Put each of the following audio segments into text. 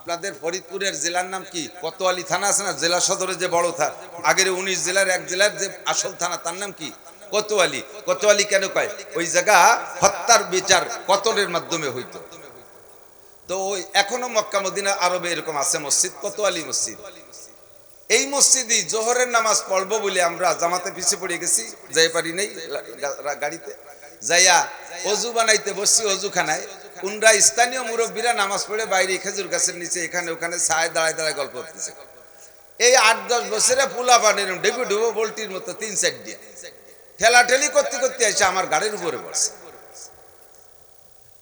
আপনাদের ফরিদপুরের জেলার নাম কি? কোতোয়ালি থানা আছে না, জেলা সদরে যে বড় থানা, আগের 19 জেলার এক জেলার যে আসল থানা তার নাম কি? কোতোয়ালি। কোতোয়ালি কেন কয়? ওই জায়গা হত্যার বিচার কতলের মাধ্যমে হইতো। তো ওই এখনো মক্কা মদিনা আরবে এরকম আছে মসজিদ, কোতোয়ালি মসজিদ। এই মসজিদই জোহরের নামাজ পড়বো বলে আমরা জামাতে পিছিয়ে পড়ে গেছি, যাই পারি নাই গাড়িতে যাইয়া অজু বানাইতে বসছি অজুখানায়। কোনরা স্থানীয় মুরব্বীরা নামাজ পড়ে বাইরে খেজুর গাছের নিচে এখানে ওখানে ছায় দাঁড়ায় দাঁড়ায় গল্প করতেছে। এই 8-10 বছরে পুলা পানির ডেবু ডুবো বল্টির মতো 3-4 দিয়ে ঠেলাঠেলি করতে করতে এসে আমার গাড়ির উপরে বসছে।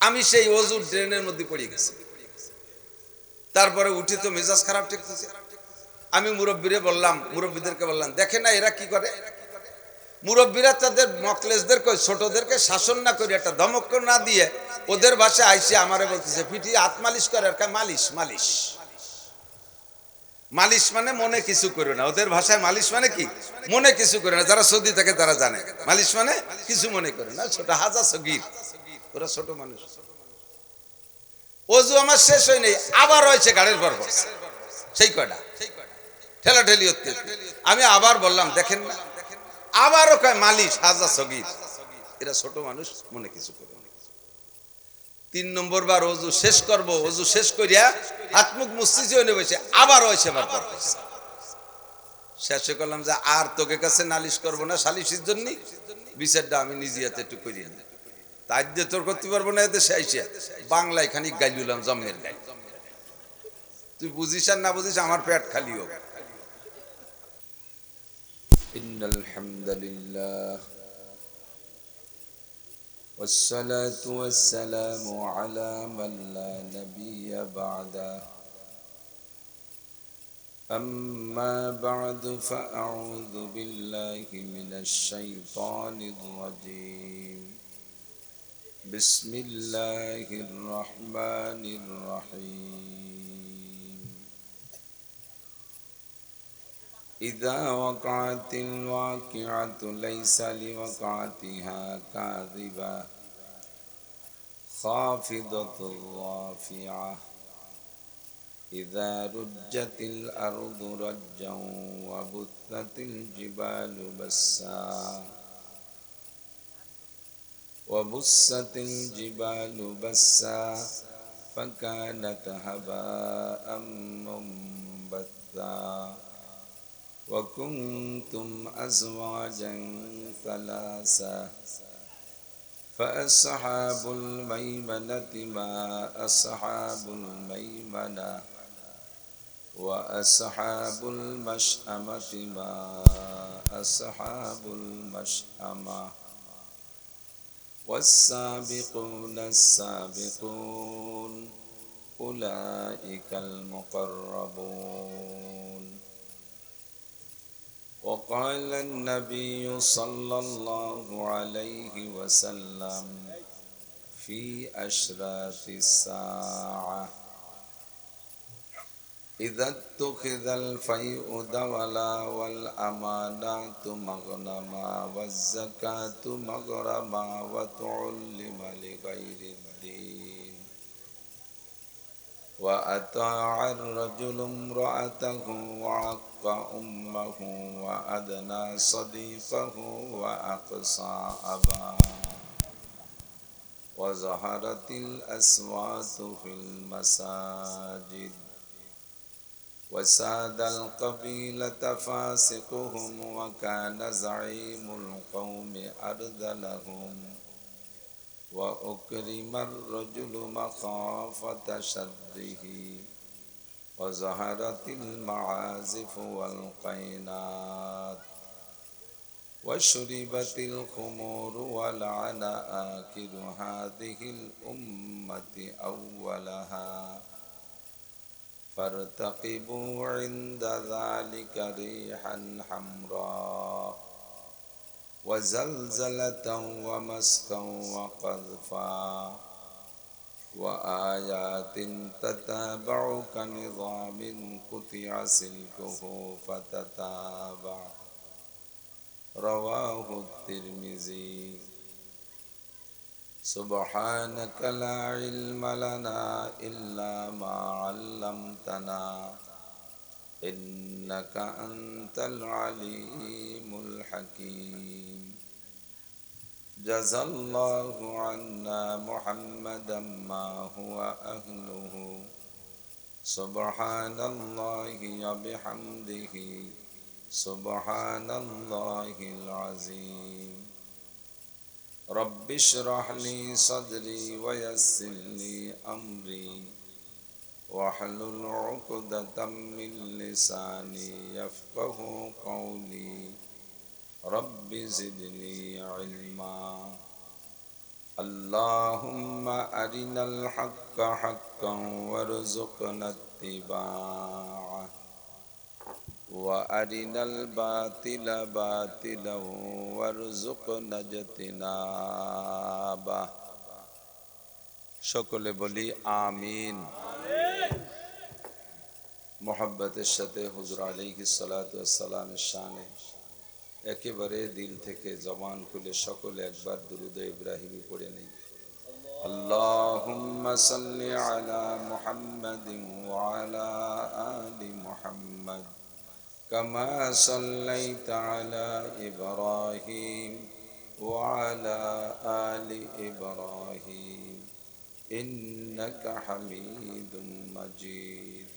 আমি সেই অজুর ড্রেনের মধ্যে পড়ে গেছি। তারপরে উঠে তো মেজাজ খারাপ ঠেকতেছে। আমি মুরব্বীদেরকে বললাম, দেখে না এরা কি করে। মুরব্বীরা তাদের মকলেসদেরকে ছোটদেরকে শাসন না করে একটা ধমক না দিয়ে ওদের ভাষায় আইসে আমারে বলতেছে, পিঠি হাত মালিশ করে। আর মালিশ মালিশ মালিশ মানে মনে কিছু করে না। ওদের ভাষায় মালিশ মানে কি? মনে কিছু করে না। যারা সৌদি থাকে তারা জানে মালিশ মানে কিছু মনে করে না। ছোট হাজা সগীর, ওরা ছোট মানুষ। অজু আমার শেষ হয় নাই, আবার রয়েছে গাড়ির পর বসছে সেই কয়টা ঠেলাঠেলি হচ্ছে। আমি আবার বললাম, দেখেন না, আবারও কয় মালিশ হাজা সগীর, এরা ছোট মানুষ মনে কিছু করে। 3 নম্বর বার অজু শেষ করব, অজু শেষ করিয়া হাত মুখ মুস্তিছে হয়ে বসে আবার হয়েছে বার পর শেষে করলাম যে আর তোকে কাছে নালিশ করব না সালিশের জন্য, বিচারটা আমি নিজে হাতে একটু করিয়া না, তাই দিয়ে তোর করতে পারবো না। এতে শেষে বাংলায় খানিক গাইলুলাম, জম্মের গাই। তুই বুঝিস আর না বুঝিস, আমার পেট খালি হোক। ইন্নাল হামদুলিল্লাহ والصلاة والسلام على من لا نبي بعده أما بعد فأعوذ بالله من الشيطان الرجيم بسم الله الرحمن الرحيم إذا وقعت الواقعة ليس لوقعتها كاذبة خافضة رافعة إذا رجت الأرض رجا وبثت الجبال بسا فكانت هباء منبثا وكنتم أزواجا ثلاثا فأصحاب الميمنة ما أصحاب الميمنة وأصحاب المشأمة ما أصحاب المشأمة والسابقون السابقون أولئك المقربون وقال النبي صلى الله عليه وسلم في أشراط الساعة إذا اتخذ الفيء دولا والأمانات مغنما والزكاة مغرما وتعلم لغير الدين وأطاع الرجل امرأته وعق أمه وأدنى صديقه وأقصى أباه وظهرت الأصوات في المساجد وساد القبيلة فاسقهم وكان زعيم القوم أرذلهم وأكرم الرجل مخافة شره وظهرت المعازف والقينات وشربت الخمور ولعن آكل هذه الأمة أولها فارتقبوا عند ذلك ريحا حمراء وزلزلة ومسكا وقذفا وآيات تتابع كنظام قطع سلكه فتتابع رواه الترمذي سبحانك لا علم لنا إلا ما علمتنا إنك أنت العليم الحكيم جزى الله عنا محمدا ما هو أهله سبحان الله وبحمده سبحان الله العظيم رب اشرح لي صدري ويسر لي أمري واحلل عقدة من لساني يفقه قولي رب زدني علما اللهم أرنا الحق حقا وارزقنا اتباعه وأرنا الباطل باطلا وارزقنا اجتنابه সকলে বলি আমিন মোহাব্বতের সাথে হুজুর আলাইহিস সালাতু ওয়াস সালামের শানে একেবারে দিল থেকে জবান খুলে সকলে একবার দুরূদ ইব্রাহিমি পড়ে নেই আল্লাহুম্মা সাল্লি আলা মুহাম্মাদিন ওয়া আলা আলি মুহাম্মাদ কামা সাল্লাইতা আলা ইব্রাহিম ওয়া আলা আলি ইব্রাহিম ইন্নাকা হামিদুম মাজিদ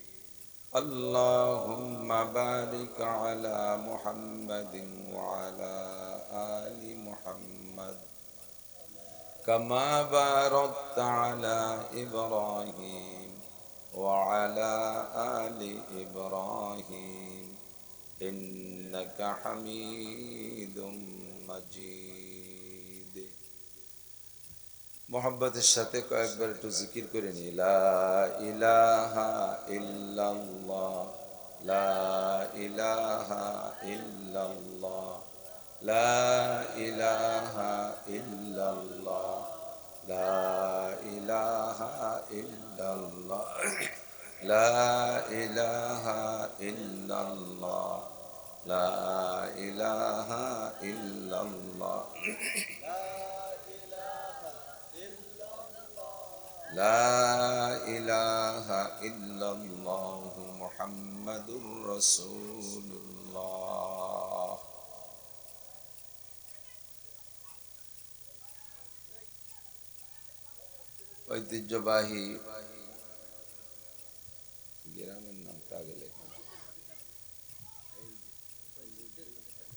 اللهم بارك على محمد وعلى آل محمد كما باركت على إبراهيم وعلى آل إبراهيم إنك حميد مجيد মোহাব্বতের সাথে কয়েকবার একটু জিকির করে নি লা ইলাহা ইল্লাল্লাহ লা ইলাহা ইল্লাল্লাহ লা ইলাহা ইল্লাল্লাহ লা ইলাহা ইল্লাল্লাহ লা ইলাহা ইল্লাল্লাহ লা ইলাহা ইল্লাল্লাহ لا إله إلا الله محمد رسول الله ঐতিহ্যবাহী গ্রামের নামটা আগে লেখা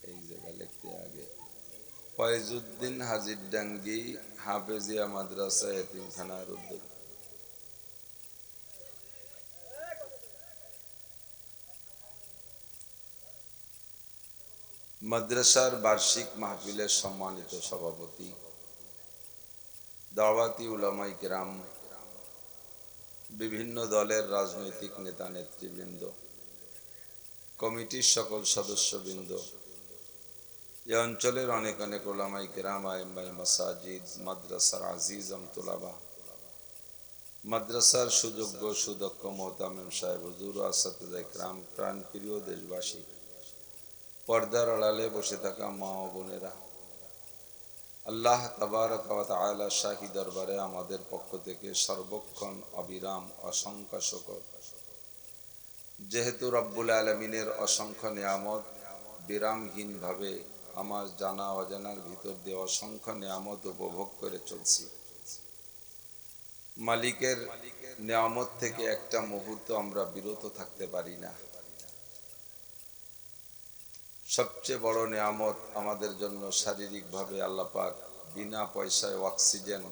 এই জায়গা লিখতে আগে ফয়জুদ্দিন হাজিরডাঙ্গি হাফেজিয়া মাদ্রাসা এতিমখানার উদ্যোগ মাদ্রাসার বার্ষিক মাহফিলের সম্মানিত সভাপতি দাওয়াতি উলামায়ে কেরাম বিভিন্ন দলের রাজনৈতিক নেতা নেতৃবৃন্দ কমিটির সকল সদস্যবৃন্দ এই অঞ্চলের অনেক অনেক উলামায়ে কেরাম আইম্মায়ে মাসাজিদ মাদ্রাসার আজিজাম তুলাবা মাদ্রাসার সুযোগ্য সুদক্ষ মোহতামিম সাহেব হুজুর আসাতিজা কেরাম প্রাণপ্রিয় দেশবাসী পর্দার আড়ালে বসে থাকা মা ও বোনেরা আল্লাহ তাবারক ওয়া তাআলা শাহী দরবারে আমাদের পক্ষ থেকে সর্বক্ষণ অবিরাম অসংখ্য শুকর যেহেতু রব্বুল আলামিনের অসংখ্য নিয়ামত বিরামহীন ভাবে আমার জানা অজানার ভিতর দিয়ে অসংখ্য নিয়ামত উপভোগ করে চলছি মালিকের নিয়ামত থেকে একটা মুহূর্ত আমরা বিরত থাকতে পারি না সবচেয়ে বড় নিয়ামত আমাদের জন্য শারীরিকভাবে আল্লাহ পাক বিনা পয়সায় অক্সিজেন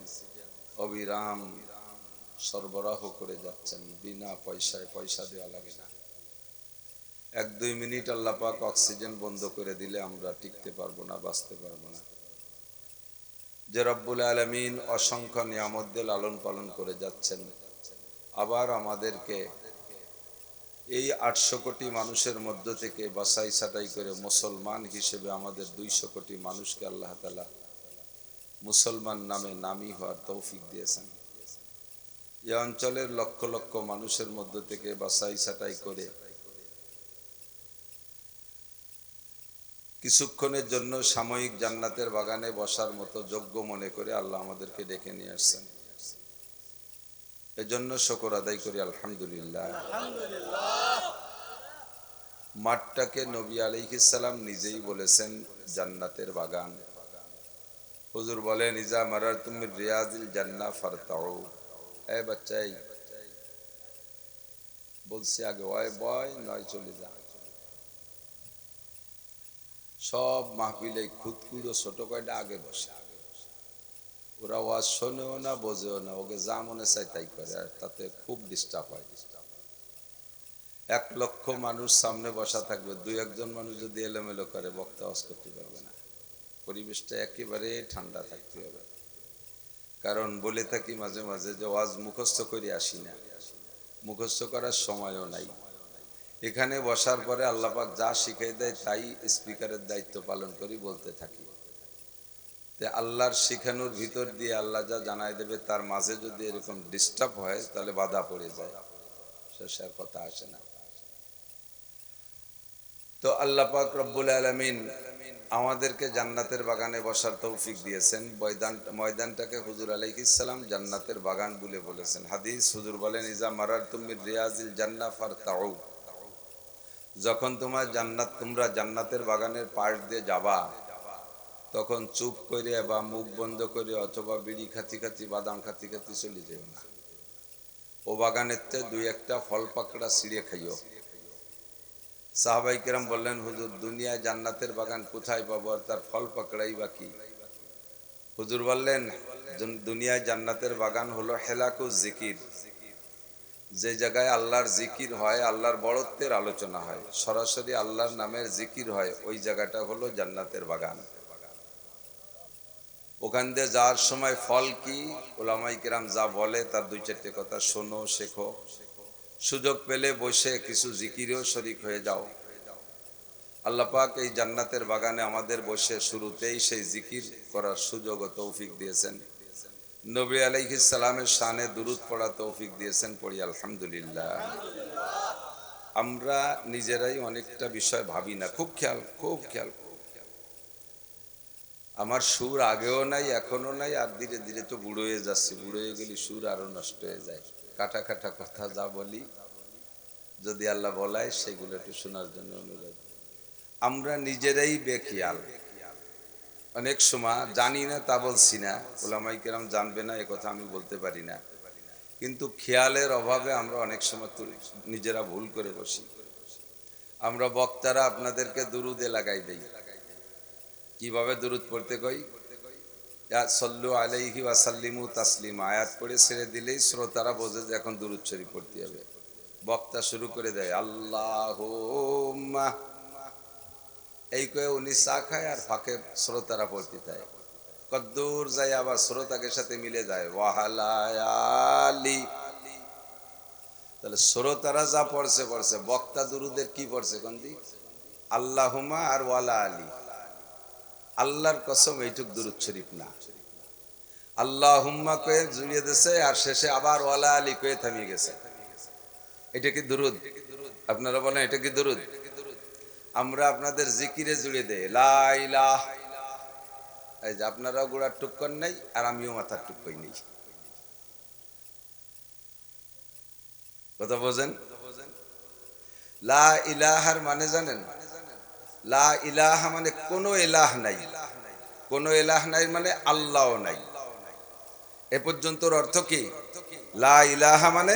অবিরাম সরবরাহ করে যাচ্ছেন বিনা পয়সায় পয়সা দেওয়া লাগে না 1-2 মিনিট আল্লাহ পাক অক্সিজেন বন্ধ করে দিলে আমরা টিকতে পারবো না বাঁচতে পারবো না যে রব্বুল আলামিন অসংখ্য নিয়ামত দিয়ে লালন পালন করে যাচ্ছেন আবার আমাদেরকে এই 800 কোটি মানুষের মধ্য থেকে বাছাই ছাঁটাই করে মুসলমান হিসেবে আমাদের 200 কোটি মানুষকে আল্লাহ তাআলা মুসলমান নামে নামী হওয়ার তৌফিক দিয়েছেন এই অঞ্চলের লক্ষ লক্ষ মানুষের মধ্য থেকে বাছাই ছাঁটাই করে কিছুক্ষণের জন্য সাময়িক জান্নাতের বাগানে বসার মতো যোগ্য মনে করে আল্লাহ আমাদেরকে ডেকে নিয়ে আসছেন। এজন্য শুকর আদায় করি আলহামদুলিল্লাহ। মাঠটাকে নবী আলাইহিস সালাম নিজেই বলেছেন জান্নাতের বাগান। হুজুর বলেন ইজা মারারতুম মিন রিয়াজিল জান্নাহ ফারতাউ। এই বাচ্চাই বলছি আগে ওই বয় নয় চলে যা। সব মাহফিলে খুদকুদ ও ছোট কয়টা আগে বসে, ওরা ওয়াজ শোনেও না বোঝেও না, ওকে যা মনে চায় তাই করে, আর তাতে খুব ডিস্টার্ব হয়। 1 লক্ষ মানুষ সামনে বসা থাকবে, 2-1 মানুষ যদি এলোমেলো করে বক্তা ওয়াজ করতে পারবে না। পরিবেশটা একেবারে ঠান্ডা থাকতে হবে। কারণ বলে থাকি মাঝে মাঝে যে ওয়াজ মুখস্থ করে আসি না, মুখস্থ করার সময়ও নাই। এখানে বসার পরে আল্লাহ পাক যা শিখিয়ে দেয় তাই স্পিকারের দায়িত্ব পালন করি, বলতে থাকি। আল্লাহর শিখানোর ভিতর দিয়ে আল্লাহ যা জানাই দেবে তার মাঝে যদি এরকম ডিস্টার্ব হয় তাহলে বাধা পড়ে যায়, শেষের কথা আসে না। তো আল্লাহ পাক রব্বুল আলামিন আমাদেরকে জান্নাতের বাগানে বসার তৌফিক দিয়েছেন। ময়দানটাকে হুজুর আলাইহিস সালাম জান্নাতের বাগান বলে বলেছেন। হাদিস হুজুর বলেন ইজা মারারতুম মিন রিয়াজিল জান্নাহ ফারতাউ। যখন তোমরা জান্নাতের বাগানের পাশ দিয়ে যাবা, তখন চুপ করে বা মুখ বন্ধ করে অথবা বিড়ি খাতি খাতি বাদাম খাতি খাতি চলে যেও না। ও বাগানের 2-1টা ফল পাকড়া ছিঁড়ে খাইও। সাহাবাই কেরাম বললেন হুজুর দুনিয়ায় জান্নাতের বাগান কোথায় পাবো, আর তার ফল পাকড়াই বা কি? হুজুর বললেন দুনিয়ায় জান্নাতের বাগান হলো হেলাকুজ জিকির, যে জায়গায় আল্লাহর জিকির হয়, আল্লাহর বড়ত্বের আলোচনা হয়, সরাসরি আল্লাহর নামের জিকির হয়, ওই জায়গাটা হলো জান্নাতের বাগান। ওখান দিয়ে যাওয়ার সময় ফল কি, ওলামাই কেরাম যা বলে তার 2-4টে কথা শোনো, শেখো। সুযোগ পেলে বসে কিছু জিকিরেও শরীক হয়ে যাও। আল্লাহ পাক এই জান্নাতের বাগানে আমাদের বসে শুরুতেই সেই জিকির করার সুযোগ ও তৌফিক দিয়েছেন। নবী আলাইহিস সালামের শানে দুরূদ পড়া তৌফিক দিয়েছেন, পড়ি আলহামদুলিল্লাহ। আমরা নিজেরাই অনেকটা বিষয় ভাবি না, খুব খেয়াল। আমার সুর আগেও নাই, এখনো নাই, আর ধীরে ধীরে তো বুড়ো হয়ে যাচ্ছে। বুড়ো হয়ে গেলে সুর আরো নষ্ট হয়ে যায়। কাটা কাটা কথা যা বলি, যদি আল্লাহ বলায় সেগুলো একটু শোনার জন্য অনুরোধ। আমরা নিজেরাই বেখিয়াল। অনেক সময় জানি না তা বলছি না, ওলামাই কেরাম জানবে না এ কথা আমি বলতে পারি না, কিন্তু খেয়ালের অভাবে আমরা অনেক সময় নিজেরা ভুল করে বসি। আমরা বক্তারা আপনাদেরকে দুরুদে লাগাই দেই। কিভাবে দুরুদ পড়তে কই? ইয়া সাল্লু আলাইহি ওয়া সাল্লিমু তাসলিমা আয়াত পড়ে ছেড়ে দিলেই শ্রোতারা বোঝে যে এখন দুরুদ শরীফ পড়তে হবে। বক্তা শুরু করে দেয় আল্লাহুম্মা, এই কয়ে উনি চা খায় আর ফাঁকে শ্রোতারা পড়তে যায়। কদ্দূর যায় আবার শ্রোতাকে সাথে মিলে যায় ওয়াহালায়ালি। তাহলে শ্রোতারা যা পড়ছে, বক্তা দুরুদের কি পড়ছে কোনদি? আল্লাহুম্মা আর ওয়ালা আলী। আল্লাহর কসম এইটুক দুরুদ শরীফ না। আল্লাহুম্মা কয়ে জুড়িয়ে দিয়েছে আর শেষে আবার ওয়ালা আলী কয়ে থামিয়ে গেছে। এটা কি দুরুদ? আপনারা বলেন এটা কি দুরুদ? আমরা আপনাদের জিকিরে জুড়ে দেই লা ইলাহা। এই যে আপনারাও গোড়ার টুক্কর নাই আর আমিও মাথার টুক্কই নেই। কথা বোঝেন? লা ইলাহার মানে জানেন? লা ইলাহা মানে কোনো ইলাহ নাই। কোনো ইলাহ নাই মানে আল্লাহও নাই। এ পর্যন্তর অর্থ কি? লা ইলাহা মানে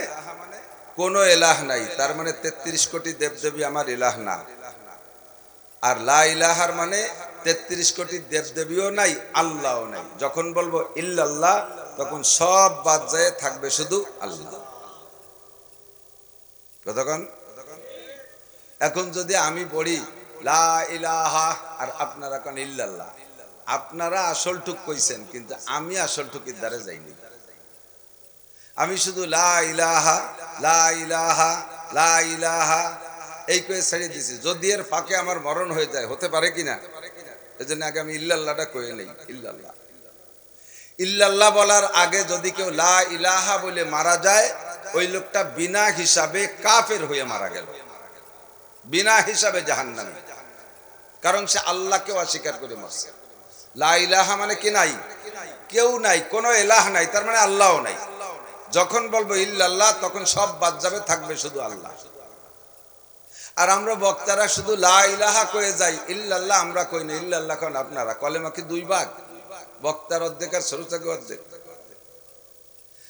কোনো ইলাহ নাই, তার মানে 33 কোটি দেবদেবী আমার ইলাহ না। আর লা ইলাহার মানে 33 কোটি দেবদেবীও নাই, আল্লাহও নাই। যখন বলবো ইল্লাল্লাহ তখন সব বাদ যায়, থাকবে শুধু আল্লাহ। কতক্ষণ? এখন যদি আমি পড়ি লা ইলাহা আর আপনারা কোন ইল্লাল্লাহ, আপনারা আসল টুক কইছেন, কিন্তু আমি আসল টুকির দ্বারে যাইনি। আমি শুধু লা ইলাহা লা ইলাহা লা ইলাহা এই কয়ে ছেড়ে দিছি। যদি এর ফাঁকে আমার মরণ হয়ে যায়, হতে পারে কিনা, এজন্য আগে আমি ইল্লাল্লাহটা কয়ে নেই। ইল্লাল্লাহ ইল্লাল্লাহ বলার আগে যদি কেউ লা ইলাহা বলে মারা যায়, ওই লোকটা বিনা হিসাবে কাফের হয়ে মারা গেল, বিনা হিসাবে জাহান্নামী। কারণ সে আল্লাহকে অস্বীকার করে মরছে। লা ইলাহা মানে কি নাই, কেউ নাই, কোনো এলাহ নাই, তার মানে আল্লাহও নাই। যখন বলবো ইল্লাল্লাহ তখন সব বাদ যাবে, থাকবে শুধু আল্লাহ। আর আমরা বক্তারা শুধু লা ইলাহা কয়ে যাই, ইল্লাল্লাহ আমরা কই না। ইল্লাল্লাহ কোন আপনারা, কলেমা কি দুই ভাগ? বক্তার অর্ধেক আর শ্রোতাকে অর্ধেক।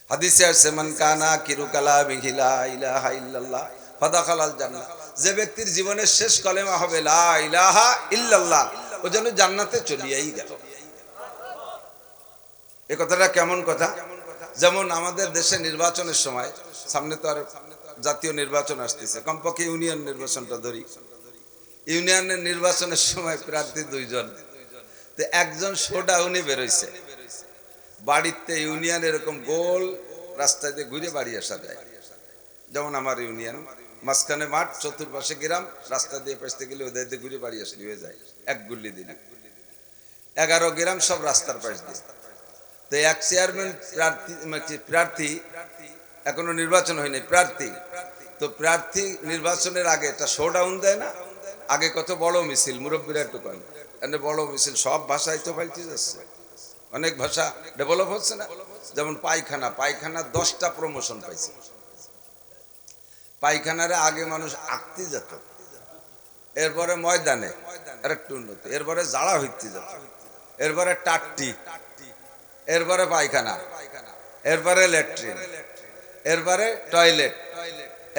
হাদিসে আছে মান কানা কিরু কালামিহি লা ইলাহা ইল্লাল্লাহ ফাদাখালাল জান্নাহ। যে ব্যক্তির জীবনের শেষ কলেমা হবে লা ইলাহা ইল্লাল্লাহ, ও যেন জান্নাতে চলিয়াই গেল। এই কথাটা কেমন কথা? যেমন আমাদের দেশে নির্বাচনের সময়, সামনে তো আর জাতীয় নির্বাচন আসতেছে, কমপক্ষে ইউনিয়ন নির্বাচনটা ধরি। ইউনিয়নের নির্বাচনের সময় প্রার্থী দুইজন, তো একজন শোডাউনে বেরোইছে। বাড়িতে ইউনিয়ন এরকম গোল রাস্তায় দিয়ে ঘুরে বাড়ি আসা যায়। যেমন আমার ইউনিয়ন, মাঝখানে মাঠ, চতুর্পাশে গ্রাম, রাস্তা দিয়ে পেছতে গেলে ওদের দিয়ে ঘুরে বাড়ি আসলে হয়ে যায় এক গুল্লি দিনে। 11 গ্রাম সব রাস্তার পাশ দিয়ে। তো এক চেয়ারম্যান প্রার্থী এখনো নির্বাচন হয়নি, প্রার্থী। তো প্রার্থী নির্বাচনের আগে একটা শোডাউন দেয় না? আগে কত বড় মিছিল, মুরব্বীরা একটু করেন, বড় মিছিল, সব ভাষায় তো পাল্টে যাচ্ছে, অনেক ভাষা ডেভেলপ হচ্ছে না। যেমন পায়খানা, পায়খানা 10টা প্রমোশন পাইছে। পায়খানারে আগে মানুষ আঁকতে যেত, এরপরে ময়দানে আর একটু উন্নতি, এরপরে জাড়া হইতে যেত, এরপরে টাট্টি, এরপরে পায়খানা, এরপরে ল্যাট্রিন, এরপরে টয়লেট,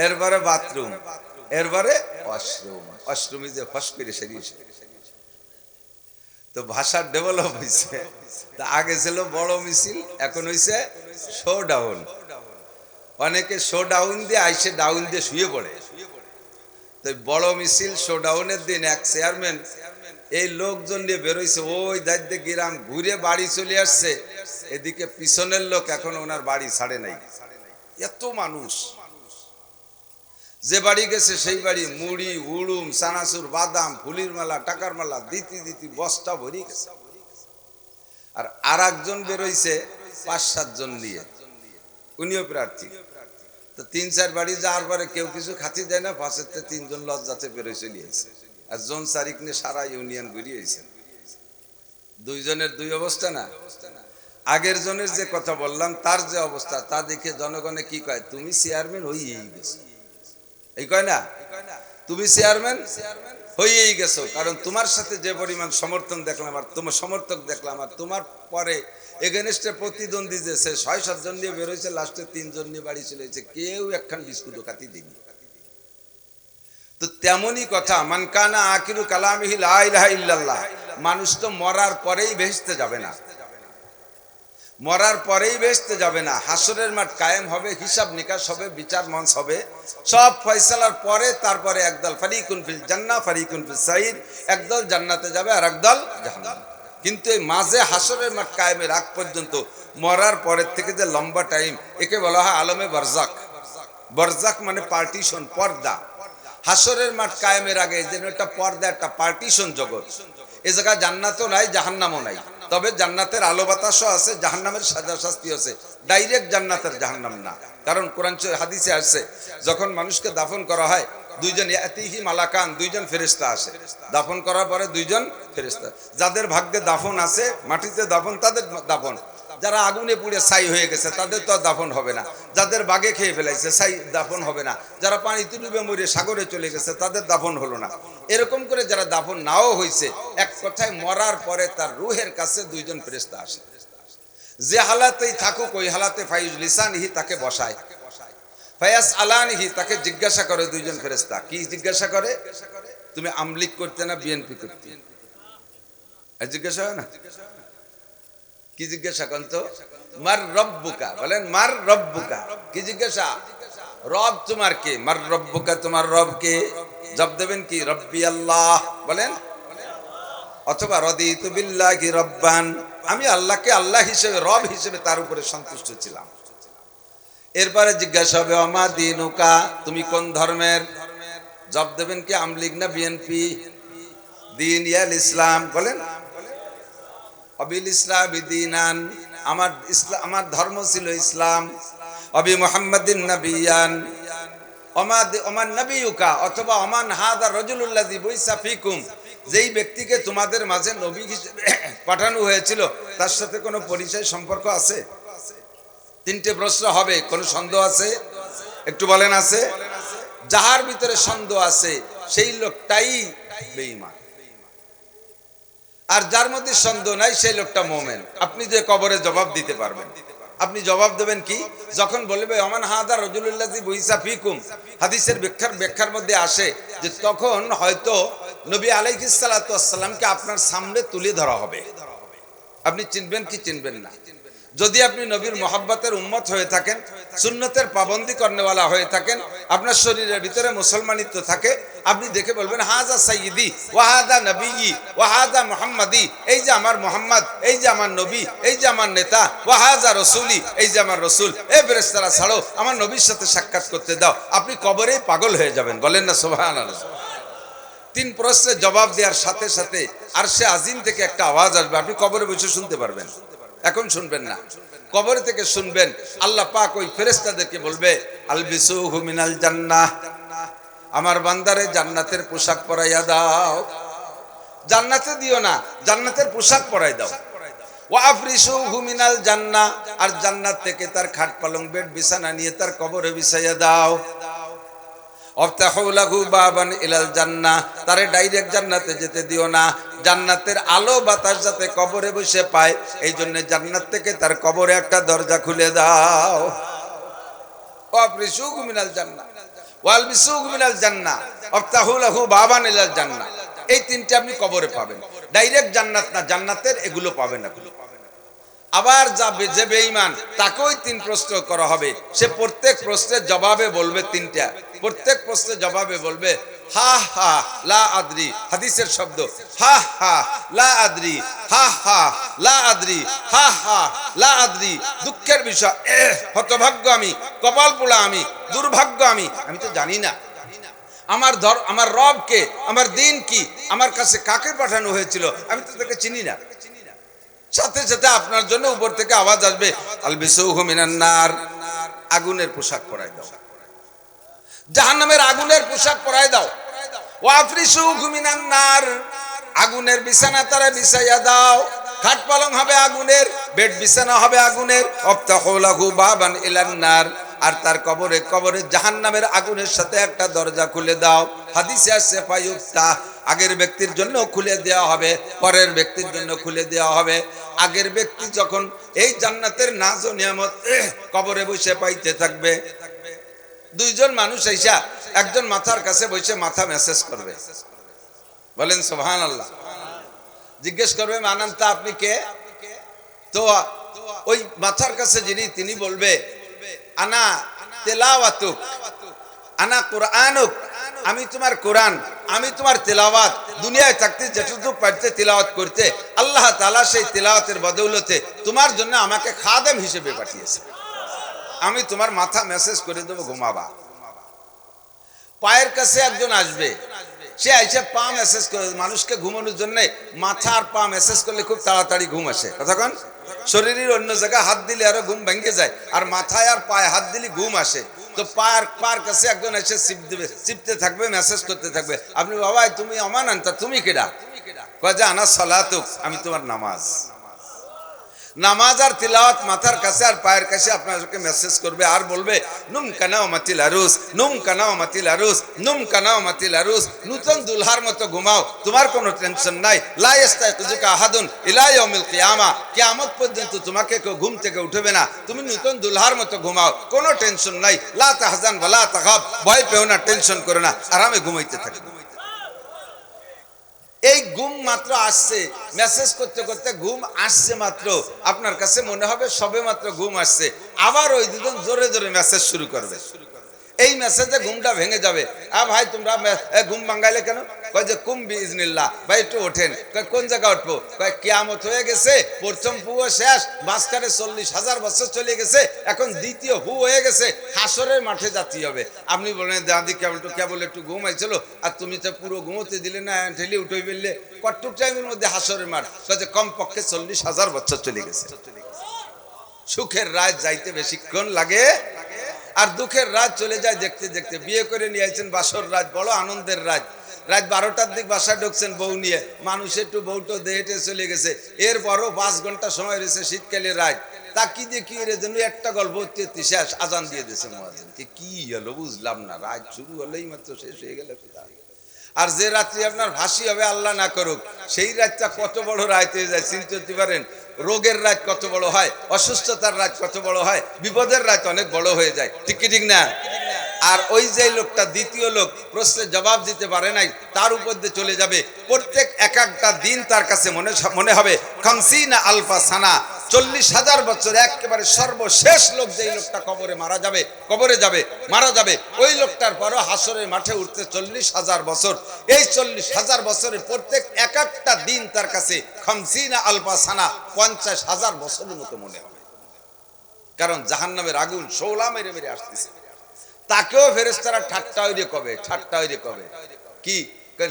এরপরে বাথরুম, এরপরে ওয়াশরুম। ওয়াশরুমে যে ফস করে সেরিয়েছে। তো ভাষার ডেভেলপ হয়েছে। তা আগে ছিল বড় মিছিল, এখন হয়েছে শো ডাউন। অনেকে শো ডাউন দিয়ে আইসে ডাউন দিয়ে শুয়ে পড়ে। তো বড় মিছিল শো ডাউনের দিন এক চেয়ারম্যান এই লোকজন নিয়ে বেরোইছে, ওই দায়িত্বে গ্রাম ঘুরে বাড়ি চলে আসছে। এদিকে পিছনের লোক এখন ওনার বাড়ি ছাড়ে নাই। এত মানুষ, যে বাড়ি গেছে সেই বাড়ি মুড়ি, উড়ুম, চানাচুর, বাদাম, ফুলির মালা, টাকার মালা দিতি দিতি বস্তা ভরি গেছে। আর একজন বেরোইছে 5-7 জন নিয়ে, উনিও প্রার্থী। তো 3-4 বাড়ি যাওয়ার পরে কেউ কিছু খাতি দেয় না, 5-এর 3 জন লজ্জাতে বেরোয় চলিয়েছে। আর জন চারিক নিয়ে সারা ইউনিয়ন ঘুরিয়েছে। 2 জনের 2 অবস্থা না। আগের জনের যে কথা বললাম তার যে অবস্থা, তা দেখে জনগণে কি কয়, তুমি চেয়ারম্যান হয়েই গেছো। এই কয় না, তুমি চেয়ারম্যান হয়েই গেছো, কারণ তোমার সাথে যে পরিমাণ সমর্থন দেখলাম, আর তোমার সমর্থক দেখলাম, আর তোমার পরে এগেনস্টে প্রতিদ্বন্দ্বী যে 6-7 জন নিয়ে বেরোয়েছে, লাস্টে 3 জন নিয়ে বাড়ি চলেছে, কেউ একখান বিস্কুটও খাতি দিনি। তো তেমনই কথা, মান কানা আখিরু কালামিহি লা ইলাহা ইল্লাল্লাহ। মানুষ তো মরার পরেই বেহেশতে যাবে না, মরার পরেই বেহেশতে যাবে না। হাসরের মাঠ কায়েম হবে, হিসাব নিকাশ হবে, বিচার মঞ্চ হবে, সব ফয়সালার পরে তারপরে একদল ফারিকুন ফিল জান্নাহ ফারিকুন ফিস সাইর, একদল জান্নাতে যাবে আর একদল জাহান্নাম। কিন্তু এই মাঝে হাসরের মাঠ কায়েমের আগ পর্যন্ত, মরার পরের থেকে যে লম্বা টাইম, একে বলা হয় আলমে বারজাক। বারজাক মানে পার্টিশন, পর্দা। হাসরের মাঠ কায়েমের আগে যেন একটা পর্দা, একটা পার্টিশন জগৎ। এ জায়গায় জান্নাতও নাই, জাহান্নামও নাই, তবে জান্নাতের আলো বাতাসও আছে, জাহান্নামের সাজা শাস্তি আছে। ডাইরেক্ট জান্নাতের জাহান্নাম না। কারণ কোরআন হাদিসে আসছে, যখন মানুষকে দাফন করা হয়, 2 জন ইয়াতিহি মালাকান, 2 জন ফেরেশতা আসে। দাফন করার পরে 2 জন ফেরেশতা, যাদের ভাগ্যে দাফন আছে, মাটিতে দাফন, তাদের দাফন। যারা আগুনে পুড়ে ছাই হয়ে গেছে তাদের তো দাফন হবে না। যাদের বাগে খেয়ে ফেলাইছে ছাই, দাফন হবে না। যারা পানিতে ডুবে মরে সাগরে চলে গেছে তাদের দাফন হলো না। এরকম করে যারা দাফন নাও হয়েছে, এক কথায় মরার পরে তার রুহের কাছে 2 জন ফেরেশতা আসে। যে হালাতেই থাকুক ওই হালাতে ফাইজ লিসানিহি, তাকে বসায়, ফায়াস আলানিহি, তাকে জিজ্ঞাসা করে 2 জন ফেরেশতা। কি জিজ্ঞাসা করে? তুমি আমলিক করতে না বিএনপি করতে? আর জিজ্ঞাসা হয় না? কি জিজ্ঞাসা করেন তো? মার রব্বুকা, বলেন মার রব্বুকা। কি জিজ্ঞাসা? রব তোমার কে? মার রব্বুকা, তোমার রব কে? জবাব দেবেন কি? রব্বি আল্লাহ, বলেন। অথবা রাদিতু বিল্লাহি রব্বান, আমি আল্লাহকে আল্লাহ হিসেবে, রব হিসেবে তার উপরে সন্তুষ্ট ছিলাম। এরপরে জিজ্ঞাসা হবে আমা দিনুকা, তুমি কোন ধর্মের? জবাব দেবেন কি? আমলিগ না বিএনপি? দিন ইয়াল ইসলাম, বলেন। অবিল ইসলাম দিনান, আমার ধর্ম ছিল ইসলাম। অবি মুহাম্মাদিন নবিয়ান, ওমান নবিয়ুকা অথবা ওমান হাযা রাজুলুল্লাযী বুইসা ফীকুম, যেই ব্যক্তিকে তোমাদের মাঝে নবী হিসেবে পাঠানো হয়েছিল তার সাথে কোনো পরিচয় সম্পর্ক আছে? তিনটে প্রশ্ন হবে। কোনো সন্দেহ আছে? একটু বলেন আছে? যাহার ভিতরে সন্দেহ আছে সেই লোকটাই বেঈমান, আর যার মধ্যে সন্দেহ নাই সেই লোকটা মুমিন। আপনি যে কবরে জবাব দিতে পারবেন, আপনি জবাব দেবেন কি? যখন বলবে ওমান হাযা রাজুলুল্লাযী বুইসা ফীকুম, হাদিসের ব্যাখ্যার মধ্যে আসে যে তখন হয়তো নবী আলাইহিস সালাতু ওয়াস সালামকে আপনার সামনে তুলে ধরা হবে, আপনি চিনবেন কি চিনবেন না। যদি আপনি নবীর মোহাব্বতের উম্মত হয়ে থাকেন, সুন্নতের পাবন্দি করনেওয়ালা হয়ে থাকেন, আপনার শরীরের ভিতরে মুসলমানিত্ব থাকে, আপনি দেখে বলবেন হাযা সাইয়্যিদি ওয়া হাযা নবিয়্যি ওয়া হাযা মুহাম্মাদি, এই যে আমার মুহাম্মদ, এই যে আমার নবী, এই যে আমার নেতা, ওয়া হাযা রাসূলি, এই যে আমার রাসূল। এই ফেরেশতারা ছাড়ো আমার নবীর সাথে সাক্ষাৎ করতে দাও। আপনি কবরেই পাগল হয়ে যাবেন। বলেন না সুবহানাল্লাহ। তিন প্রশ্নের জবাব দেওয়ার সাথে সাথে আরশে আজিম থেকে একটা আওয়াজ আসবে, আপনি কবরে বসে শুনতে পারবেন। এখন শুনবেন না, কবর থেকে শুনবেন। আল্লাহ পাক ওই ফেরেশতাদেরকে বলবে আলবিসুহু মিনাল জান্নাহ, আমার বান্দারে জান্নাতের পোশাক পরাইয়া দাও। জান্নাতে দিও না, জান্নাতের পোশাক পরাই দাও। ওয়া আফরিসুহু মিনাল জান্নাহ, আর জান্নাত থেকে তার খাট পালং বেড বিছানা নিয়ে তার কবরে বিছাইয়া দাও। আফতাহু লাহু বাবান ইলাল জান্নাহ, তারে ডাইরেক্ট জান্নাতে যেতে দিও না, জান্নাতের আলো বাতাস যাতে কবরে বসে পায়, এই জন্য জান্নাত থেকে তার কবরে একটা দরজা খুলে দাও। আফরিসুহু মিনাল জান্নাহ ওয়ালবিসুহু মিনাল জান্নাহ আফতাহু লাহু বাবান ইলাল জান্নাহ। এই তিনটে আপনি কবরে পাবেন, ডাইরেক্ট জান্নাত না, জান্নাতের এগুলো পাবেন না। আবার যাবে যে বেঈমান, তাকেও তিন প্রশ্ন করা হবে। সে প্রত্যেক প্রশ্নের জবাবে বলবে তিনটা, প্রত্যেক প্রশ্নের জবাবে বলবে হা হা লা আদরি, হাদিসের শব্দ হা হা লা আদরি, হা হা লা আদরি, হা হা লা আদরি। দুঃখের বিষয়, হতভাগ্য আমি, কপাল পোড়া আমি, দুর্ভাগ্য আমি, আমি তো জানি না আমার রব কে, আমার দিন কি, আমার কাছে কাকে পাঠানো হয়েছিল, আমি তো তাকে চিনি না। সাথে সাথে আপনার জন্য উপর থেকে আওয়াজ আসবে আলবিসুহু মিনান নার, আগুনের পোশাক পরাই দাও, জাহান্নামের আগুনের পোশাক পরাই দাও। ওয়া আফরিসুহু মিনান নার, আগুনের বিছানা তারা বিছাইয়া দাও। খাট পালং হবে আগুনের, বেড বিছানা হবে আগুনের। আফতাহু লাহু বাবান ইলান নার, আর তার কবরে জাহান্নামের আগুনের সাথে একটা দরজা খুলে দাও। হাদিসে আছে ফায়ুফতা, আগের ব্যক্তির জন্য খুলে দেওয়া হবে, পরের ব্যক্তির জন্য খুলে দেওয়া হবে। আগের ব্যক্তি যখন এই জান্নাতের নাজ ও নিয়ামত কবরে বসে পাইতে থাকবে, দুইজন মানুষ আইসা একজন মাথার কাছে বসে মাথা মেসেজ করবে। বলেন সুবহানাল্লাহ। জিজ্ঞেস করবে মানান্তা আপনি কে? তো ওই মাথার কাছে যিনি, তিনি বলবে আনা তেলাওয়াতুক, আনা কুরআনুক, আমি তোমার কোরআন, আমি তোমার তেলাওয়াত। দুনিয়ায় থাকতে যেটুকু পারতে তেলাওয়াত করতে, আল্লাহ তাআলা সেই তেলাওয়াতের বদৌলতে তোমার জন্য আমাকে খাদেম হিসেবে পাঠিয়েছে। আমি তোমার মাথা মেসেজ করে দেবো, ঘুমাবা। পায়ের কাছে একজন আসবে, সে আইসে পা মেসেজ করে। মানুষকে ঘুমানোর জন্য মাথা আর পা মেসেজ করলে খুব তাড়াতাড়ি ঘুম আসে। কতক্ষণ শরীরের অন্য জায়গায় হাত দিলে আরো ঘুম ভেঙে যায়, আর মাথায় আর পায়ে হাত দিলে ঘুম আসে। তো পার কাছে একজন এসে চিপতে থাকবে, মেসেজ করতে থাকবে। আপনি বাবা তুমি অমান আনতা, তুমি কেডা? কয় যে আনা সালাতুক, আমি তোমার নামাজ। নামাজ আর তিলাওয়াত মাথার কাছে আর পায়ের কাছে আপনাকে মেসেজ করবে, আর বলবে নুম কানাও মাতিল আরুস, নুম কানাও মাতিল আরুস, নুম কানাও মাতিল আরুস। নতুন দুলহার মতো ঘুমাও, তোমার কোনো টেনশন নাই। লা ইস্তাইকুজুকা আহাদুন ইলা ইয়াউমিল কিয়ামা, কিয়ামত পর্যন্ত তোমাকে কেউ ঘুম থেকে উঠবে না। তুমি নতুন দুলহার মতো ঘুমাও, কোনো টেনশন নাই। লা তাহজান ওয়ালা তাখাব, ভয় পেও না, টেনশন করো না, আরামে ঘুমাইতে থাকো। এই ঘুম মাত্র আসছে, মেসেজ করতে করতে ঘুম আসছে মাত্র, আপনার কাছে মনে হবে সবে মাত্র ঘুম আসছে। আবার ওই দুজন জোরে জোরে মেসেজ শুরু করবে। এই মেসেজে ঘুমটা ভেঙে যাবে। ভাই তোমরা ঘুম ভাঙাইলে কেন? কয় যে কুম বিইজনিল্লাহ, ভাই একটু ওঠেন। কয় কোন জায়গা উঠবো? কয় কিয়ামত হয়ে গেছে, প্রথম হুয়া শেষ, মাঝখানে 40,000 বছর চলে গেছে, এখন দ্বিতীয় হু হয়ে গেছে, হাসরের মাঠে যাচ্ছি হবে। আপনি বলেন দাদি কেবল একটু ঘুম আইছিল, আর তুমি তো পুরো ঘুমোতে দিলে না, ঠেলে উঠে ফেললে। কত টাইমের মধ্যে হাসরের মাঠ? কয় যে কমপক্ষে 40,000 বছর চলে গেছে। সুখের রাত যাইতে বেশিক্ষণ লাগে আর দুঃখের রাত চলে যায় দেখতে দেখতে। বিয়ে করে নিয়ে আসছেন বাসর রাত, বড় আনন্দের রাত। রাত 12টার দিক বাসায় ঢুকছেন বউ নিয়ে, মানুষ একটু বউটো দেহেটে চলে গেছে, এরপরও 5 ঘন্টা সময় রয়েছে শীতকালে রাত। তা কি দিয়ে কি রে জন্য একটা গল্প শেষ, আজান দিয়ে দিয়েছে মুয়াজ্জিনকে। কি হলো বুঝলাম না, রাত শুরু হলেই মাত্র শেষ হয়ে গেল। আর যে রাত্রি আপনার ফাঁসি হবে আল্লাহ না করুক, সেই রাতটা কত বড় রাত হয়ে যায় চিন্তা করতে পারেন? রোগের রাত কত বড় হয়, অসুস্থতার রাত কত বড় হয়, বিপদের রাত অনেক বড় হয়ে যায়, ঠিক কি ঠিক না? আর ওই যে লোকটা দ্বিতীয় লোক প্রশ্নের জবাব দিতে পারে নাই, তার উপর দিয়ে চলে যাবে প্রত্যেক এক একটা দিন তার কাছে মনে হবে খামসিনা আলফা সানা, 40,000 বছর। একেবারে সর্বশেষ লোক যেই লোকটা কবরে মারা যাবে, ওই লোকটার পরও হাসরের মাঠে উঠতে 40,000 বছর। এই 40,000 বছরের প্রত্যেক এক একটা দিন তার কাছে খামসিনা আলফা সানা, 50,000 বছরের মতো মনে হবে। কারণ জাহান্নামের আগুন শোলা মেরে মেরে আসতেছে। তাকেও ফেরেশতারা ঠাট্টা হইরে কবে কি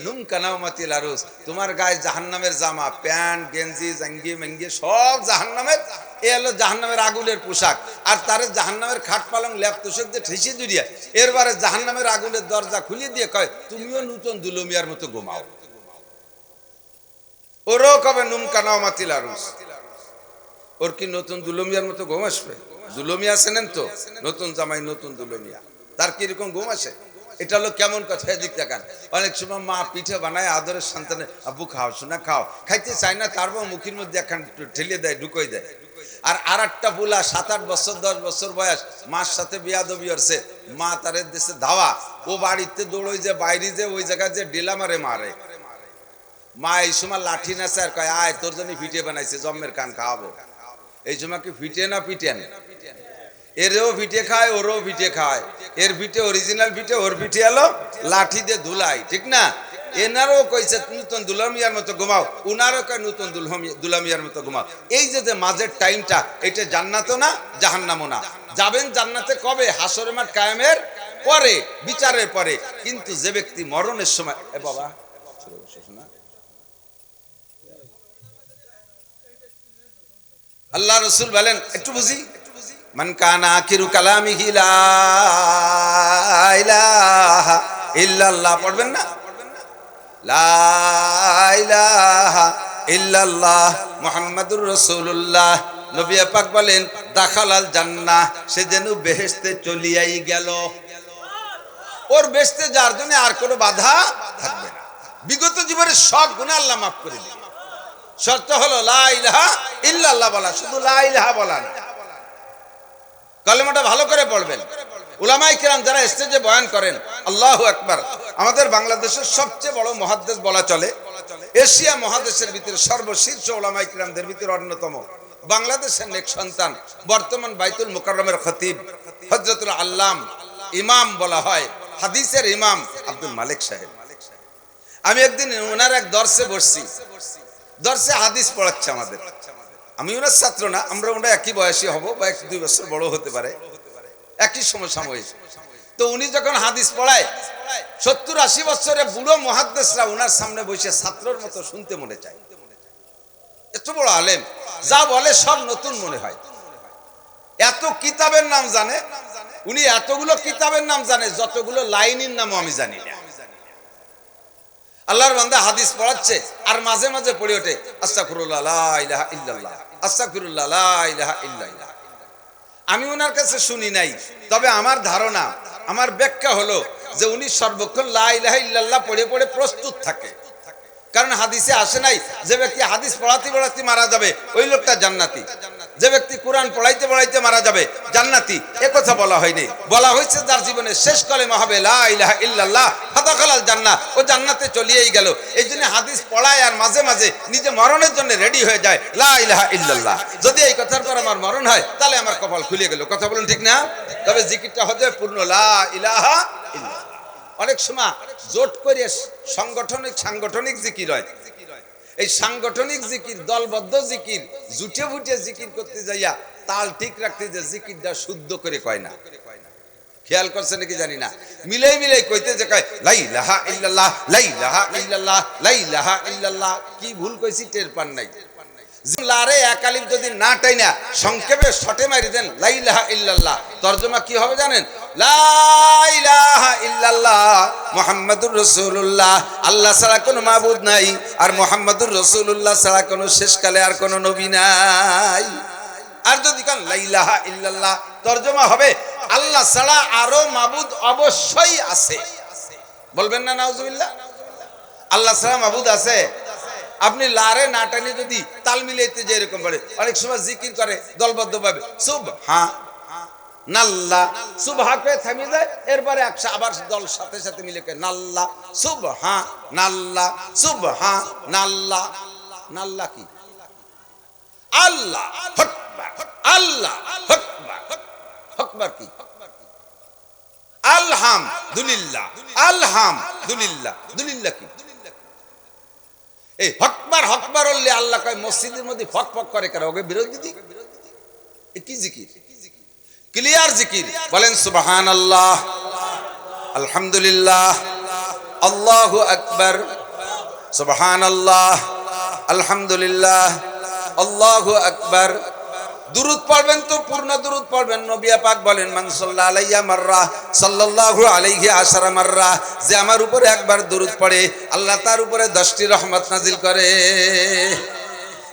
নুম কানামাতিল আরুস, তোমার গায়ে জাহান্নামের জামা, প্যান্ট গেঞ্জি জাঙ্গি মেঙ্গি সব জাহান্নামের। এ হলো জাহান্নামের আগুনের পোশাক। আর তারে জাহান্নামের খাট পালং ল্যাপ তোষক দিয়ে ঠেসে দুরিয়া এরবারে জাহান্নামের আগুনের দরজা খুলে দিয়ে কয় তুমিও নতুন দুলমিয়ার মতো ঘুমাও। ওরও কবে নুম কানামাতিল আরুস, ওর কি নতুন দুলমিয়ার মতো ঘুম আসবে? দুলমিয়া আছেন তো, নতুন জামাই নতুন দুলমিয়া, তার কিরকম ঘুম আসে? এটা হলো কেমন কথা? এদিক দেখান। অনেক সময় মা পিঠে বানায় আদরের সন্তানে, আব্বু খাও শোনা খাও, খাইতে চায় না, তারপর মুখের মধ্যে এখন ঠেলে দেয়, ঢুকোই দেয়। আর একটা বুলা 7-8 বছর 10 বছর বয়স, মার সাথে বিয়াদবি হচ্ছে, মা তার দেশে ধাওয়া, ও বাড়িতে দৌড়ই যে বাইরে যে ওই জায়গায় যে ডেলা মারে। মা এই সময় লাঠি নাচে আর কয় আয় তোর জন্য পিঠে বানাইছে, জম্মের কান খাওয়াবো। এই সময় কি পিঠে না পিটেন? এরও পিঠে খায়, ওরও পিঠে খায়। এর পিঠে অরিজিনাল পিঠে, ওর পিঠে এলো লাঠি দিয়ে ধুলাই, ঠিক না? এনারও কইছে নতুন দুলামিয়ার মতো ঘুমাও, উনারও কয় নতুন দুলামিয়ার মতো ঘুমাও। এই যে মাঝের টাইমটা, এটা জান্নাতও না জাহান্নামও না। যাবেন জান্নাতে কবে? হাসরের মাঠ কায়েমের পরে, বিচারের পরে। কিন্তু যে ব্যক্তি মরণের সময়, এ বাবা আল্লাহ রসুল বলেন, একটু বুঝি, মান কানা আখিরু কালামিহি লা ইলাহা ইল্লাল্লাহ, পড়বেন না? লা ইলাহা ইল্লাল্লাহ মুহাম্মাদুর রাসূলুল্লাহ। নবী পাক বলেন দাখালাল জান্নাহ, সে যেন বেহেশতে চলিয়াই গেল। ওর বেহেশতে যাওয়ার জন্য আর কোনো বাধা থাকবে না। বিগত জীবনের সব গুনাহ আল্লাহ মাফ করে দিবেন। শর্ত হলো লা ইলাহা ইল্লাল্লাহ বলা, শুধু লা ইলাহা বলা না। কালেমাটা ভালো করে পড়বেন। উলামায়ে কিরাম যারা স্টেজে বয়ান করেন, আল্লাহু আকবার, আমাদের বাংলাদেশের সবচেয়ে বড় মুহাদ্দিস বলা চলে, এশিয়া মহাদেশের ভিতরে সর্বশীর্ষ উলামায়ে কিরামদের ভিতরে অন্যতম, বাংলাদেশের নেক সন্তান, বর্তমান বাইতুল মুকাররমের খতিব হযরতুল আল্লাম ইমাম বলা হয়, হাদিসের ইমাম আব্দুল মালিক সাহেব। আমি একদিন ওনার এক দর্শে বসছি, দর্শে হাদিস পড়াচ্ছে আমাদের। আমি ওনার ছাত্র না, আমরা ওনার একই বয়সী হব বা 1-2 বছর বড় হতে পারে, একই সমসাময়িক। তো উনি যখন হাদিস পড়ায়, 70-80 বছরের বুড়ো মুহাদ্দিসরা ওনার সামনে বসে ছাত্রর মতো শুনতে মনে চায়। এত বড় আলেম, যা বলে সব নতুন মনে হয়। এত কিতাবের নাম জানে উনি, এতগুলো কিতাবের নাম জানে যতগুলো লাইনের নামও আমি জানি না। আল্লাহর বান্দা হাদিস পড়াচ্ছে আর মাঝে মাঝে পড়ে ওঠে আস্তাগফিরুল্লাহ লা ইলাহা ইল্লাল্লাহ, আস্তাগফিরুল্লাহ লা ইলাহা ইল্লাল্লাহ। আমি ওনার কাছে শুনি নাই, তবে আমার ধারণা, আমার ব্যাখ্যা হলো যে উনি সর্বক্ষণ লা ইলাহা ইল্লাল্লাহ পড়ে পড়ে প্রস্তুত থাকে। কারণ হাদিসে আসে নাই যে ব্যক্তি হাদিস পড়াতে পড়াতে মারা যাবে ওই লোকটা জান্নাতি, যে ব্যক্তি কোরআন পড়াইতে পড়াইতে মারা যাবে জান্নাতি, এ কথা বলা হয়নি। বলা হয়েছে যার জীবনের শেষ কালেমা হবে লা ইলাহা ইল্লাল্লাহ ফাদাখালাল জান্নাহ, ও জান্নাতে চলেই গেল। এই জন্য হাদিস পড়ায় আর মাঝে মাঝে নিজে মরণের জন্য রেডি হয়ে যায় লা ইলাহা ইল্লাল্লাহ। যদি এই কথার পর আমার মরণ হয় তাহলে আমার কপাল খুলে গেল। কথা বলুন ঠিক না? তবে জিকিরটা হবে পূর্ণ লা ইলাহা ইল্লাল্লাহ। অনেক সময় জোট করে সাংগঠনিক জিকির হয়। এই সাংগঠনিক জিকির, দলবদ্ধ জিকির, জুটে ফুটে জিকির করতে যাইয়া তাল ঠিক রাখতে যে জিকিরটা শুদ্ধ করে কয় না। খেয়াল করছে নাকি জানি না, মিলাই মিলাই কইতে যে কয় লা ইলাহা ইল্লাল্লাহ, লা ইলাহা ইল্লাল্লাহ, লা ইলাহা ইল্লাল্লাহ। কি ভুল কইছি টের পান নাই। লারে এক আলিফ যদি না টাইনা সংক্ষেপে শটে মারি দেন লা ইলাহা ইল্লাল্লাহ, তরজমা কি হবে জানেন? লা ইলাহা ইল্লাল্লাহ মুহাম্মাদুর রাসূলুল্লাহ, আল্লাহ ছাড়া কোনো মাবুদ নাই, আর মুহাম্মাদুর রাসূলুল্লাহ ছাড়া কোনো শেষকালে আর কোনো নবী নাই। আর যদি কান লা ইলাহা ইল্লাল্লাহ, তরজমা হবে আল্লাহ ছাড়া আরো মাবুদ অবশ্যই আছে। বলবেন না নাউজুবিল্লাহ? আল্লাহ ছাড়া মাবুদ আছে। আপনি লারে না টানি যদি তাল মিলাইতে যে এরকম বলে, অনেক সময় জিকির করে দলবদ্ধ ভাবে সুবহানাল্লাহ, সুবহাকে থামিয়ে যায়, এরপরে একসাথে আবার দল সাথে সাথে মিলে কে নাল্লাহ সুবহানাল্লাহ সুবহানাল্লাহ। নাল্লাহ কি? আল্লাহ আকবার, আল্লাহ আকবার। আকবার কি? আলহামদুলিল্লাহ, আলহামদুলিল্লাহ। দুলিল্লাহ কি? এই হকবার হকবার বললে আল্লাহ কয় মসজিদের মধ্যে ফক ফক করে কারা? ওকে বিরোধী দিক। কি জিকির? ক্লিয়ার জিকির। বলেন সুবহানাল্লাহ, আলহামদুলিল্লাহ, আল্লাহু আকবার, সুবহানাল্লাহ, আলহামদুলিল্লাহ, আল্লাহু আকবার। দুরূদ পড়বেন তো পূর্ণ দুরূদ পড়বেন। নবী পাক বলেন মান সাল্লাল্লাহু আলাইহি মাররা সাল্লাল্লাহু আলাইহি আশারা মাররা, যে আমার উপরে একবার দুরূদ পড়ে আল্লাহ তার উপরে 10টি রহমত নাজিল করে।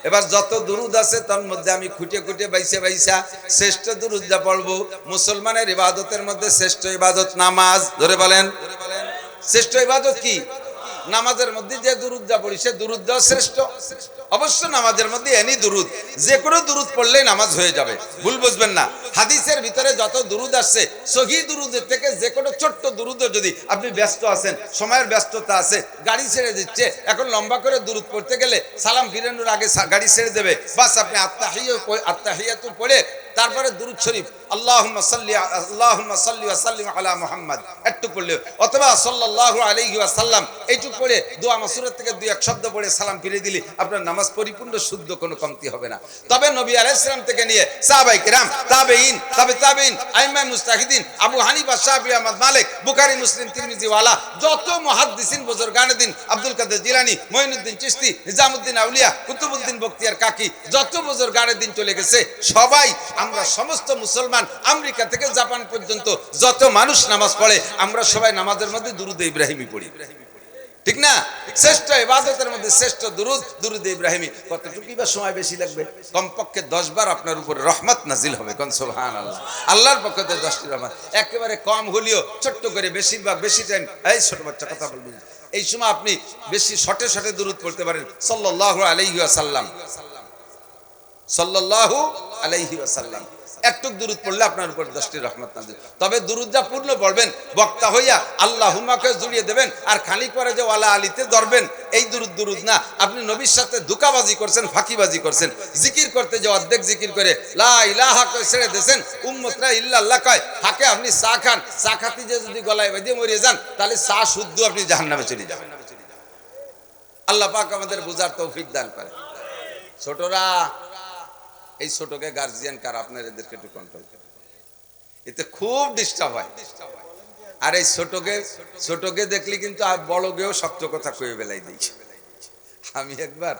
এবার যত দুরূদ আছে তার মধ্যে আমি খুঁটে খুঁটে বাইসা বাইসা শ্রেষ্ঠ দুরূদ যা পড়বো, মুসলমানের ইবাদতের মধ্যে শ্রেষ্ঠ ইবাদত নামাজ। ধরে বলেন শ্রেষ্ঠ ইবাদত কি? নামাজের মধ্যে যে দুরূদ যা পড়ি সে দুরূদ শ্রেষ্ঠ। অবশ্য নামাজের মধ্যে এনি দুরূদ, যে কোনো দুরূদ পড়লেই নামাজ হয়ে যাবে, ভুল বুঝবেন না। হাদিসের ভিতরে যত দুরূদ আসছে সহিহ দুরূদের থেকে যে কোনো ছোট্ট দুরূদও যদি আপনি ব্যস্ত আছেন, সময়ের ব্যস্ততা আছে, গাড়ি ছেড়ে দিচ্ছে, এখন লম্বা করে দুরূদ পড়তে গেলে সালাম ফিরানোর আগে গাড়ি ছেড়ে দেবে, বাস আপনি আত্তাহিয়াতু পড়ে তারপরে দুরূদ শরীফ আল্লাহুম্মা সাল্লি ওয়া সাল্লিম আলা মুহাম্মদ একটু পড়লে, অথবা সাল্লাল্লাহু আলাইহি ওয়াসাল্লাম এইটুকু পড়ে দোয়া মাসুরা থেকে দুই এক শব্দ পড়ে সালাম ফিরিয়ে দিলে আপনার নামাজ পরিপূর্ণ শুদ্ধ, কোনো কমতি হবে না। তবে নবী আলাইহিস সালাম থেকে নিয়ে সাহাবায়ে কিরাম, তাবেঈন, তাবেঈন, আইম্মায়ে মুজতাহিদিন, আবু হানিফা, শাফিঈ, আহমদ, মালিক, বুখারী, মুসলিম, তিরমিজি ওয়ালা যত মুহাদ্দিসিন বুজুর্গানে দিন, আব্দুল কাদের জিলানী, মঈনুদ্দিন চিশতি, নিজামুদ্দিন আউলিয়া, কুতুবউদ্দিন বখতিয়ার কাকি, যত বুজুর্গানে দিন চলে গেছে সবাই, আমরা সমস্ত মুসলমান আমেরিকা থেকে জাপান পর্যন্ত যত মানুষ নামাজ পড়ে আমরা সবাই নামাজের মধ্যে দুরূদ ইব্রাহিমী পড়ি, ঠিক না? শ্রেষ্ঠ ইবাদতের মধ্যে শ্রেষ্ঠ দুরূদ, দুরূদ ইব্রাহিমী। কতটুকু বা সময় বেশি লাগবে? কমপক্ষে 10 বার আপনার উপরে রহমত নাজিল হবে। কোন সুবহানাল্লাহ, আল্লাহর পক্ষ থেকে 10টি রহমত। একেবারে কম হলেও ছোট্ট করে, বেশিরভাগ বেশি টাইম এই ছোট বাচ্চা কথা বলবেন, এই সময় আপনি বেশি শর্টে শর্টে দুরূদ পড়তে পারেন। সাল্লাল্লাহু আলাইহি ওয়াসাল্লাম, সাল্লাল্লাহু আলাইহি ওয়াসাল্লাম একটু দুরূদ পড়লে আপনার উপর 10টি রহমত নাজিল। তবে দুরূদটা পূর্ণ পড়বেন, বক্তা হইয়া আল্লাহুম্মাকে জুড়িয়ে দেবেন, আর খানিক পরে যে ওয়ালা আলীতে ধরবেন, এই দুরূদ না। আপনি নবীর সাথে ধোঁকাবাজি করছেন, ফাঁকিবাজি করছেন। জিকির করতে যে অর্ধেক জিকির করে লা ইলাহা কয় ছেড়ে দেন, উম্মতরা ইল্লাল্লাহ কয়, ফাঁকে আপনি চা খান, চা খাতি যে যদি গলায় বেঁধে মরে যান তাহলে চা শুদ্ধ আপনি জাহান্নামে চলে যাবেন। আল্লাহ পাক আমাদের বুঝার তৌফিক দান করে। ছোটরা, এই ছোটকে গার্জিয়ান কার, আপনার এদেরকে একটু কন্ট্রোল করে, এতে খুব ডিস্টার্ব হয়। আর এই ছোটকে দেখলে কিন্তু আর বড়কেও শক্ত কথা কয়ে বেলাই দিয়েছে। আমি একবার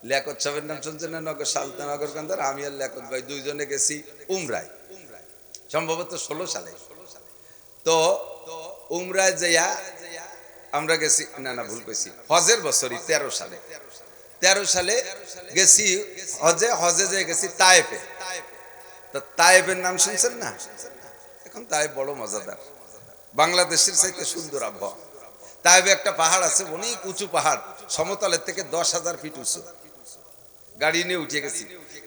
লিয়াকত সাহেবের নাম শুনছেন না, সালতানগর কান্দার, আমি আর লিয়াকত ভাই দুইজনে গেছি উমরায়, সম্ভবত 16 সালে। তো উমরায় যাইয়া আমরা গেছি, না ভুল কইছি, হজের বছরই 13 সালে গেছি হজে যে গেছি তায়েফে। তো তায়েফের নাম শুনছেন না? এখন তায়েফ বড় মজাদার, বাংলাদেশের চাইতে সুন্দর আবহাওয়া। তায়েফে একটা পাহাড় আছে, অনেক উঁচু পাহাড়, সমতলের থেকে 10,000 ফিট উঁচু। গাড়ি নিয়ে উঠে গেছি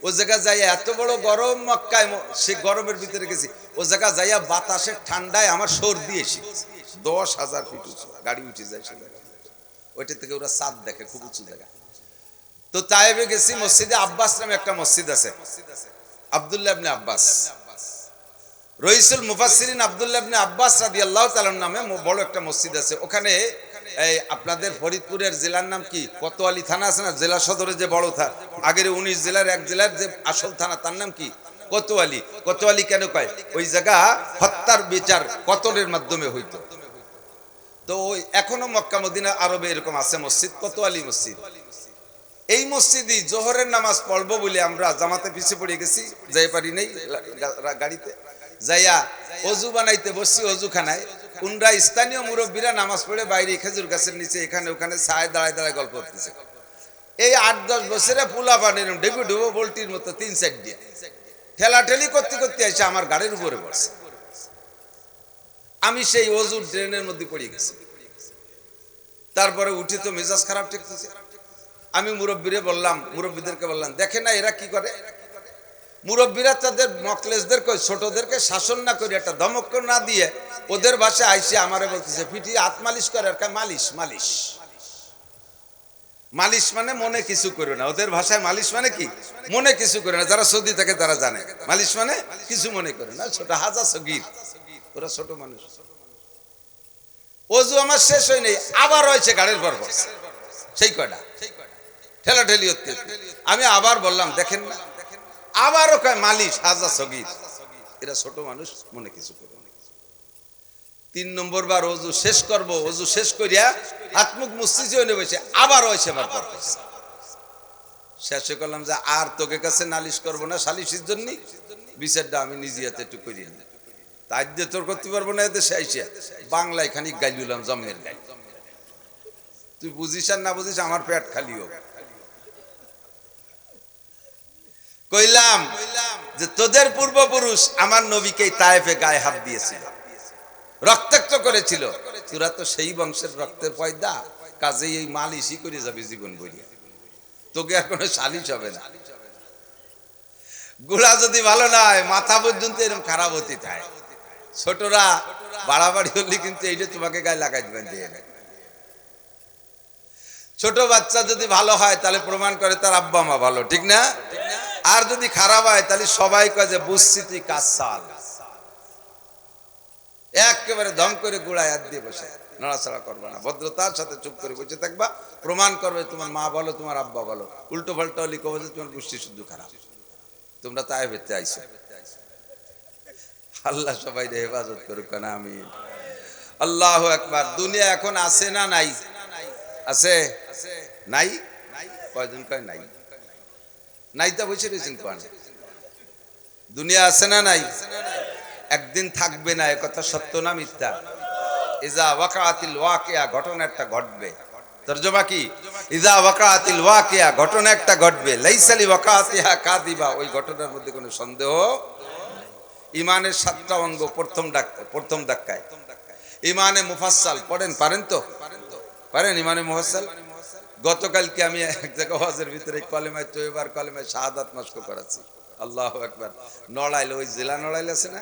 ও জায়গা যাইয়া, এত বড় গরম মক্কায়, সে গরমের ভিতরে গেছি ও জায়গা যাইয়া বাতাসের ঠান্ডায় আমার সর্দি এসে, 10,000 ফিট উঁচু গাড়ি উঠে যায় সে জায়গা। ওইটা থেকে ওরা চাঁদ দেখে, খুব উঁচু জায়গা। তো তায়েফে গেছি, মসজিদে আব্বাস নামে একটা মসজিদ আছে, আব্দুল্লাহ ইবনে আব্বাস, রইসুল মুফাসসিরিন আব্দুল্লাহ ইবনে আব্বাস রাদিয়াল্লাহু তাআলা নামে বড় একটা মসজিদ আছে। ওখানে এই আপনাদের ফরিদপুরের জেলার নাম কি, কোতোয়ালি থানা আছে না, জেলা সদরে যে বড় থানা, আগের 19 জেলার এক জেলার যে আসল থানা তার নাম কি? কোতোয়ালি। কোতোয়ালি কেন কয়? ওই জায়গা হত্যার বিচার কতলের মাধ্যমে হইতো। তো এখনো মক্কা মদিনা আরবে এরকম আছে মসজিদ, কোতোয়ালি মসজিদ। এই মসজিদে জোহরের নামাজ পড়বো বলে আমরা জামাতে পিছিয়ে পড়ে গেছি, যাই পারি নাই গাড়িতে যাইয়া অজু বানাইতে বসছি অজুখানায়। কোনরা স্থানীয় মুরব্বীরা নামাজ পড়ে বাইরে খেজুর গাছের নিচে এখানে ওখানে ছায় দাঁড়ায় দাঁড়ায় গল্প করতেছে। এই 8-10 বছরে পুলা পানির ডেবু ডুবো বল্টির মতো 3-4 দিয়ে ঠেলাঠেলি করতে করতে এসে আমার গাড়ির উপরে বসছে। আমি সেই অজুর ড্রেনের মধ্যে পড়ে গেছি। তারপরে উঠি তো মেজাজ খারাপ ঠেকতেছে। আমি মুরব্বীদেরকে বললাম, দেখে না এরা কি করে। মুরব্বীরা তাদের মকলেসদেরকে ছোটদেরকে শাসন না করে একটা ধমক না দিয়ে ওদের ভাষায় আইসে আমারে বলতেছে পিঠি হাত মালিশ করে। আর মালিশ মালিশ মালিশ মানে মনে কিছু করে না। ওদের ভাষায় মালিশ মানে কি, মনে কিছু করে না। যারা সৌদি থাকে তারা জানে মালিশ মানে কিছু মনে করে না। ছোট হাজা সগীর, ওরা ছোট মানুষ। অজু আমার শেষ হয় নাই, আবার রয়েছে গাড়ির পর বসছে সেই কয়টা ঠেলাঠেলি হতে। আমি আবার বললাম, দেখেন না, আবারও কয় মালিশ হাজা সগীর, এরা ছোট মানুষ মনে কিছু করে। 3 নম্বর বার অজু শেষ করব, অজু শেষ করিয়া হাত মুখ মুছতেছি হয়ে বসে আবার হয়েছে আমার পর শেষে করলাম যে আর তোকে কাছে নালিশ করবো না সালিশের জন্য, বিচারটা আমি নিজে হাতে একটু করি না। তাই দিয়ে তোর করতে পারবো না। এতে শেষে বাংলায় খানিক গাইলাম, জম্মের গাই। তুই বুঝিস আর না বুঝিস, আমার পেট খালি হোক। কইলাম যে তোদের পূর্বপুরুষ আমার নবীকে তায়েফে গায়ে হাত দিয়েছিল, রক্তাক্ত করেছিল। তোরা তো সেই বংশের রক্তের পয়দা, কাজেই এই মালিশই করে যাবে জীবন ভরিয়া, তোকে আর কোনো সালিশ হবে না। গোড়া যদি ভালো না হয় মাথা পর্যন্ত এরকম খারাপ হতে থাকে। ছোটরা বাড়াবাড়ি হলে কিন্তু এইটা তোমাকে গায়ে লাগাই দিবেন দিয়ে। ছোট বাচ্চা যদি ভালো হয় তাহলে প্রমাণ করে তার আব্বা মা ভালো, ঠিক না? আর যদি খারাপ হয় তাহলে সবাই কয় যে বুঝছি তুই কাজ সাল। একেবারে দম করে গোড়ায় হাত দিয়ে বসে, নড়াচড়া করবে না, ভদ্রতার সাথে চুপ করে বসে থাকবা। প্রমাণ করবে তোমার মা বলো, তোমার আব্বা বলো। উল্টো পাল্টা হলে কবে যে তোমার গোষ্ঠী শুদ্ধ খারাপ, তোমরা তাই ভেতে আইছো। আল্লাহ সবাই হেফাজত করুক না, আমি আল্লাহু আকবার। দুনিয়া এখন আছে না নাই? আছে নাই? কয়জন কয় নাই? নাই তা বসে রয়েছেন কোন? দুনিয়া আছে না নাই? একদিন থাকবে না, এ কথা সত্য না মিথ্যা? ইজা ওয়াকাতিল ওয়াকিয়া, ঘটনা একটা ঘটবে। তরজমা কি? ইজা ওয়াকাতিল ওয়াকিয়া, ঘটনা একটা ঘটবে। লাইসালি ওয়াকাতিহা কাযিবা, ওই ঘটনার মধ্যে কোনো সন্দেহ। ইমানের 7টা অঙ্গ প্রথম ধাক্কায়। ইমানে মুফাসসাল পড়েন, পারেন তো? পারেন ইমানে মুফাসসাল? গতকালকে আমি এক জায়গা ওয়াজের ভিতরে কলেমায়ে তয়্যিবা কলেমায়ে শাহাদাত মস্ক করাচ্ছি। আল্লাহু আকবার। নড়াইল, ওই জেলা নড়াইল আছে না,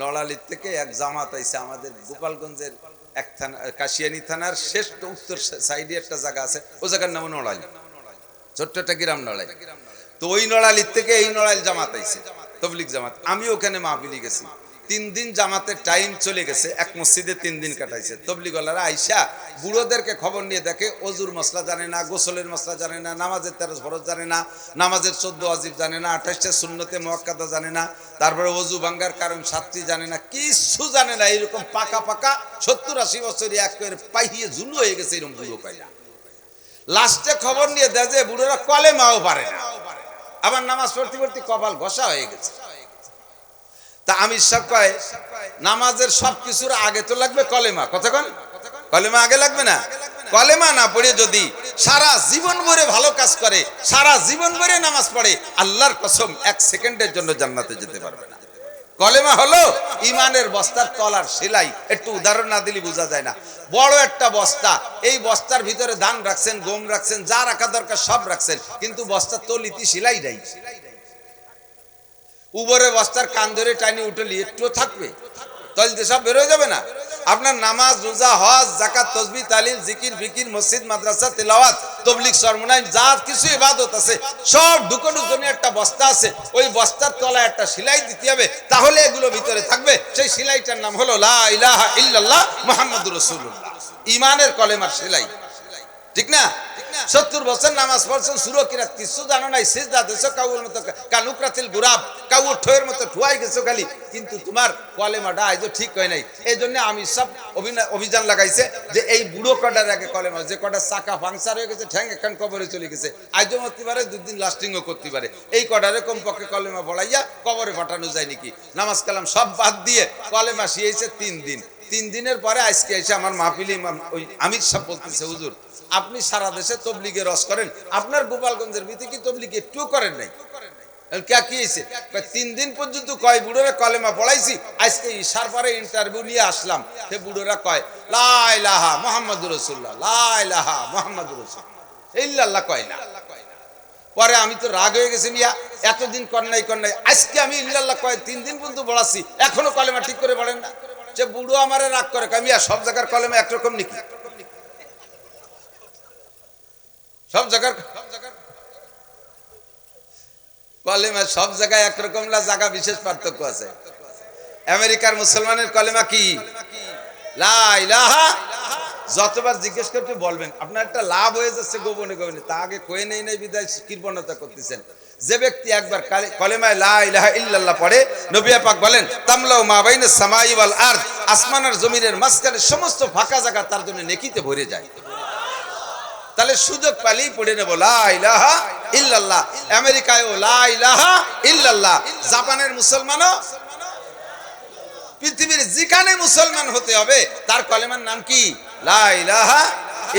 নড়াইল থেকে এক জামাত আইছে আমাদের গোপালগঞ্জের এক থানা, কাশিয়ানী থানার শেষ উত্তর সাইডে একটা জায়গা আছে, ওই জায়গার নাম নড়াইল, ছোট্ট একটা গ্রাম নড়াইল। তো ওই নড়াইল থেকে এই নড়াইল জামাত আইছে, তবলিগ জামাত। আমি ওখানে মাহফিলে গেছি। 3 দিন জামাতের টাইম চলে গেছে, এক মসজিদে 3 দিন কাটাইছে। তবলিগওয়ালারা আইসা বুড়োদেরকে খবর নিয়ে দেখে অজুর মশলা জানে না, গোসলের মশলা জানে না, নামাজের 13 ফরজ জানে না, নামাজের 14 ওয়াজিব জানে না, 28টা সুন্নতে মুআক্কাদা জানে না, তারপরে অজু ভাঙ্গার কারণ 7টি জানে না, কিছু জানে না। এরকম পাকা পাকা 70-80 বছর এক করে পাইয়ে ঝুলু হয়ে গেছে এরকম বুড়ো পাইয়া। লাস্টে খবর নিয়ে দেয় যে বুড়োরা কলেমাও পারে না, আবার নামাজ পড়তে পড়তে কপাল ঘষা হয়ে গেছে। তা আমি সব কয় নামাজের সবকিছুর আগে তো লাগবে কলেমা। কতক্ষণ কলেমা আগে লাগবে না? কলেমা না পড়ে যদি সারা জীবন ভরে ভালো কাজ করে, সারা জীবন ভরে নামাজ পড়ে, আল্লাহর কসম 1 সেকেন্ডের জন্য জান্নাতে যেতে পারবে না। কলেমা হলো ইমানের বস্তার তলার সেলাই। একটু উদাহরণ না দিলে বোঝা যায় না। বড় একটা বস্তা, এই বস্তার ভিতরে ধান রাখছেন, গম রাখছেন, যা রাখা দরকার সব রাখছেন, কিন্তু বস্তার তলিতে সেলাই নাই। উপরে বস্তার কান ধরে টানি উঠলি একটু থাকবে, তলতে সব বের হয়ে যাবে না? আপনার নামাজ, রোজা, হজ, যাকাত, তাসবিহ, তাহলিল, জিকির, ফিকির, মসজিদ, মাদ্রাসা, তেলাওয়াত, তাবলীগ, সরমনাই, যা কিছু ইবাদত আছে সব ঢুকানোর জন্য একটা বস্তা আছে। ওই বস্তার তলায় একটা সেলাই দিতে হবে, তাহলে এগুলো ভিতরে থাকবে। সেই সেলাইটার নাম হলো লা ইলাহা ইল্লাল্লাহ মুহাম্মাদুর রাসূলুল্লাহ, ঈমানের কলেমার সেলাই, ঠিক না? 70 বছর নামাজ পড়ছো সূরা কিরাত কিছু জানো নাই সিজদা দেছো কাউর মতো কানুকরাতিল গুরাব কাউর ঠোয়ের মতো ঠুয়াই গেছো খালি কিন্তু তোমার কলেমাটা আজও ঠিক হয় নাই এইজন্য আমি সব অভিযান লাগাইছে যে এই বুড়ো কটার আগে কলেমা যে কটা চাকা পাংচার হয়ে গেছে ঠ্যাং একখান কবরে চলে গেছে আজও মরতে পারে 2 দিন লাস্টিংও করতে পারে এই কটারে কমপক্ষে কলেমা পড়াইয়া কবরে পাঠানো যায় নাকি নামাজ কালাম সব বাদ দিয়ে কলেমা শিয়েছে 3 দিনের পরে আজকে এসে আমার মাহফিলে ওই আমির সাহেব বলতেছে হুজুর আপনি সারা দেশে তবলিগে রস করেন আপনার গোপালগঞ্জের ভিতরে কি তবলিগ একটু করেন নাই কে কি হয়েছে 3 দিন পর্যন্ত কয় বুড়োরা কলেমা পড়াইছি আজকে ইশার পরে ইন্টারভিউ নিয়ে আসলাম সে বুড়োরা কয় লা ইলাহা মুহাম্মাদুর রাসূলুল্লাহ লা ইলাহা মুহাম্মাদুর রাসূলুল্লাহ ইল্লাল্লাহ কয় না পরে আমি তো রাগ হয়ে গেছি মিয়া এতদিন কর নাই আজকে আমি ইল্লাল্লাহ কয় 3 দিন পর্যন্ত পড়াচ্ছি এখনো কলেমা ঠিক করে পড়েন না যে বুড়ো আমারে রাগ করে কয় মিয়া সব জায়গার কলেমা একরকম নাকি সব জায়গার কলেমা সব জায়গায় একরকম না জায়গা বিশেষ পার্থক্য আছে আমেরিকার মুসলমানের কলেমা কি লা ইলাহা যতবার জিজ্ঞেস করতে বলবেন আপনার একটা লাভ হয়ে যাচ্ছে গোপনে তা আগে কয়ে নেই নাই বিদায় কৃপণতা করতেছেন যে ব্যক্তি একবার কলেমায় লা ইলাহা ইল্লাল্লাহ পড়ে নবী পাক বলেন তামলাউ মা বাইনাস সামাই ওয়াল আরদ আসমান আর জমিনের মাঝখানে সমস্ত ফাঁকা জায়গা তার জন্য নেকিতে ভরে যায় তাহলে সুযোগ পালেই পড়ে নেব লা ইলাহা ইল্লাল্লাহ আমেরিকায়ও লা ইলাহা ইল্লাল্লাহ জাপানের মুসলমানও পৃথিবীর যেখানে মুসলমান হতে হবে তার কলেমার নাম কি লা ইলাহা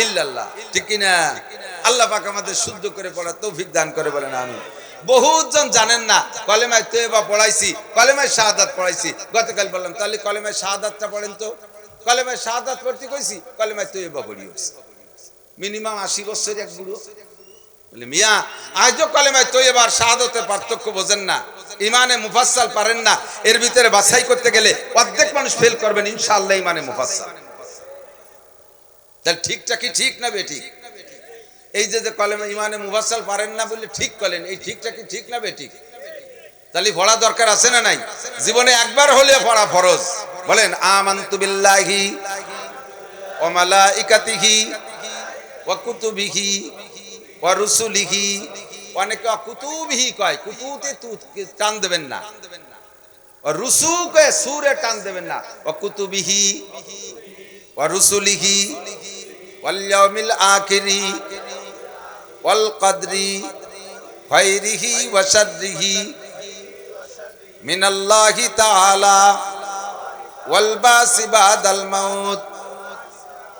ইল্লাল্লাহ ঠিক কি না আল্লাহ পাক আমাদের শুদ্ধ করে পড়ার তৌফিক দান করে বলেন আমিন বহুজন জানেন না কলেমায়ে তয়্যবা পড়াইছি কলেমায়ে শাহাদাত পড়াইছি গতকাল বললাম তাহলে কলেমায়ে শাহাদাতটা পড়েন তো কলেমায়ে শাহাদাত পড়তে কইছি কলেমায়ে তয়্যবা পড়িয়েছি মিনিমাম 80 বছর এক বুড়ো বলে মিয়া আজও কলেমায়ে তয়্যবা আর শাহাদাতের পার্থক্য বোঝেন না ইমানে মুফাসসাল পারেন না এর ভিতরে বাছাই করতে গেলে অর্ধেক মানুষ ফেল করবেন ইনশাআল্লাহ ইমানে মুফাসসাল তাহলে ঠিকটা কি ঠিক না বেঠিক এই যে কলেমা ইমানে মুফাসসাল পারেন না বলে ঠিক করেন এই ঠিকটা কি ঠিক না বেঠিক তাহলে পড়া দরকার আছে না নাই জীবনে একবার হলে পড়া ফরজ বলেন আমানতু বিল্লাহি ওয়া মালাইকাতিহি ওয়া কুতুবিহি ওয়া রুসুলিহি অনেকে কুতুবিহি কয় কুতুতে টান দেবেন না আর রুসুকে সুরে টান দেবেন না ওয়া কুতুবিহি ওয়া রুসুলিহি ওয়াল ইয়াউমিল আখিরি ওয়াল কদরি খায়রিহি ওয়া শাররিহি মিনাল্লাহি তাআলা ওয়াল বাসি বাদাল মাউত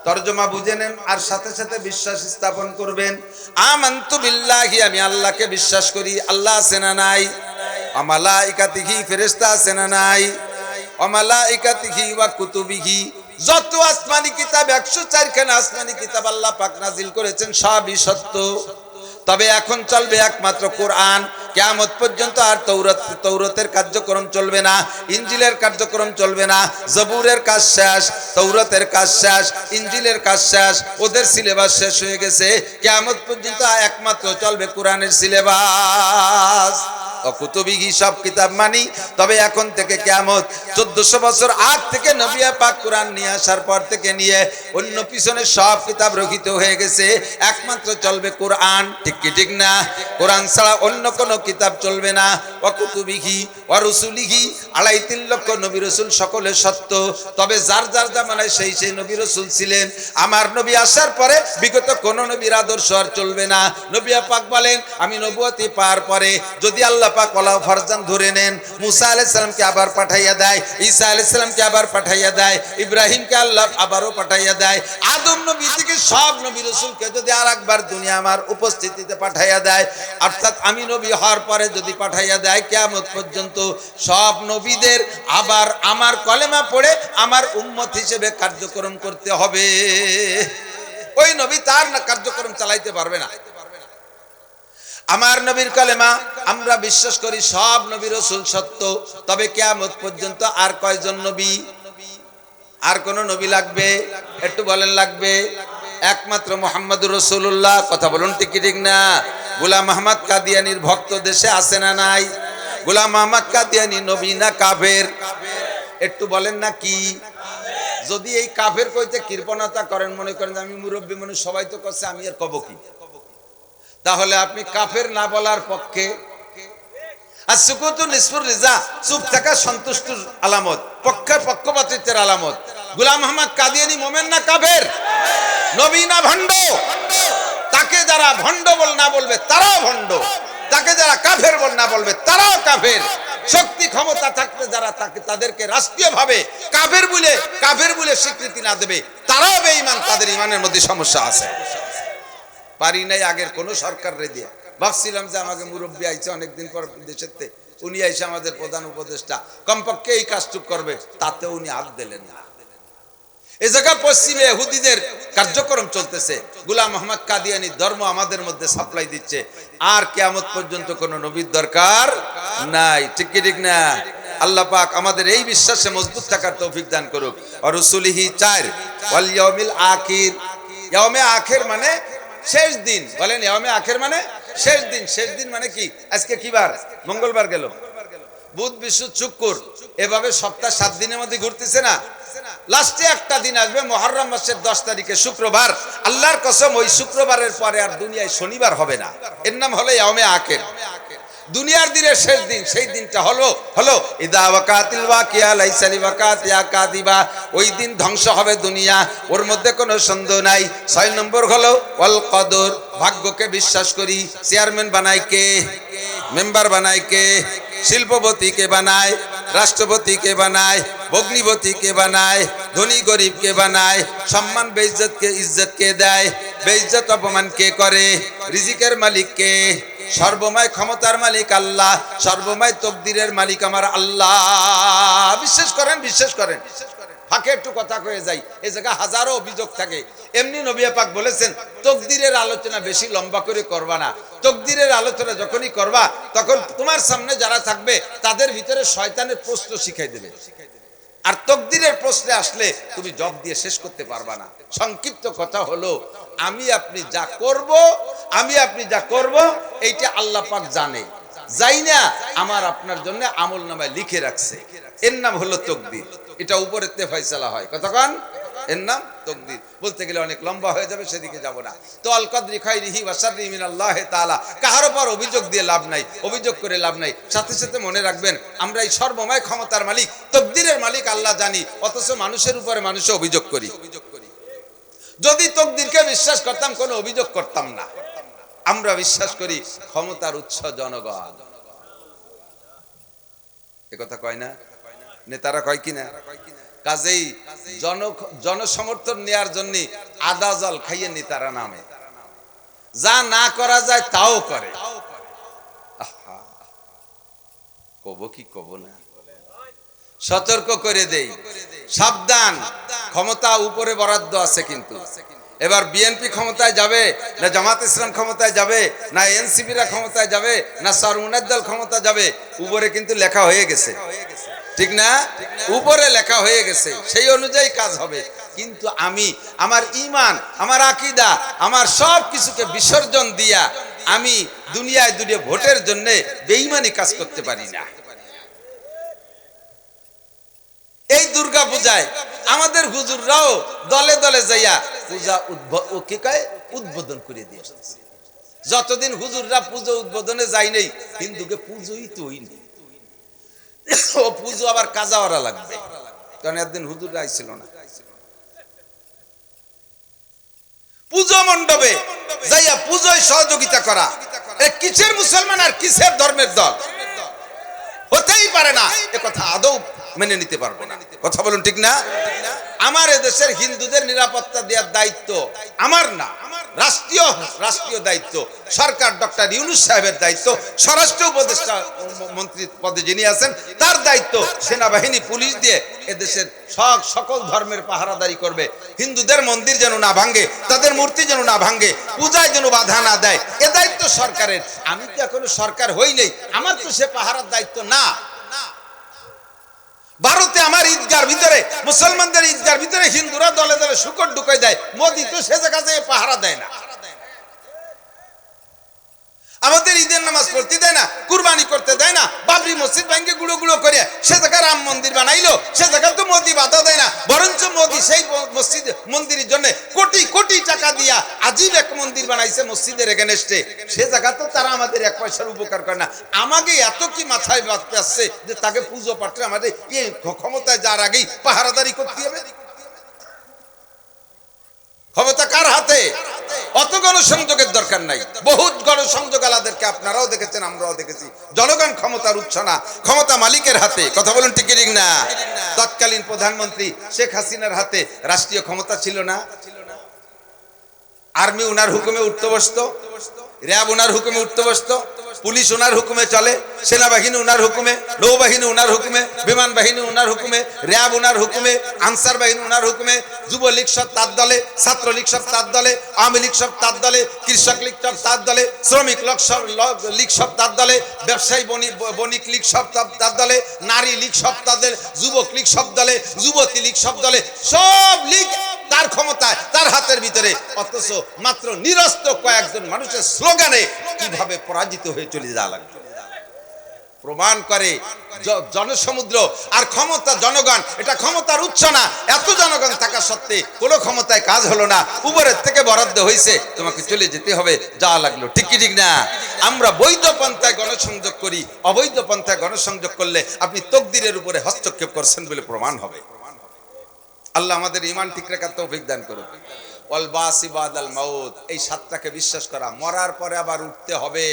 তরজমা বুঝে নেন আর সাথে সাথে বিশ্বাস স্থাপন করবেন আমানতু বিল্লাহি আমি আল্লাহকে বিশ্বাস করি আল্লাহ আছে না নাই ওয়া মালাইকাতিহি ফেরেশতা আছে না নাই ওয়া মালাইকাতিহি ওয়া কুতুবিহি যত আসমানি কিতাব 104 খানা আসমানি কিতাব আল্লাহ পাক নাজিল করেছেন সবই সত্য তবে এখন চলবে একমাত্র কোরআন কিয়ামত পর্যন্ত আর তৌরাতের কার্যক্রম চলবে না ইনজিলের কার্যক্রম চলবে না জবুরের কাজ শেষ তৌরাতের কাজ শেষ ইনজিলের কাজ শেষ ওদের সিলেবাস শেষ হয়ে গেছে কিয়ামত পর্যন্ত একমাত্র চলবে কোরআনের সিলেবাস কুতুবিহি সব কিতাব মানি তবে এখন থেকে কিয়ামত 1400 বছর আগ থেকে নবী পাক কোরআন নিয়ে আসার পর থেকে নিয়ে অন্য পিছনে সব কিতাব রচিত হয়ে গেছে একমাত্র চলবে কোরআন ঠিক কি ঠিক না কোরআন ছাড়া অন্য কোনো কিতাব চলবে না ওয়া কুতুবিহি ওয়া রুসুলিহি 2.5 লক্ষ নবী রাসূল সকলে সত্য তবে যার যার জামানায় সেই নবী রাসূল ছিলেন আমার নবী আসার পরে বিগত কোন নবীর আদর্শ আর চলবে না নবী পাক বলেন আমি নবুয়তি পাওয়ার পরে যদি আল্লাহ পাক ওলা ফরজান ধরে নেন মুসা আলাইহিস সালামকে আবার পাঠাইয়া দেয় ঈসা আলাইহিস সালামকে আবার পাঠাইয়া দেয় ইব্রাহিমকে আল্লাহ আবারও পাঠাইয়া দেয় আদম নবী থেকে সব নবী রাসূলকে যদি আরেকবার দুনিয়া আমার উপস্থিতিতে পাঠাইয়া দেয় অর্থাৎ আমি নবী হওয়ার পরে যদি পাঠাইয়া দেয় কিয়ামত পর্যন্ত সব নবীদের আবার আমার কলেমা পড়ে আমার উম্মত হিসেবে কার্যক্রম করতে হবে ওই নবী তার না কার্যক্রম চালাইতে পারবে না আমার নবীর কলেমা আমরা বিশ্বাস করি সব নবী রাসূল সত্য তবে কিয়ামত পর্যন্ত আর কয়জন নবী আর কোন নবী লাগবে একটু বলেন লাগবে একমাত্র মুহাম্মদুর রাসূলুল্লাহ কথা বলুন ঠিক ঠিক না গোলাম আহমদ কাদিয়ানীর ভক্ত দেশে আছে না নাই গোলাম আহমদ কাদিয়ানী নবী না কাফের একটু বলেন না কি যদি এই কাফের কইতে কৃপণতা করেন, মনে করেন আমি মুরব্বী মানুষ, সবাই তো করছে, আমি আর কব কি, তাহলে আপনি কাফের না বলার পক্ষে। আর সুকুতু নিসফুর রিজা, চুপ থাকা সন্তুষ্টির আলামত, পক্ষপাতিত্বের আলামত। গোলাম আহমদ কাদিয়ানী মোমেন না কাফের? নবী না ভণ্ড? তাকে যারা ভণ্ড বল না বলবে তারাও ভণ্ড, তাকে যারা কাফের বল না বলবে তারাও কাফের। শক্তি ক্ষমতা থাকতে যারা তাদেরকে রাষ্ট্রীয়ভাবে কাফের বলে স্বীকৃতি না দেবে তারাও বেঈমান, তাদের ইমানের মধ্যে সমস্যা আছে। পারি নাই আগের কোন সরকার রে দিয়ে। ভাবছিলাম যে আমাকে মুরব্বী আইছে অনেকদিন পর দেশেতে, উনি আইসে আমাদের প্রধান উপদেষ্টা, কমপক্ষে এই কাজটুক করবে, তাতে উনি হাত দিলেন না। এই জায়গা পশ্চিমে ইহুদিদের কার্যক্রম চলতেছে, গোলাম আহমদ কাদিয়ানীর ধর্ম আমাদের মধ্যে সাপ্লাই দিচ্ছে। আর কিয়ামত পর্যন্ত কোন নবীর দরকার নাই। ঠিক কি ঠিক না? আল্লাহ পাক আমাদের এই বিশ্বাসে মজবুত থাকার তৌফিক দান করুক। আর রাসূলিহি 4 ওয়াল ইয়াউমিল আখির। ইয়াউমে আখির মানে শেষ দিন। বলেন ইয়াউমে আখির মানে শেষ দিন। শেষ দিন মানে কি? আজকে কি বার? মঙ্গলবার গেল, বুধ বৃহস্পতি শুক্র, এভাবে সপ্তাহ 7 দিনের মধ্যে ঘুরতেছে না। লাস্টে একটা দিন আসবে মুহররম মাসের 10 তারিখে শুক্রবার। আল্লাহর কসম ওই শুক্রবারের পরে আর দুনিয়ায় শনিবার হবে না। এর নাম হলো ইয়াউমে আখির, দুনিয়ার দিনের শেষ দিন। সেই দিনটা হলো ইদা ওয়াকাতিল ওয়াকিয়া লাইসা লিওয়াকাতিয়া কাযিবা। ওই দিন ধ্বংস হবে দুনিয়া, ওর মধ্যে কোনো সন্দেহ নাই। 6 নম্বর হলো ওয়াল কদর, ভাগ্যকে বিশ্বাস করি। চেয়ারম্যান বানায় কে? মেম্বার বানায় কে? শিল্পপতিকে বানায়, রাষ্ট্রপতিকে বানায়, ভগ্নিপতিকে বানায়, ধনী গরিবকে বানায়, সম্মান বেইজ্জতকে ইজ্জতকে দেয়, বেইজ্জত অপমান কে করে? রিজিকের মালিক কে? সর্বময় ক্ষমতার মালিক আল্লাহ, সর্বময় তকদিরের মালিক আমার আল্লাহ। বিশ্বাস করেন, বিশ্বাস করেন। ফাঁকে একটু কথা কয়ে যাই, এই জায়গা হাজারো অভিযোগ থাকে। এমনি নবী পাক বলেছেন তকদিরের আলোচনা বেশি লম্বা করে করবা না। তকদিরের আলোচনা যখনই করবা তখন তোমার সামনে যারা থাকবে তাদের ভিতরে শয়তানের প্রশ্ন শিখাই দেবে, আর তকদিরের প্রশ্নে আসলে তুমি জবাব দিয়ে শেষ করতে পারবা না। সংক্ষিপ্ত কথা হলো আমি আপনি যা করব এইটা আল্লাহ পাক জানে, যাই না আমার আপনার জন্য আমল নামায় লিখে রাখছে। এর নাম হলো তকদির। এটা উপরেতে ফয়সালা হয়। কতক্ষণ? এর নাম তকদির। বলতে গেলে অনেক লম্বা হয়ে যাবে, সেদিকে যাব না। তো আল কদরি খাইরিহি ওয়া শাররিহি মিনাল্লাহি তাআলা। কাহার উপর অভিযোগ দিয়ে লাভ নাই, অভিযোগ করে লাভ নাই। সাথে সাথে মনে রাখবেন আমরা এই সর্বময় ক্ষমতার মালিক, তকদিরের মালিক আল্লাহ জানি, অথচ মানুষের উপরে মানুষে অভিযোগ করি। যদি তকদিরকে বিশ্বাস করতাম কোনো অভিযোগ করতাম না। আমরা বিশ্বাস করি ক্ষমতার উৎস জনগণ। এ কথা কয় না? নেতারা কয় কিনা? কাজেই জনসমর্থন নেয়ার জন্য আদা জল খাইয়ে নেতারা নামে, যা না করা যায় তাও করে। কব কি কব না, সতর্ক করে দেই, সাবধান। ক্ষমতা উপরে বরাদ্দ আছে, কিন্তু এবার বিএনপি ক্ষমতায় যাবে না জামাত ইসলাম ক্ষমতায় যাবে না এনসিপিরা ক্ষমতায় যাবে না সরমুনার দল ক্ষমতা যাবে, উপরে কিন্তু লেখা হয়ে গেছে। ঠিক না? উপরে লেখা হয়ে গেছে, সেই অনুযায়ী কাজ হবে। কিন্তু আমি আমার ঈমান, আমার আকীদা, আমার সব কিছুকে বিসর্জন দিয়া আমি দুনিয়ায় ভোটের জন্য বেঈমানি কাজ করতে পারি না। এই দুর্গা পূজায় আমাদের হুজুররাও দলে দলে যাইয়া পূজা উদ্বোধন করে দিয়ে আসছে। যতদিন হুজুররা পুজো উদ্বোধনে যায় নাই, হিন্দুকে পুজোই তো হইনি। ও পুজো আবার কাজাওয়ারা লাগবে, কারণ একদিন হুজুররা আইছিল না। পুজো মণ্ডপে যাইয়া পুজোয় সহযোগিতা করা, কিসের মুসলমান আর কিসের ধর্মের দল? হতেই পারে না। এ কথা আদৌ মেনে নিতে পারবো না। কথা বলুন ঠিক না? আমার এদেশের হিন্দুদের নিরাপত্তা দেওয়ার দায়িত্ব আমার না, রাষ্ট্রীয় দায়িত্ব সরকার, ডক্টর ইউনূস সাহেবের দায়িত্ব, স্বরাষ্ট্র উপদেষ্টা মন্ত্রী পদে যিনি আছেন তার দায়িত্ব। সেনাবাহিনী পুলিশ দিয়ে এদেশের সকল ধর্মের পাহারাদারি করবে। হিন্দুদের মন্দির যেন না ভাঙে, তাদের মূর্তি যেন না ভাঙে, পূজায় যেন বাধা না দেয়, এ দায়িত্ব সরকারের। আমি তো এখনো সরকার হই নাই, আমার তো সে পাহারার দায়িত্ব না। ভারতে আমার ঈদগার ভিতরে, মুসলমানদের ঈদগার ভিতরে হিন্দুরা দলে দলে শুকর ঢুকাই দেয়, মোদি তো সে জায়গায় পাহারা দেয় না। আমাদের ঈদের নামাজ পড়তে দেয় না, কুরবানি করতে দেয় না, বাবরি মসজিদ ভাঙ্গে গুঁড়ো গুঁড়ো করে সে জায়গায় রাম মন্দির বানাইলো, সে জায়গায় তো মোদি বাধা দেয় না, বরঞ্চ মোদি সেই মসজিদ মন্দিরের জন্য কোটি কোটি টাকা দিয়া আজীব এক মন্দির বানাইছে মসজিদের এগেনস্টে, সে জায়গা তো তারা আমাদের এক পয়সার উপকার করে না। আমাকে এত কি মাথায় বাঁধতে আসছে যে তাকে পুজো পাঠে আমাদের এই ক্ষমতায় যার আগেই পাহারাদারি করতে হবে? ক্ষমতা কার হাতে? অত গণসংযোগের দরকার নাই। বহুত গণসংযোগ আলাদেরকে আপনারাও দেখেছেন, আমরাও দেখেছি। জনগণ ক্ষমতার উৎস না, ক্ষমতা মালিকের হাতে। কথা বলুন ঠিক ঠিক না? তৎকালীন প্রধানমন্ত্রী শেখ হাসিনার হাতে রাষ্ট্রীয় ক্ষমতা ছিল না? আর্মি উনার হুকুমে উঠতে বসতো, র্যাব উনার হুকুমে উঠতে বসতো, পুলিশ উনার হুকুমে চলে, সেনাবাহিনী উনার হুকুমে, নৌবাহিনী উনার হুকুমে, বিমান বাহিনী উনার হুকুমে, র্যাব উনার হুকুমে, আনসার বাহিনী উনার হুকুমে, যুবলীগ সব তার দলে, ছাত্রলীগ সব তার দলে, আওয়ামী লীগ সব তার দলে, কৃষক লীগ সব তার দলে, শ্রমিক লীগ সব তার দলে, ব্যবসায়ী বণিক লীগ সব তার দলে, নারী লীগ সব তাদের, যুবক লীগ সব দলে, যুবতী লীগ সব দলে, সব লীগ তার ক্ষমতায়, তার হাতের ভিতরে। অথচ মাত্র নিরস্ত কয়েকজন মানুষের স্লোগানে কিভাবে পরাজিত হয়ে চলে যাওয়া লাগবে প্রমাণ করে জনসমুদ্র আর ক্ষমতা জনগণ, এটা ক্ষমতার উৎস না। এত জনগণ থাকা সত্ত্বে কোনো ক্ষমতায় কাজ হলো না, উপরের থেকে বরাদ্দ হয়েছে, তোমাকে চলে যেতে হবে, যা লাগলো। ঠিক কি ঠিক না? আমরা বৈধ পন্থায় গণসংযোগ করি, অবৈধ পন্থায় গণসংযোগ করলে আপনি তকদিরের উপরে হস্তক্ষেপ করছেন বলে প্রমাণ হবে। আল্লাহ আমাদের ঈমান ঠিক রাখার তৌফিক দান করুন। ওয়াল বাসি বাদাল মাউত, এই সাতটাকে বিশ্বাস করা, মরার পরে আবার উঠতে হবে।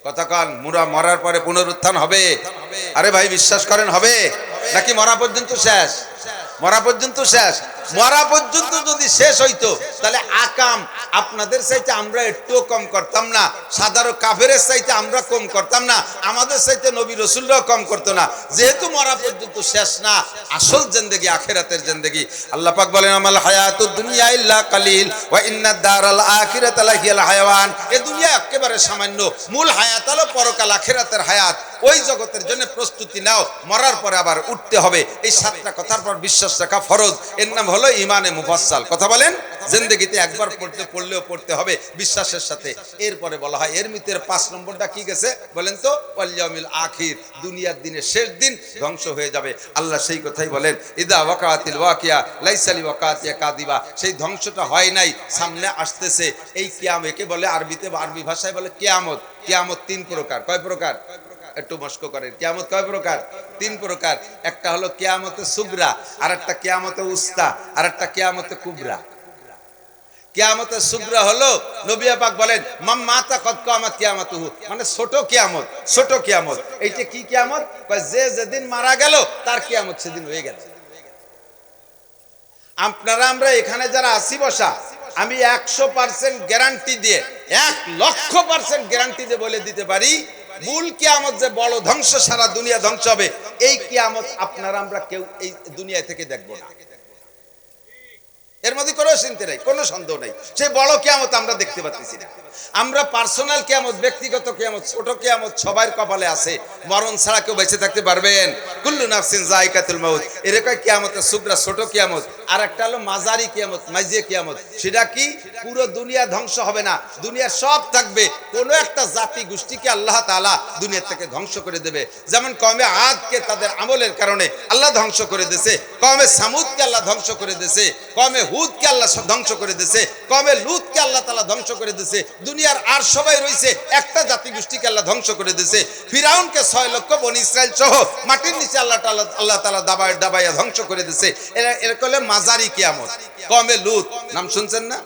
কতক্ষণ মরার পরে পুনরুত্থান হবে? আরে ভাই বিশ্বাস করেন হবে নাকি মরা পর্যন্ত শেষ? মরা পর্যন্ত শেষ। মরা পর্যন্ত যদি শেষ হইতো তাহলে আকাম আপনাদের চাইতে আমরা একটু কম করতাম না, সাধারণ কাফেরের চাইতে আমরা কম করতাম না, আমাদের চাইতে নবী রাসূলরাও কম করতো না। যেহেতু মরা পর্যন্ত শেষ না, আসল জিন্দেগি আখিরাতের জিন্দেগি। আল্লাহ পাক বলেন আমাল হায়াতুদ দুনিয়া ইল্লা কালিল ওয়া ইন্নাদ দারাল আখিরাতা লাহিয়াল হায়াওয়ান। এই দুনিয়া একেবারে সামান্য, মূল হায়াত হলো পরকাল আখিরাতের হায়াত। ওই জগতের জন্য প্রস্তুতি নাও, মরার পরে আবার উঠতে হবে। এই সাতটা কথার পর বিশ্বাস রাখা ফরজ, এর নাম হলো ইমানে মুফাসসাল। কথা বলেন, জিন্দেগিতে একবার পড়লেও পড়তে হবে বিশ্বাসের সাথে। এরপরে বলা হয় এর ভিতরে 5 নম্বরটা কি গেছে বলেন তো? ওয়াল ইয়াউমিল আখির, দুনিয়ার দিনের শেষ দিন ধ্বংস হয়ে যাবে। আল্লাহ সেই কথাই বলেন, ইদা ওয়াকাতিল ওয়াকিয়া লাইসা লি ওয়াকাতিয়া কাদিবা। সেই ধ্বংসটা হয় নাই, সামনে আসতেছে। এই কিয়ামত একে বলে আরবিতে, আরবি ভাষায় বলে কিয়ামত। কিয়ামত 3 প্রকার। কয় প্রকার? একটু মস্ক করেন। কিয়ামত কয় প্রকার? 3 প্রকার। একটা হলো কিয়ামতে সুগরা, আর একটা কিয়ামতে উস্তা, আর একটা কিয়ামতে কুবরা। কিয়ামতে সুগরা হলো নবী পাক বলেন মাম মাতা কদ কিয়ামত কিয়ামতুহু, মানে ছোট কিয়ামত। ছোট কিয়ামত এইটা কি কিয়ামত? কয় যে যেদিন মারা গেল তার কিয়ামত সেদিন হয়ে গেল। আপনারা আমরা এখানে যারা আসি বসা, আমি 100% গ্যারান্টি দিয়ে, 1,00,000% গ্যারান্টি দিয়ে বলে দিতে পারি, মূল কিয়ামত যে বড় ধ্বংস, সারা দুনিয়া ধ্বংস হবে, এই কিয়ামত আপনারা আমরা কেউ এই দুনিয়া থেকে দেখব না। এর মধ্যে কোনো চিন্তা নাই, কোনো সন্দেহ নাই। সেই বড় কিয়ামত আমরা দেখতে পাচ্ছি না। আমরা পার্সোনাল কিয়ামত, ব্যক্তিগত কিয়ামত, ছোট কিয়ামত সবার কপালে আছে। মরণ ছাড়া কেউ বেঁচে থাকতে পারবেন? কুল্লু নাফসিন যায়কাতুল মাউত। এরকম কিয়ামতের সুগরা ছোট কিয়ামত। আর একটা হলো মাজারি কিয়ামত, মাইজে কিয়ামত। সেটা কি? পুরো দুনিয়া ধ্বংস হবে না, দুনিয়ার সব থাকবে, কোনো একটা জাতি গোষ্ঠীকে আল্লাহ তাআলা দুনিয়া থেকে ধ্বংস করে দেবে। যেমন কওমে আদকে তাদের আমলের কারণে আল্লাহ ধ্বংস করে দিয়েছে, কওমে সামুদকে আল্লাহ ধ্বংস করে দিয়েছে, কওমে হুদকে আল্লাহ ধ্বংস করে দিয়েছে, কওমে লুতকে আল্লাহ তাআলা ধ্বংস করে দিয়েছে। দুনিয়ার আর সবাই রয়েছে, একটা জাতি গোষ্ঠীকে আল্লাহ ধ্বংস করে দিয়েছে। ফিরাউনকে 6 লক্ষ বনি ইসরাইল সহ মাটির নিচে আল্লাহ তাআলা দাবাইয়া ধ্বংস করে দিয়েছে। এর কলে মাজারি কিয়ামত। কওমে লুত নাম শুনছেন না?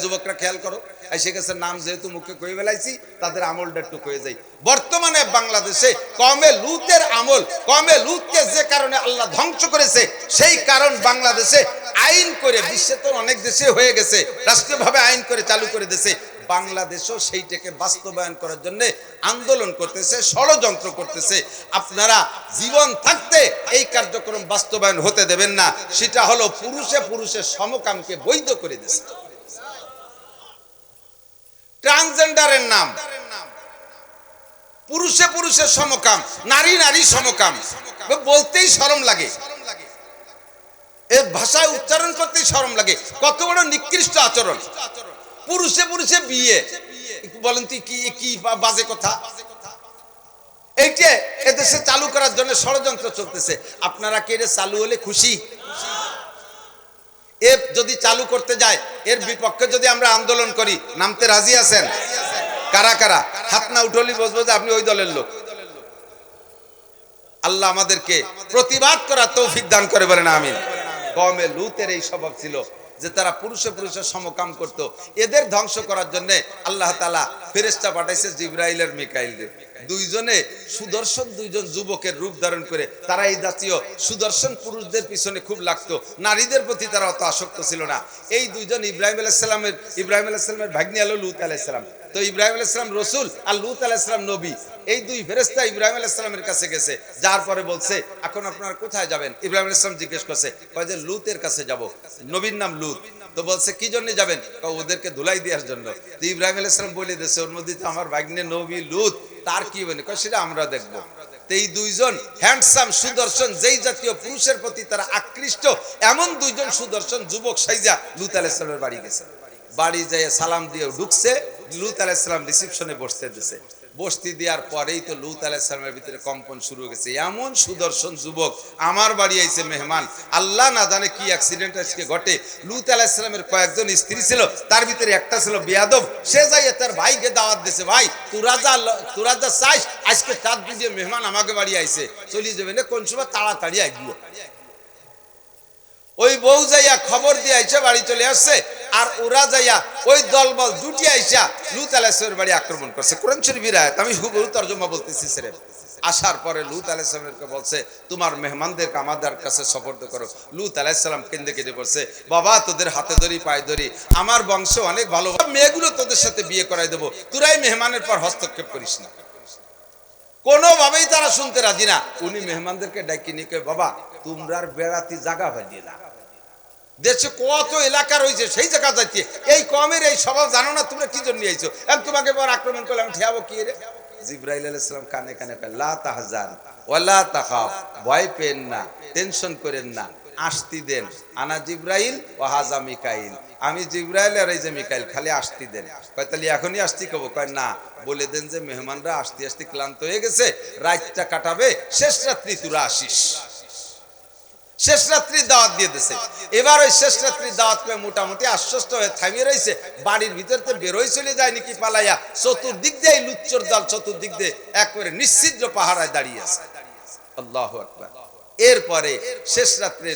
যুবকরা খেয়াল করো, এসে গেছে নাম যেহেতু মুখে কয়ে ফেলাইছি, তাদের আমলটা একটু কয়ে যাই। বর্তমানে বাংলাদেশে কওমে লুতের আমল, কওমে লুতকে যে কারণে আল্লাহ ধ্বংস করেছে, সেই কারণ বাংলাদেশে আইন করে, বিশ্বে তো অনেক দেশে হয়ে গেছে, রাষ্ট্রীয়ভাবে আইন করে চালু করে দিয়েছে। বাংলাদেশও সেইটাকে বাস্তবায়ন করার জন্য আন্দোলন করতেছে, ষড়যন্ত্র করতেছে। আপনারা জীবন থাকতে এই কার্যক্রম বাস্তবায়ন হতে দেবেন না। সেটা হলো পুরুষে পুরুষের সমকামকে বৈধ করে দিয়েছে। ট্রান্সজেন্ডারের নাম, পুরুষে পুরুষের সমকাম, নারী নারী সমকাম, বলতেই শরম লাগে, এর ভাষায় উচ্চারণ করতেই শরম লাগে। কত বড় নিকৃষ্ট আচরণ! পুরুষে পুরুষে বিয়ে, বলেন তুই কি কি বাজে কথা। এইটা এদেশে চালু করার জন্য ষড়যন্ত্র চলতেছে। আপনারা কি এটা চালু হলে খুশি? এ যদি চালু করতে যায়, এর বিপক্ষে যদি আমরা আন্দোলন করি, নামতে রাজি আছেন? কারা কারা? হাত না উঠলি বুঝবো যে আপনি ওই দলের লোক। আল্লাহ আমাদেরকে প্রতিবাদ করার তৌফিক দান করে বলেন আমিন। কওমে লূতের এই স্বভাব ছিল যে তারা পুরুষে পুরুষে সমকাম করত। এদের ধ্বংস করার জন্য আল্লাহ তাআলা ফেরেশতা পাঠাইছে জিবরাইল আর মিকাইলকে। দুইজনে সুদর্শন, দুইজন যুবকের রূপ ধারণ করে তারা এই জাতীয় সুদর্শন পুরুষদের পিছনে খুব লাগতো। নারীদের প্রতি তারা অত আসক্ত ছিল না। এই দুইজন ইব্রাহিম আলাইহিস সালামের ভাগ্নি হলো লূত আলাইহিস সালাম। তো ইব্রাহিম আলাইহিস সালাম রাসূল আর লূত আলাইহিস সালাম নবী। এই দুই ফেরেশতা ইব্রাহিম আলাইহিস সালামের কাছে গেছে, যার পরে বলছে এখন আপনারা কোথায় যাবেন? ইব্রাহিম আলাইহিস সালাম জিজ্ঞেস করছে, কয় যে লূতের কাছে যাব। নবীর নাম লূত। তো বলছে কি জন্য যাবেন? ওদেরকে ধুলাই দেওয়ার জন্য। তো ইব্রাহিম আলাইহিস সালাম বলে দিয়েছে ওর মধ্যে তো আমার ভাগ্নে নবী লূত, তার কি বলে? কয় সেটা আমরা দেখবো। তো এই দুইজন হ্যান্ডসাম সুদর্শন, যেই জাতীয় পুরুষের প্রতি তারা আকৃষ্ট, এমন দুইজন সুদর্শন যুবক সাইজা লূত আলাইহিস সালামের বাড়ি গেছে। বাড়ি যেয়ে সালাম দিয়ে ঢুকছে, লূত আলাইহিস সালাম রিসেপশনে বসতে দিয়েছে। বসতি দেওয়ার পরেই তো লূত আলাইহিস সালামের ভিতরে কম্পন শুরু হয়ে গেছে। এমন সুদর্শন যুবক আমার বাড়ি আইছে মেহমান, আল্লাহ না জানে কি অ্যাক্সিডেন্ট আজকে ঘটে। লূত আলাইহিস সালামের কয়েকজন স্ত্রী ছিল, তার ভিতরে একটা ছিল বেয়াদব। সে যাইয়ে তার ভাইকে দাওয়াত দিয়েছে, ভাই তোরা যা চাইস, আজকে চাঁদ দিয়ে মেহমান আমাকে বাড়ি আইছে, চলে যাবে না, কোন সময় তাড়াতাড়ি আসবো। ওই বউ যাইয়া খবর দিয়ে আইসা বাড়ি চলে আসছে, আর ওরা যাইয়া ওই দলবল জুটি আইসা লূত আলাইহিস সালামের বাড়ি আক্রমণ করছে। কোরআন শরীফের আয়াত, আমি হুবহু তরজমা বলতেছি স্যার। আসার পরে লূত আলাইহিস সালামকে বলছে তোমার মেহমানদেরকে আমাদের কাছে সুপর্দ করো। লূত আলাইহিস সালাম কেঁদে কেঁদে বলছে, বাবা তোদের হাতে ধরি পায়ে ধরি, আমার বংশ অনেক ভালো, মেয়েগুলো তোদের সাথে বিয়ে করাই দেবো, তোরাই মেহমানের পর হস্তক্ষেপ করিস না। কোনোভাবেই তারা শুনতে রাজি না। উনি মেহমানদেরকে ডাকি নিয়ে, বাবা তোমরা বেড়াতে জায়গা পাইলে না, দেশে কত এলাকা রয়েছে, সেই জায়গা যাইতে এই কমের এই স্বভাব জানো না, তোমরা কি জন্য আইছো? তোমাকে পর আক্রমণ করলে আমি ঠিয়াবো কি রে? জিবরাইল আলাইহিস সালাম কানে কানে কয়, লা তাহজান ওয়ালা তাখাফ, ভয় পেন না, টেনশন করেন না, আসতি দেন। আনা জিবরাইল ওয়া হাযা মিকাইল, আমি জিবরাইল আর এই যে মিকাইল, খালি আসতি দেন। কয় তাহলে এখনই আসতি কব? কয় না, বলে দেন যে মেহমানরা আসতে আসতে ক্লান্ত হয়ে গেছে, রাতটা কাটাবে, শেষ রাত্রি তোরা আসিস। শেষ রাত্রি দাওয়াত দিয়ে দিছে। এবার ওই শেষ রাত্রি দাওয়াত পেয়ে মোটামুটি আশ্বস্ত হয়ে থামিয়ে রয়েছে। বাড়ির ভিতর তো বেরোই চলে যায় নাকি পালাইয়া, চতুর্দিক দিয়ে লুচ্চর দল চতুর্দিক দিয়ে একবারে নিশ্চিদ্র পাহারায় দাঁড়িয়ে আছে। আল্লাহু আকবার। এরপরে শেষ রাত্রে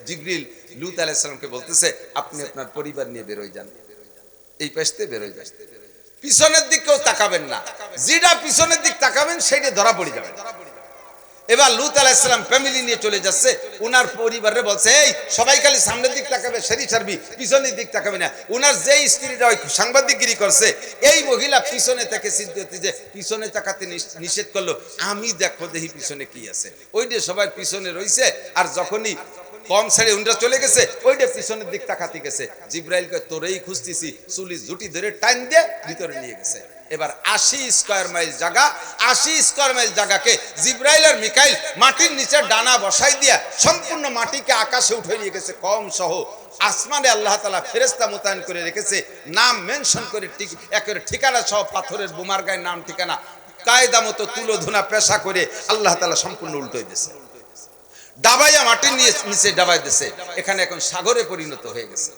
জিবরিল লূত আলাইহিস সালামকে বলতেছে, আপনি আপনার পরিবার নিয়ে বেরোয় যান, এই পাশে বেরোয় যান, পিছনের দিকেও তাকাবেন না, যেটা পিছনের দিক তাকাবেন সেইটা ধরা পড়ে যাবে। এবার লূত আলাইহিস সালাম ফ্যামিলি নিয়ে চলে যাচ্ছে। উনার পরিবারে বলছে, এই সবাই খালি সামনের দিক তাকাবে, সেরি ছাড়বি, পিছনের দিক তাকাবে না। উনার যেই স্ত্রীরা ওই সাংবাদিকগিরি করছে, এই মহিলা পিছনে থেকে চিন্তা হচ্ছে যে পিছনে তাকাতে নিষেধ করলো, আমি দেখো দেখি পিছনে কি আছে। ওইটা সবাই পিছনে রইছে, আর যখনই কম ছেড়ে উনরা চলে গেছে, ওইটা পিছনের দিক তাকাতে গেছে। জিবরাইলকে তোরেই খুঁজতেছি, চুলি জুটি ধরে টান দিয়ে ভিতরে নিয়ে গেছে। এবার 80 স্কয়ার মাইল জায়গা, 80 স্কয়ার মাইল জায়গাকে জিবরাইল আর মিকাইল মাটির নিচে ডানা বসাই দিয়া সম্পূর্ণ মাটিকে আকাশে উঠে নিয়ে গেছে। কম সহ আসমানে আল্লাহ তাআলা ফেরেশতা মোতায়েন করে রেখেছে, নাম মেনশন করে একের ঠিকানা সহ পাথরের বোমার গায়ে নাম ঠিকানা কায়দা মতো তুলো ধুনা পেশা করে আল্লাহ তাআলা সম্পূর্ণ উল্টোই দিয়েছে। ডাবাইয়া মাটির নিচে ডাবাই দিয়েছে। এখানে এখন সাগরে পরিণত হয়ে গেছে,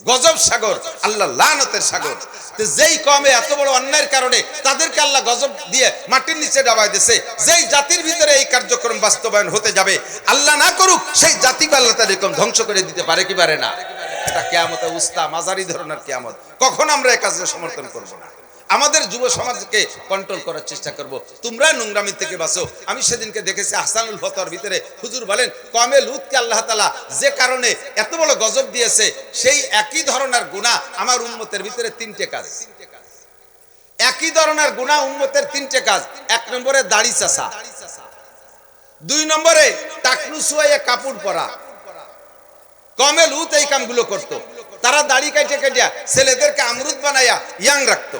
গজব সাগর, আল্লাহ লানতের সাগর। তো যেই কমে এত বড় অন্যায়ের কারণে তাদেরকে আল্লাহ গজব দিয়ে মাটির নিচে ডাবাই দিয়েছে, যেই জাতির ভিতরে এই কার্যক্রম বাস্তবায়ন হতে যাবে, আল্লাহ না করুক সেই জাতিকে আল্লাহ তাআলা এরকম ধ্বংস করে দিতে পারে কি পারে না? এটা কিয়ামতের উস্তা মাজারি ধরনের কিয়ামত। কখন আমরা এই কাজে সমর্থন করব না? আমাদের যুব সমাজকে কন্ট্রোল করার চেষ্টা করব। তোমরা নোংরামি থেকে বাঁচো। আমি সেদিনকে দেখেছি আহসানুল ফতোয়ার ভিতরে হুজুর বলেন, কমে লূতকে আল্লাহ তাআলা যে কারণে এত বড় গজব দিয়েছে, সেই একই ধরনের গুনাহ আমার উম্মতের ভিতরে 3টে কাজ। একই ধরনের গুনাহ উম্মতের 3টে কাজ। 1 নম্বরে দাড়ি চাষা, 2 নম্বরে টাকলু শুয়াইয়া কাপড় পরা। কমে লূত এই কামগুলো করতো। তারা দাড়ি কাটিয়ে কাটিয়া ছেলেদেরকে আমরুদ বানাইয়া ইয়াং রাখতো।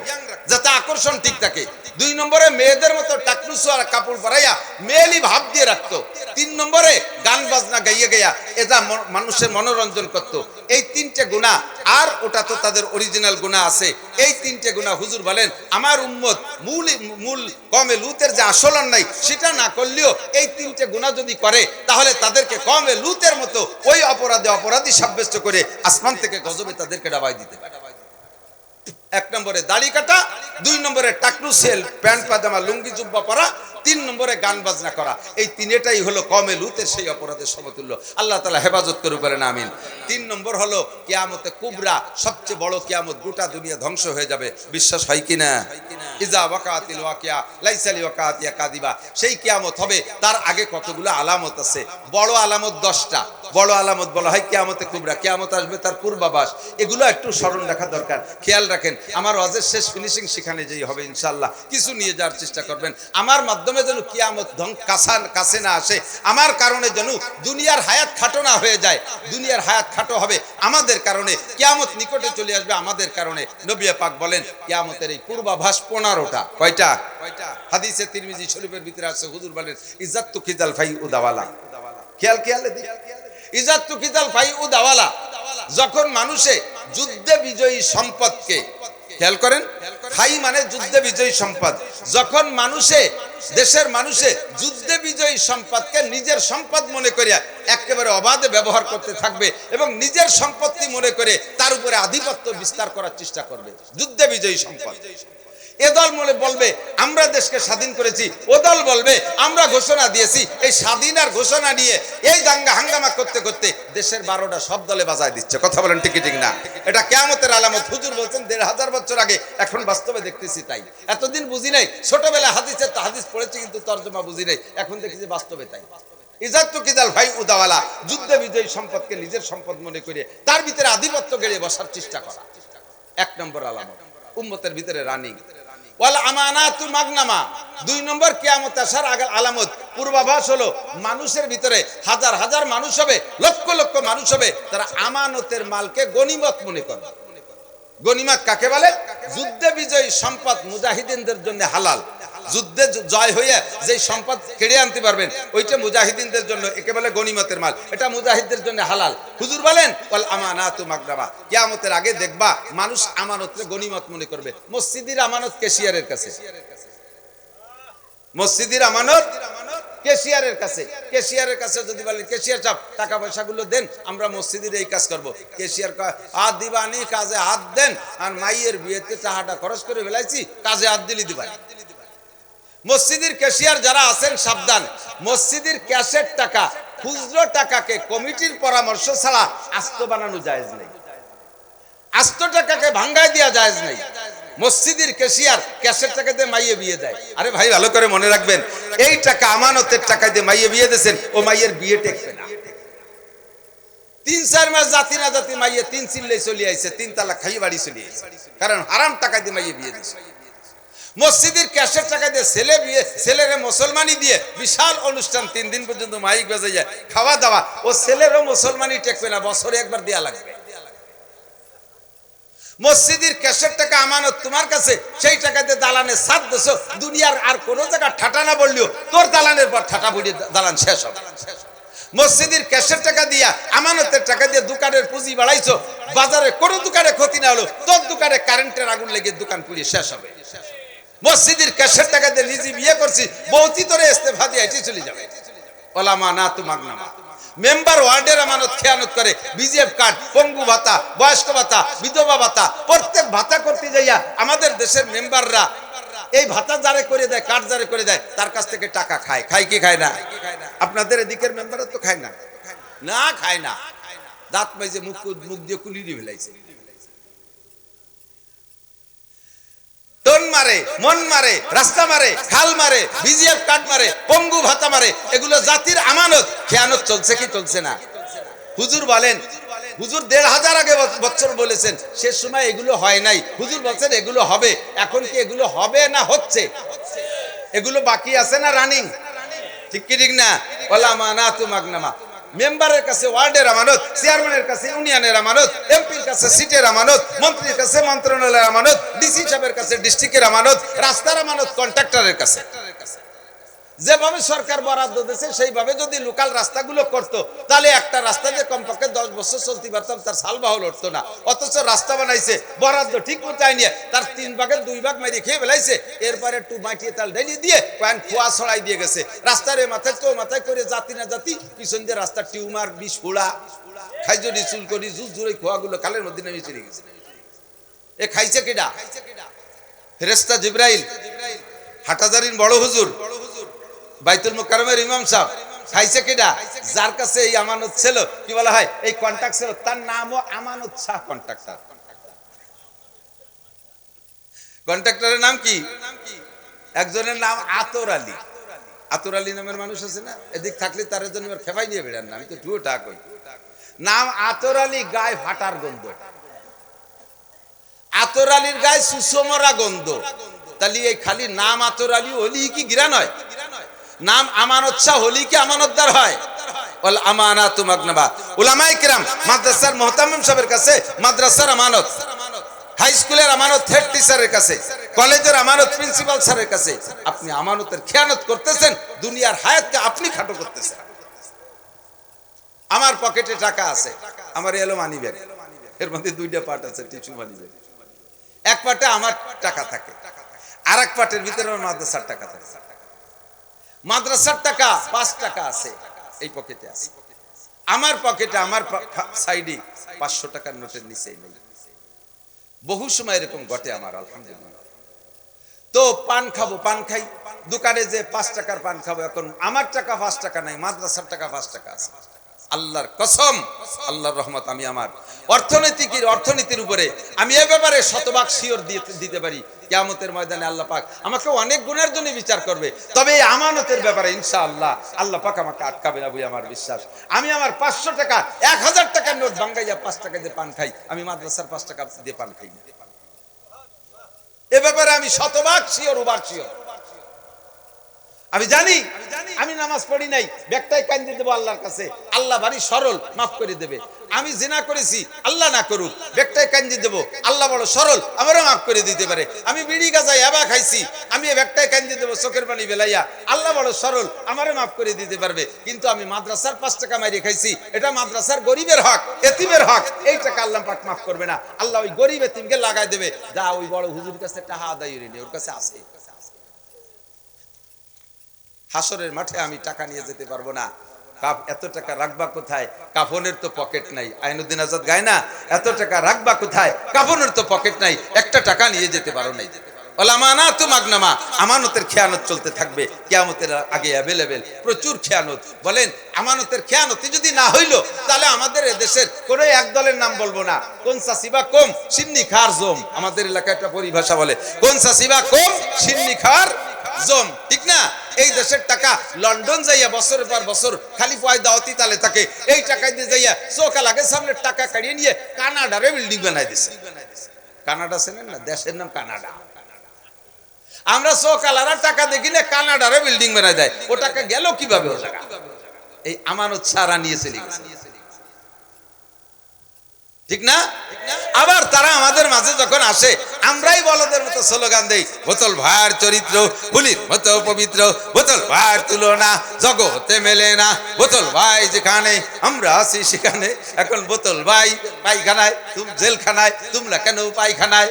যাতে আকর্ষণ ঠিক থাকে। 2 নম্বরে মেয়েদের মতো টাকলুসু আর কাপড় পরাইয়া মেয়েলি ভাব দিয়ে রাখতো। 3 নম্বরে গান বাজনা গাইয়ে গাইয়া এটা মানুষের মনোরঞ্জন করত। এই 3টে গুনাহ, আর ওটা তো তাদের অরিজিনাল গুনাহ আছে। এই 3টে গুনাহ হুজুর বলেন আমার উম্মত মূল কওমে লুতের যে আসল অন্যায় সেটা না করলেও এই 3টে গুনাহ যদি করে তাহলে তাদেরকে কওমে লুতের মতো ওই অপরাধী সাব্যস্ত করে আসমান থেকে গজবে তাদেরকে ডাবাই দিতে পারে। 1 নম্বরে দাড়ি কাটা, 2 নম্বরে টাকলু সেল প্যান্ট পাজামা লুঙ্গি জুব্বা পরা, 3 নম্বরে গান বাজনা করা। এই 3টাই হলো কওমে লুতের সেই অপরাধের সমতুল্য। আল্লাহ তাআলা হেফাজত করুক, বলেন আমিন। 3 নম্বর হলো কিয়ামতে কুবরা, সবচেয়ে বড় কিয়ামত, গোটা দুনিয়া ধ্বংস হয়ে যাবে। বিশ্বাস হয় কিনা? ইজা ওয়াকাতিল ওয়াকিয়া লাইসা লিওয়াকাতিয়া কাযিবা, সেই কিয়ামত হবে। তার আগে কতগুলো আলামত আছে। বড় আলামত 10টা। বড় আলামত বলা হয় কিয়ামতে কুবরা, কিয়ামত আসবে তার পূর্বাভাস। এগুলো একটু স্মরণ রাখা দরকার, খেয়াল রাখেন। আমার ওয়াজের শেষ ফিনিশিং সেখানে যেই হবে ইনশাআল্লাহ। কিছু নিয়ে যাওয়ার চেষ্টা করবেন, আমার মাধ্যমে যেন কিয়ামত কাছে না আসে, আমার কারণে যেন দুনিয়ার হায়াত খাটো না হয়ে যায়। দুনিয়ার হায়াত খাটো হবে আমাদের কারণে, কিয়ামত নিকটে চলে আসবে আমাদের কারণে। নবী পাক বলেন কিয়ামতের এই পূর্বাভাস 15টা। কয়টা? হাদিসে তিরমিজি শরীফের ভিতরে আছে, হুজুর বলেন ইজ্জাতু কিজাল ফাই উদাওয়ালা। খেয়াল ইজ্জাতু কিজাল ফাই উদাওয়ালা, যখন মানুষে যুদ্ধে বিজয়ী সম্পদকে, খেয়াল করেন, ফাই মানে যুদ্ধে বিজয়ী সম্পদ, যখন দেশের মানুষে যুদ্ধে বিজয়ী সম্পদকে নিজের সম্পদ মনে করিয়া একেবারে অবাধে ব্যবহার করতে থাকবে এবং নিজের সম্পত্তি মনে করে তার উপরে আধিপত্য বিস্তার করার চেষ্টা করবে, যুদ্ধে বিজয়ী সম্পদ। এ দল বলবে আমরা দেশকে স্বাধীন করেছি, ও দল বলবে আমরা ঘোষণা দিয়েছি। এই স্বাধীন আর ঘোষণা নিয়ে এই দাঙ্গা হাঙ্গামা করতে করতে দেশের 12টা সব দলে বাজায় দিচ্ছে। কথা বলেন ঠিক ঠিক না? এটা কিয়ামতের আলামত। হুজুর বলছেন 1500 বছর আগে, এখন বাস্তবে দেখতেছি তাই। এতদিন বুঝি নাই, ছোটবেলায় হাদিসের তো হাদিস পড়েছি কিন্তু তর্জমা বুঝি নাই, এখন দেখতেছি বাস্তবে তাই। ইজ্জাতু কিজাল ভাই উদাওয়ালা, যুদ্ধে বিজয়ী সম্পদকে নিজের সম্পদ মনে করে তার ভিতরে আধিপত্য গেড়ে বসার চেষ্টা করা। 1 নম্বর আলামত, উম্মতের ভিতরে রানিং। ওয়াল আমানাতু মাগনামা, 2 নম্বর কিয়ামত আসার আগে আলামত, পূর্বাভাস হলো মানুষের ভিতরে হাজার হাজার মানুষ হবে, লক্ষ লক্ষ মানুষ হবে, তারা আমানতের মালকে গনিমত মনে করে। গনিমত কাকে বলে? যুদ্ধে বিজয়ী সম্পদ মুজাহিদিনদের জন্য হালাল। যুদ্ধে জয় হয়ে যে সম্পদ কেড়ে আনতে পারবেন ওইটা মুজাহিদিনদের জন্য একেবারে গনিমতের মাল, এটা মুজাহিদদের জন্য হালাল। হুজুর বলেন ওয়াল আমানাতু মাগনামা, কিয়ামতের আগে দেখবা মানুষ আমানতকে গনিমত মনে করবে। মসজিদের আমানত ক্যাশিয়ারের কাছে, মসজিদের আমানত ক্যাশিয়ারের কাছে। ক্যাশিয়ারের কাছে যদি বলেন ক্যাশিয়ার সাহেব টাকা পয়সাগুলো দেন, আমরা মসজিদের এই কাজ করব, ক্যাশিয়ার হাত দিবানি, কাজে হাত দেন। আর মাইয়ের বিয়েতে টাকাটা খরচ করে ফেলাইছি, কাজে হাত দিলি দিবানি। মসজিদের ক্যাশিয়ার যারা আছেন সাবধান, মসজিদের ক্যাশের টাকা, খুচরো টাকাকে কমিটির পরামর্শ ছাড়া আস্ত বানানো জায়েজ নেই। আস্ত টাকাকে ভাঙ্গায় দেওয়া জায়েজ নেই। মসজিদের ক্যাশিয়ার ক্যাশের টাকা দিয়ে মাইয়ে বিয়ে দেয়। আরে ভাই ভালো করে মনে রাখবেন, এই টাকা আমানতের টাকা দিয়ে মাইয়ে বিয়ে দিয়েছেন, ও মাইয়ের বিয়ে টেকবে না। 3-4 মাস জাতি না জাতি মাইয়ে 3 চিল্লে চলে আইছে, 3 তালাক খাইয়ে বাড়ি চলে আইছে, কারণ হারাম টাকা দিয়ে মাইয়ে বিয়ে দিয়েছে। মসজিদের ক্যাশের টাকা দিয়ে ছেলেরে মুসলমানি দিয়ে বিশাল অনুষ্ঠান, 3 দিন পর্যন্ত মাইক বাজে যায়, খাওয়া দাওয়া, ও ছেলেরও মুসলমানি টেকবে না, বছরে একবার দেয়া লাগবে। মসজিদের ক্যাশের টাকা আমানত তোমার কাছে, সেই টাকা দিয়ে দালানের ছাদ দেছো, দুনিয়ার আর কোন জায়গা ঠাটা না বললেও তোর দালানের পর ঠাটা পড়ে দালান শেষ হবে। মসজিদের ক্যাশের টাকা দিয়া, আমানতের টাকা দিয়ে দোকানের পুঁজি বাড়াইছো, বাজারে কোনো দোকানে ক্ষতি না হলো তোর দোকানে কারেন্টের আগুন লেগে দোকান পুড়িয়ে শেষ হবে। মসজিদের ক্যাশের টাকা দিয়ে নিজে বিয়ে করছি, বউতি তোরে ইস্তেফা দিয়ে এটি চলে যাবে। ওলামা না তু মাগনামা, মেম্বার ওয়ার্ডের আমানত খেয়ানত করে, বিজিএফ কার্ড, পঙ্গু ভাতা, বয়স্ক ভাতা, বিধবা ভাতা, প্রত্যেক ভাতা করতে যাইয়া আমাদের দেশের মেম্বাররা এই ভাতা যারে করে দেয়, কার্ড যারে করে দেয়, তার কাছ থেকে টাকা খায়। খায় কি খায় না? আপনাদের এদিকের মেম্বাররা তো খায় না, না খায় না, দাঁত মাইজে মুখ দিয়ে কুলিয়ে ফেলাইছে। টন মারে, মন মারে, রাস্তা মারে, খাল মারে, বিজিএফ কার্ড মারে, পঙ্গু ভাতা মারে, এগুলো জাতির আমানত। খেয়ানত চলছে কি চলছে না? হুজুর বলেন, হুজুর 1500 আগে বছর বলেছেন, সে সময় এগুলো হয় নাই। হুজুর বলছেন এগুলো হবে। এখন কি এগুলো হবে না হচ্ছে? এগুলো বাকি আছে না রানিং? ঠিক কি ঠিক না? ওলামা না তু মাগনামা, মেম্বারের কাছে ওয়ার্ডের আমানত, চেয়ারম্যানের কাছে ইউনিয়নের আমানত, এমপির কাছে সিটের আমানত, মন্ত্রীর কাছে মন্ত্রণালয়ের আমানত, ডিসি সাহেবের কাছে ডিস্ট্রিক্টের আমানত, রাস্তার আমানত কন্ট্রাক্টরের কাছে। যেভাবে সরকার বরাদ্দ দিয়েছে সেইভাবে যদি লোকাল রাস্তাগুলো করতো তাহলে একটা রাস্তা যে কমপক্ষে 10 বছর চলতে পারতাম, তার সালবাহল উঠতো না। অথচ রাস্তা বানাইছে, বরাদ্দ ঠিক মতো চাইনি, তার 3 ভাগের 2 ভাগ মেরে খেয়ে ফেলাইছে। এরপরে একটু মাটিয়ে তাল ঢেলে দিয়ে কয়েন খোয়া ছড়াই দিয়ে গেছে। রাস্তার মাথায় তো মাথায় করে জাতি না জাতি, পিছন দিয়ে রাস্তার টিউমার, বিষ ফোড়া, খাইজরি চুল করি জুস জুড়ে খোয়াগুলো খালের মধ্যে নেমে চলে গেছে। এ খাইছে কেডা? ফেরেশতা জিবরাইল, হাটাজারির বড় হুজুর, বাইতুল মুকাররমের ইমাম সাহেব। খাইছে কেডা? যার কাছে এই আমানত ছিল, কি বলা হয়, এই কন্ট্রাক্ট ছিল, তার নামও আমানত শাহ কন্ট্রাক্টর। কন্ট্রাক্টরের নাম কি? একজনের নাম আতর আলী। আতর আলী নামের মানুষ আছে না, এদিক থাকলে তার জন্য খেপাই নিয়ে বেড়ান না, আমি তো ঠুয়োটা কই। নাম আতর আলী, গায়ে ফাটার গন্ধ। আতর আলীর গায়ে সুষমরা গন্ধ। তাহলে এই খালি নাম আতর আলী হলি কি গিরা নয়? নাম আমানত শাহ হলি কি আমানতদার হয়? ওয়াল আমানাতু মাগনাবা। উলামায়ে কিরাম মাদ্রাসার মুহতামিম সাহেবের কাছে মাদ্রাসার আমানত, হাই স্কুলের আমানত হেড টিচারের কাছে, কলেজের আমানত প্রিন্সিপাল স্যারের কাছে। আপনি আমানতের খেয়ানত করতেছেন, দুনিয়ার হায়াতকে আপনি খাটো করতেছেন। আমার পকেটে টাকা আছে, আমার এলো মানি ব্যাগ, এর মধ্যে 2টা পার্ট আছে, টিস্যু মানি ব্যাগ। এক পার্টে আমার টাকা থাকে, আর এক পার্টের ভিতরে মাদ্রাসার টাকা থাকে। মাদ্রাসার টাকা 5 টাকা আছে এই পকেটে আছে, আমার পকেটে আমার সাইডে 500 টাকার নোটের নিচে নেই। বহু সময় এরকম ঘটে আমার, আলহামদুলিল্লাহ। তো পান খাবো, পান খাই, দোকানে যে 5 টাকার পান খাবো, এখন আমার টাকা 5 টাকা নাই, মাদ্রাসার টাকা 5 টাকা আছে। আল্লাহর কসম, আল্লাহর রহমত, আমি আমার অর্থনীতির উপরে আমি এ ব্যাপারে শতভাগ শিওর দিতে পারি, কিয়ামতের ময়দানে আল্লাহ পাক আমাকে অনেক গুণের জন্য বিচার করবে। তবে এই আমানতের ব্যাপারে ইনশাআল্লাহ আল্লাহ পাক আমাকে আটকাবে না, বই আমার বিশ্বাস। আমি আমার 500 টাকা 1000 টাকার নোট ভাঙ্গাইয়া 5 টাকা দিয়ে পান খাই, আমি মাদ্রাসার 5 টাকা দিয়ে পান খাই না। এ ব্যাপারে আমি শতভাগ শিওর, ওভার শিওর। আমি জানি আমি নামাজ পড়ি নাই, ব্যাগটাই কান্দে দেবো আল্লাহর কাছে, আল্লাহ ভারী সরল, মাফ করে দেবে। আমি জিনা করেছি, আল্লাহ না করুক, ব্যাগটাই কান্দে দেবো, আল্লাহ বড় সরল, আমারও মাফ করে দিতে পারে। আমি বিড়ি গাঁজা ইয়াবা খাইছি, আমি ব্যাগটাই কান্দে দেবো চোখের পানি বেলাইয়া, আল্লাহ বড় সরল, আমারও মাফ করে দিতে পারবে। কিন্তু আমি মাদ্রাসার 5 টাকা মাইরে খাইছি, এটা মাদ্রাসার গরিবের হক, এতিমের হক, এই টাকা আল্লাহ পাক মাফ করবে না। আল্লাহ ওই গরিব এতিমকে লাগাই দেবে, যা ওই বড় হুজুর কাছে টাকা আদায় রে, ওর কাছে আছে। হাসরের মাঠে আমি টাকা নিয়ে যেতে পারবো না। এত টাকা রাখবা কোথায়? কাফনের তো পকেট নাই। আইনুদ্দিন আজাদ গায় না, এত টাকা রাখবা কোথায়? কাফনের তো পকেট নাই, একটা টাকা নিয়ে যেতে পারো নাই। আমানাতু মাগনামা, আমানতের খেয়ানত চলতে থাকবে কিয়ামতের আগে অ্যাভেলেবেল, প্রচুর খেয়ানত। বলেন আমানতের খেয়ানতি যদি না হইলো, তাহলে আমাদের এদেশের কোন এক দলের নাম বলবো না। কোন সাসিবা কম সিন্নি খার জম, আমাদের এলাকায় একটা পরিভাষা বলে, কোন সাসিবা কম সিন্নি খার জম, ঠিক না? এই দেশের টাকা লন্ডন যাইয়া বছরের পর বছর খালি পয়দা অতি তালে থাকে, এই টাকা দিয়ে যাইয়া চোখা লাগে সামনে টাকা কাড়িয়ে নিয়ে কানাডারে বিল্ডিং বানাই দিছে। কানাডা চেনেন না? দেশের নাম কানাডা। আমরা চোখালারা টাকা দেখিলে কানাডারে বিল্ডিং বানাই দেয়। ও টাকা গেল কিভাবে? ও টাকা এই আমানত সারা নিয়ে চলে গেছে, ঠিক না? আবার তারা আমাদের মাঝে যখন আসে, আমরাই বলদের মতো স্লোগান দেই, বোতল ভাইয়ের চরিত্র ফুলির মতো পবিত্র, বোতল ভাইয়ের তুলনা জগতে মেলে না, বোতল ভাই যেখানে আমরা আছি সেখানে। এখন বোতল ভাই পায়খানায়, তুমি জেলখানায়, তোমরা কেন পায়খানায়?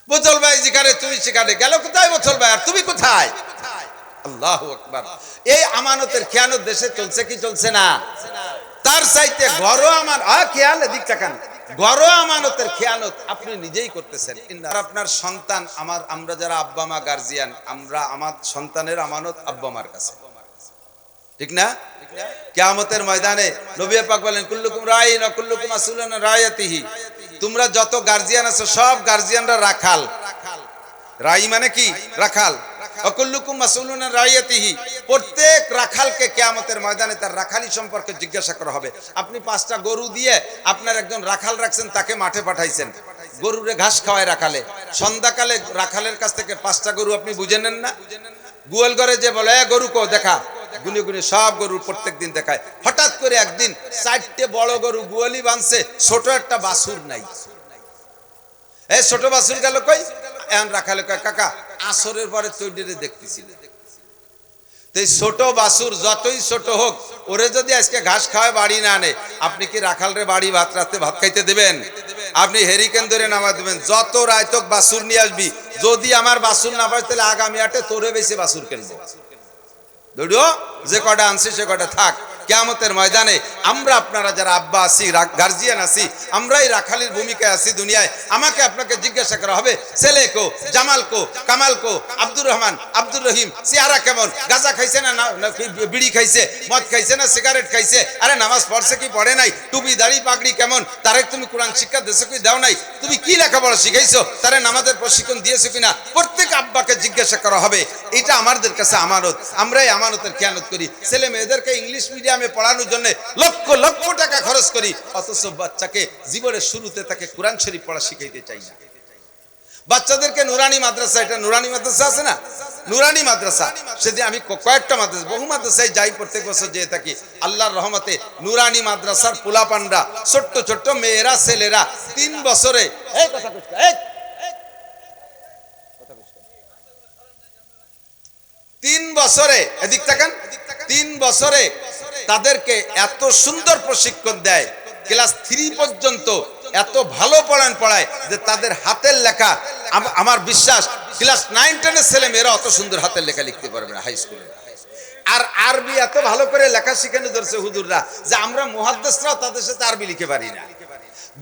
বোতল ভাই যেখানে তুমি সেখানে, গেল কোথায় বোতল ভাই? আর তুমি কোথায়? আল্লাহু আকবার। এই আমানতের খেয়ানত দেশে চলছে কি চলছে না? তার চাইতে ঘরোয়া আমার খেয়াল, এদিক তাকান, ঘরোয়া আমানতের খেয়ানত আপনি নিজেই করতেছেন। আপনার সন্তান, আমরা যারা আব্বা মা গার্জিয়ান, আমরা আমার সন্তানের আমানত আব্বা মার কাছে, ঠিক না? কিয়ামতের ময়দানে নবী পাক বলেন, কুল্লুকুম রাইন ওয়া কুল্লুকুম মাসউলুন আন রাইয়াতিহি। তোমরা যত গার্জিয়ান আছো সব গার্জিয়ানরা রাখাল। রাই মানে কি? রাখাল। অকুল্লুকুম মাসউলুন আন রাইয়াতিহি, প্রত্যেক রাখালকে কিয়ামতের ময়দানে তার রাখালি সম্পর্কে জিজ্ঞাসা করা হবে। আপনি 5টা গরু দিয়ে আপনার একজন রাখাল রাখছেন, তাকে মাঠে পাঠাইছেন, গরুরে ঘাস খাওয়ায় রাখালে। সন্ধ্যাকালে রাখালের কাছ থেকে 5টা গরু আপনি বুঝে নেন না? গোয়াল ঘরে যে বলে, গরু কো দেখা, গুনে গুনে সব গরু প্রত্যেকদিন দেখায়। হঠাৎ করে একদিন 4টে বড় গরু গোয়ালি বাঁধছে, ছোট একটা বাছুর নাই। এই ছোট বাছুর গেল কই? এখন রাখালে কয় কাকা আসরের পরে তৈরি দেখতেছি। তো ছোট বাছুর যতই ছোট হোক, ওরে যদি আজকে ঘাস খাওয়ায় বাড়ি না আনে, আপনি কি রাখালরে বাড়ি ভাত রাতে ভাত খাইতে দেবেন? আপনি হেরিকেন ধরে নামা দেবেন, যত রায়তক বাছুর নিয়ে আসবি, যদি আমার বাছুর না পাই তাহলে আগামী হাটে তোরে বেশি বাছুর কিনবো। দৌড়ো, যে কটা আনছি সে কটা থাক। কিয়ামতের ময়দানে আমরা আপনারা যারা আব্বা আছি, গার্জিয়ান আছি, আমরাই রাখালির ভূমিকায় আছি দুনিয়ায়। আমাকে আপনাকে জিজ্ঞাসা করা হবে, ছেলে কো, জামাল কো, কামাল কো, আব্দুর রহমান, আব্দুর রহিম চেহারা কেমন, গাঁজা খাইছে না বিড়ি খাইছে, মদ খাইছে না সিগারেট খাইছে, আরে নামাজ পড়ছে কি পড়ে নাই, টুপি দাড়ি পাগড়ি কেমন, তারে তুমি কোরআন শিক্ষা দিয়েছো কি দাও নাই, তুমি কি লেখাপড়া শিখাইছো, তারে নামাজের প্রশিক্ষণ দিয়েছো কিনা, প্রত্যেক আব্বাকে জিজ্ঞাসা করা হবে। এটা আমাদের কাছে আমানত, আমরাই আমানতের খেয়ানত করি। ছেলে মেয়েদেরকে ইংলিশ মিডিয়ামে পড়ানোর জন্য লক্ষ লক্ষ টাকা খরচ করি, অথচ বাচ্চাকে জীবনের শুরুতে তাকে কোরআন শরীফ পড়া শিখাইতে চাই না। বাচ্চাদেরকে নুরানি মাদ্রাসা, এটা নুরানি মাদ্রাসা আছে না, নুরানি মাদ্রাসা, সেদিন আমি কয়েকটা মাদ্রাসা, বহু মাদ্রাসায় যাই, প্রত্যেক বছর যেয়ে থাকি। আল্লাহর রহমতে নুরানি মাদ্রাসার পোলাপানরা, ছোট্ট ছোট্ট মেয়েরা ছেলেরা 3 বছরে 3 বছরে এদিক তাকান, 3 বছরে তাদেরকে এত সুন্দর প্রশিক্ষণ দেয়, ক্লাস 3 পর্যন্ত এত ভালো পড়ায় যে তাদের হাতের লেখা, আমার বিশ্বাস ক্লাস 9-10 ছেলে মেয়েরা অত সুন্দর হাতের লেখা লিখতে পারবে না হাই স্কুলে। আর আরবি এত ভালো করে লেখা শিখানো ধরছে হুজুররা যে আমরা মুহাদ্দিসরাও তাদের সাথে আরবি লিখে পারি না।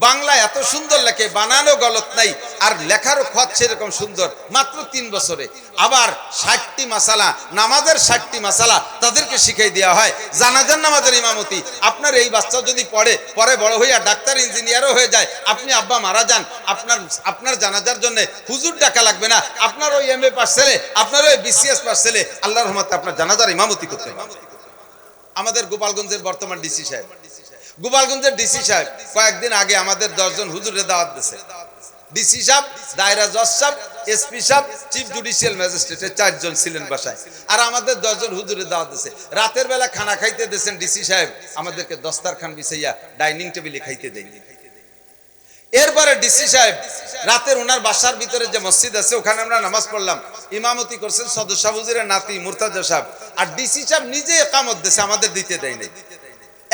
বাংলা এত সুন্দর লেখে, বানানো গলত নাই, আর লেখারও খত সেরকম সুন্দর, মাত্র 3 বছরে। আবার 60টি মাসালা, নামাজের 60টি মাসালা তাদেরকে শিখিয়ে দেওয়া হয়। জানাজার নামাজের ইমামতি, আপনার এই বাচ্চা যদি পরে বড় হইয়া ডাক্তার ইঞ্জিনিয়ারও হয়ে যায়, আপনি আব্বা মারা যান, আপনার জানাজার জন্য হুজুর ডাকা লাগবে না, আপনার ওই MA পাস ছেলে, আপনার ওই BCS পাস ছেলে আল্লাহর রহমতে আপনার জানাজার ইমামতি করতে হবে। আমাদের গোপালগঞ্জের বর্তমান ডিসি সাহেব, গোপালগঞ্জের ডিসি সাহেব কয়েকদিন আগে আমাদের 10 জন হুজুরের দাওয়াত দিয়েছে। ডিসি সাহেব, দায়রা জজ সাহেব, এসপি সাহেব, চিফ জুডিশিয়াল ম্যাজিস্ট্রেটের 4 জন ছিলেন বাসায়, আর আমাদের 10 জন হুজুরের দাওয়াত দিয়েছে। রাতের বেলা খানা খাইতে দিয়েছেন ডিসি সাহেব, আমাদেরকে দস্তারখান বিছাইয়া ডাইনিং টেবিলে খাইতে দেয়নি। এরপরে ডিসি সাহেব রাতের ওনার বাসার ভিতরে যে মসজিদ আছে ওখানে আমরা নামাজ পড়লাম, ইমামতি করছেন সদস্য হুজুরের নাতি মুর্তাজা সাহেব, আর ডিসি সাহেব নিজে একামত দিয়েছে, আমাদের দিতে দেয় নাই।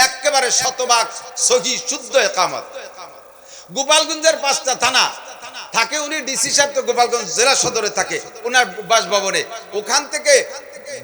একেবারে শতভাগ সহি শুদ্ধ একামত। গোপালগঞ্জের 5টা থানা থাকে, উনি ডিসি সাহেব তো গোপালগঞ্জ জেলা সদরে থাকে ওনার বাসভবনে, ওখান থেকে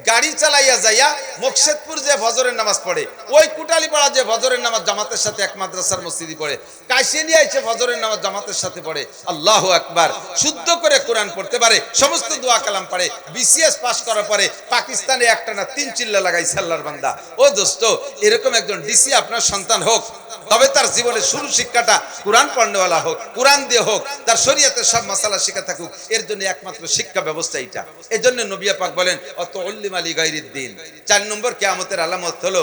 গাড়ি চালাইয়া যাইয়া মকসেদপুর যে ফজরের নামাজ পড়ে, ওই কুটালিপাড়া যে ফজরের নামাজ জামাতের সাথে এক মাদ্রাসার মসজিদে পড়ে, কাশিয়ানিয়া এসে ফজরের নামাজ জামাতের সাথে পড়ে, আল্লাহু আকবার, শুদ্ধ করে কোরআন পড়তে পারে, সমস্ত দোয়া কালাম পারে, BCS পাস করার পরে পাকিস্তানে একটানা 3 চিল্লা লাগাইছে আল্লাহর বান্দা। ও দোস্ত, এরকম একজন ডিসি আপনার সন্তান হোক, তবে তার জীবনের শুরু শিক্ষাটা কোরআন পড়নেওয়ালা হোক, কোরআন দিয়ে হোক, তার শরীয়তের সব মাসালা শিখা থাকুক, এর জন্য একমাত্র শিক্ষা ব্যবস্থা এটা। এর জন্য নবী পাক বলেন অত উল্লিম আলী গায়রিদ্দিন। 4 নম্বর কিয়ামতের আলামত হলো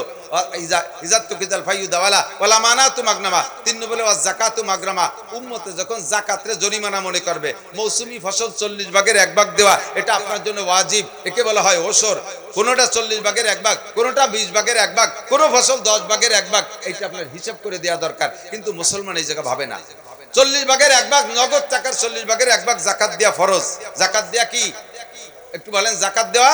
ইজাত্তু কিজাল ফায়ুদাওয়ালা ওয়ালা মানাতু মাগনামা। 3 নম্বরে ওয়াজ যাকাতু মাগরামা, উম্মতে যখন যাকাতরে জরিমানা মনে করবে, মৌসুমী ফসল 40 ভাগের 1 ভাগ দেওয়া এটা আপনার জন্য ওয়াজিব, একে বলা হয় ওসর। কোনোটা 40 ভাগের 1 ভাগ, কোনোটা 20 ভাগের 1 ভাগ, কোন ফসল 10 ভাগের 1 ভাগ, এটা আপনার হিসাব করে দেওয়া দরকার। কিন্তু মুসলমান এই জায়গা ভাবে না। 40 ভাগের 1 ভাগ নগদ টাকার, 40 ভাগের 1 ভাগ জাকাত দেওয়া ফরজ। জাকাত দেওয়া কি একটু বলেন? জাকাত দেওয়া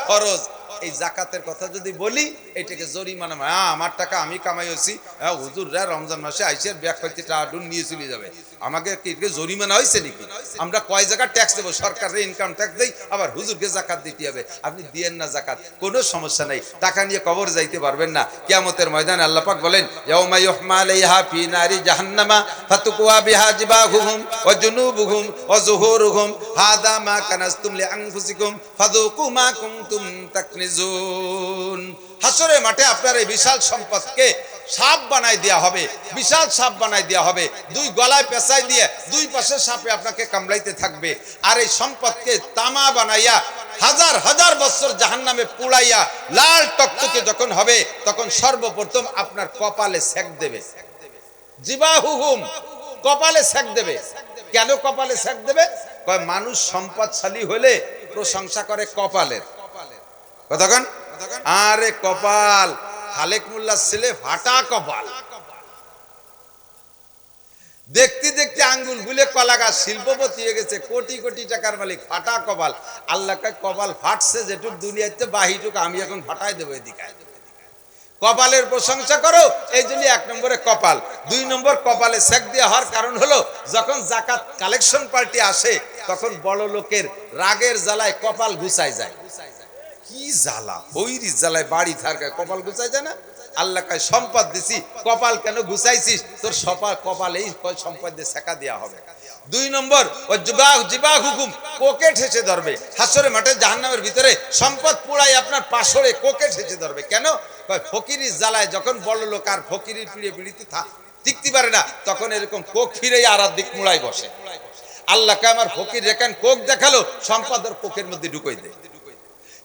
ফরজ। এই জাকাতের কথা যদি বলি এটাকে জরিমানা, আমার টাকা আমি কামাই হয়েছি, হুজুররা রমজান মাসে আইসে ব্যাগ করতে টাকা নিয়ে চলে যাবে, আমাকে কি জরিমানা হয়েছে নাকি? আমরা কয় জায়গা ট্যাক্স দেবো? সরকারের ইনকাম ট্যাক্স দেই, আবার হুজুরকে জাকাত দিতে হবে। আপনি দিয়েন না জাকাত, কোনো সমস্যা নাই, টাকা নিয়ে কবর যাইতে পারবেন না। কিয়ামতের ময়দানে আল্লাহ পাক বলেন ইয়াউমা ইউহমা আলাইহা ফি নারি জাহান্নামা ফাতুকওয়া বিহা জিবাহুহুম ওয়া জুনুবুহুম ওয়া যুহুরুহুম হাদা মা কানাসতুম লিআনফুসিকুম ফাযুকু মা কুনতুম তাকনিজুন। হাসরের মাঠে আপনার এই বিশাল সম্পদকে সাপ বানাই দেওয়া হবে, বিশাল সাপ বানাই দেওয়া হবে, 2 গলায় পেঁচাই দিয়ে 2 পাশে সাপে আপনাকে কামড়াইতে থাকবে। আর এই সম্পদকে তামা বানাইয়া হাজার হাজার বছর জাহান্নামে পুড়াইয়া লাল টকটকে যখন হবে, তখন সর্বপ্রথম আপনার কপালে সেক দেবে। জিবাহুহুম, কপালে সেক দেবে। কেন কপালে সেক দেবে? মানুষ সম্পদশালী হলে প্রশংসা করে কপালের। কতক্ষণ আরে কপাল, খালেক মোল্লার ছেলে ফাটা কপাল। দেখতে দেখতে আঙ্গুল গুলে কলা গাছ শিল্পপতি হয়ে গেছে, কোটি কোটি টাকার মালিক, ফাটা কপাল। আল্লাহ কপাল ফাটছে যেটুক দুনিয়াতে, বাহিটুক আমি এখন ফাটাই দেবো এদিকে। কপালের প্রশংসা করো, এই জন্য 1 নম্বরে কপাল। 2 নম্বর কপালে সেক দেওয়া হওয়ার কারণ হলো যখন জাকাত কালেকশন পার্টি আসে তখন বড় লোকের রাগের জ্বালায় কপাল গুছায় যায়। কি জ্বালা, বৈরি জ্বালায় বাড়ি থাকায় কপাল গুছায় যায় না। আল্লাহ কয় সম্পদ দিছি, কপাল কেন গুছাইছিস? তোর কপালেই সম্পদ দিয়ে সেকা দেওয়া হবে। 2 নম্বর ও জিবা হুকুম, কোকে ঠেসে ধরবে হাসরে মাঠে জাহান্নামের ভিতরে। সম্পদ পুড়াই আপনার পাশরে কোকে ঠেসে ধরবে। কেন? ফকিরির জ্বালায় যখন বড় লোক আর ফকিরির পিড়ে পিড়িতে টিকতে পারে না, তখন এরকম কোক ফিরে আর দিক মুড়াই বসে। আল্লাহকে আমার ফকির রেখান কোক দেখালো, সম্পদ ওর কোকের মধ্যে ঢুকাই দেয়।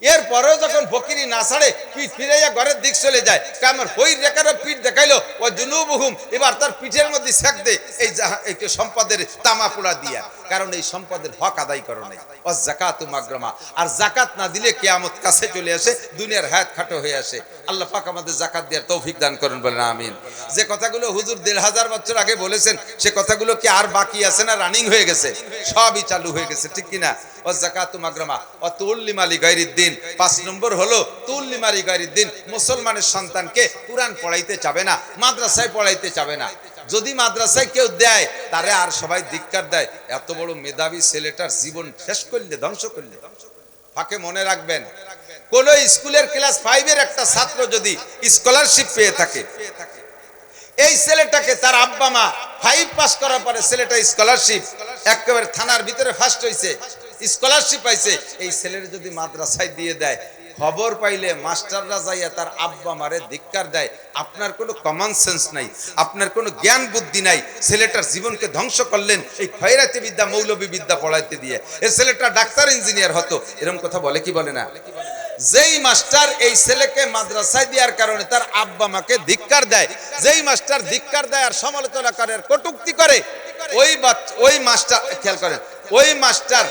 এরপরেও যখন ফকিরি না ছাড়ে, পিঠ ফিরাইয়া ঘরের দিক চলে যায়, আমার হইর রেখারও পিঠ দেখাইলো ও জুনুবহুম, এবার তার পিঠের মধ্যে সেক দে এই সম্পদের তামা পোড়া দিয়া। কারণ এই সম্পদের হক আদায় করো নাই। ও যাকাতু মাগরামা, আর জাকাত না দিলে কিয়ামত কাছে চলে আসে, দুনিয়ার হায়াত খাটো হয়ে আসে। আল্লাহ পাক আমাদের জাকাত দেওয়ার তৌফিক দান করুন, বলেন আমিন। যে কথাগুলো হুজুর 1500 বছর আগে বলেছেন, সে কথাগুলো কি আর বাকি আছে না রানিং হয়ে গেছে? সবই চালু হয়ে গেছে, ঠিক কিনা? ও যাকাতু মাগরামা ও তুল্লিমা লিগাইরিদ্দিন। 5 নম্বর হলো তুল্লিমা লিগাইরিদ্দিন, মুসলমানের সন্তানকে কুরআন পড়াইতে চাবে না, মাদ্রাসায় পড়াইতে চাবে না। যদি মাদ্রাসায় কেউ দেয় তারে আর সবাই ধিক্কার দেয়। এত বড় মেধাবী ছেলেটার জীবন শেষ করলে, ধ্বংস করলে। ফাঁকে মনে রাখবেন, কোন স্কুলের ক্লাস 5 এর একটা ছাত্র যদি স্কলারশিপ পেয়ে থাকে, এই ছেলেটাকে তার আব্বা মা 5 পাস করার পরে ছেলেটা স্কলারশিপ একেবারে থানার ভিতরে ফার্স্ট হইছে, স্কলারশিপ পাইছে, এই ছেলের যদি মাদ্রাসায় দিয়ে দেয়, খবর পাইলে মাস্টাররা যাইয়া তার আব্বা মারে ধিক্কার দেয়। আপনার কোনো কমন সেন্স নাই, আপনার কোনো জ্ঞান বুদ্ধি নাই, ছেলেটার জীবনকে ধ্বংস করলেন এই খয়রাতি বিদ্যা মৌলবী বিদ্যা পড়াইতে দিয়ে। এই ছেলেটা ডাক্তার ইঞ্জিনিয়ার হতো, এরকম কথা বলে কি বলে না? যেই মাস্টার এই ছেলেকে মাদ্রাসায় দেওয়ার কারণে তার আব্বা মাকে ধিক্কার দেয়, যেই মাস্টার ধিক্কার দেয় আর সমালোচনা করে আর কটূক্তি করে, ওই মাস্টার, খেয়াল করেন, ওই মাস্টার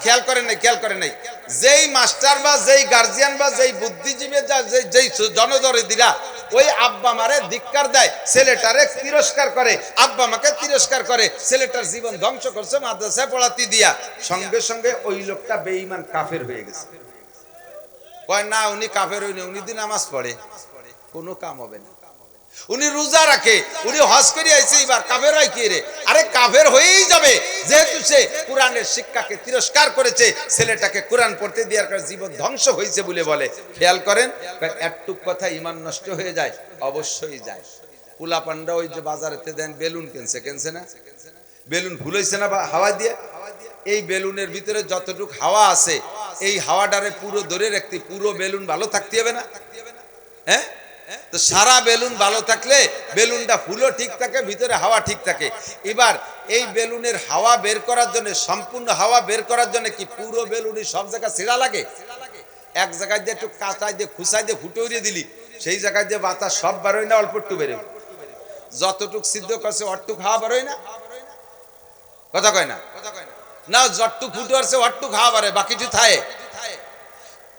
খেয়াল করেন নাই, যেই মাস্টার বা যেই গার্জিয়ান বা যেই বুদ্ধিজীবী যেই জনদরদিরা ওই আব্বা মারে ধিক্কার দেয়, ছেলেটারে তিরস্কার করে, আব্বা মাকে তিরস্কার করে, ছেলেটার জীবন ধ্বংস করছে মাদ্রাসায় পড়াতে দিয়া, সঙ্গে সঙ্গে ওই লোকটা বেঈমান কাফের হয়ে গেছে। কয় না, উনি কাফের হইনি, উনি দিন নামাজ পড়ে, কোনো কাম হবে না। উনি রোজা রাখে, উনি হজ করে আইছে, এবার কাফের হয় কি রে? আরে কাফের হয়েই যাবে, যেহেতু সে কোরআনের শিক্ষাকে তিরস্কার করেছে, ছেলেটাকে কোরআন পড়তে দেওয়ার কারণে জীবন ধ্বংস হয়েছে বলে বলে। খেয়াল করেন, একটুক কথা ইমান নষ্ট হয়ে যায়, অবশ্যই যায়। পুলা পান্ডা ওই যে বাজারেতে দেন বেলুন কেনছে না, বেলুন ভুল হয়েছে না বা হাওয়া দিয়ে, এই বেলুনের ভিতরে যতটুক হাওয়া আছে এই হাওয়াটারে পুরো ধরে রাখতে, পুরো বেলুন ভালো থাকতে হবে না? হ্যাঁ, তো সারা বেলুন ভালো থাকলে বেলুনটা ফুলও ঠিক থাকে, ভিতরে হাওয়া ঠিক থাকে। এবার এই বেলুনের হাওয়া বের করার জন্য, সম্পূর্ণ হাওয়া বের করার জন্য কি পুরো বেলুনই সব জায়গায় ছিঁড়া লাগে? এক জায়গায় দিয়ে একটু কাঁচায় দিয়ে খুসাই দিয়ে ফুটে উড়িয়ে দিলি, সেই জায়গায় দিয়ে বাতাস সব বেরোয় না, অল্প একটু বেরোয়। যতটুক সিদ্ধ করছে অটটুক হাওয়া বেরোয় না, কথা কয় না? না, যতটুক ফুটে আসছে অটটুক হাওয়া বেরোয়, বাকিটু থায়ে।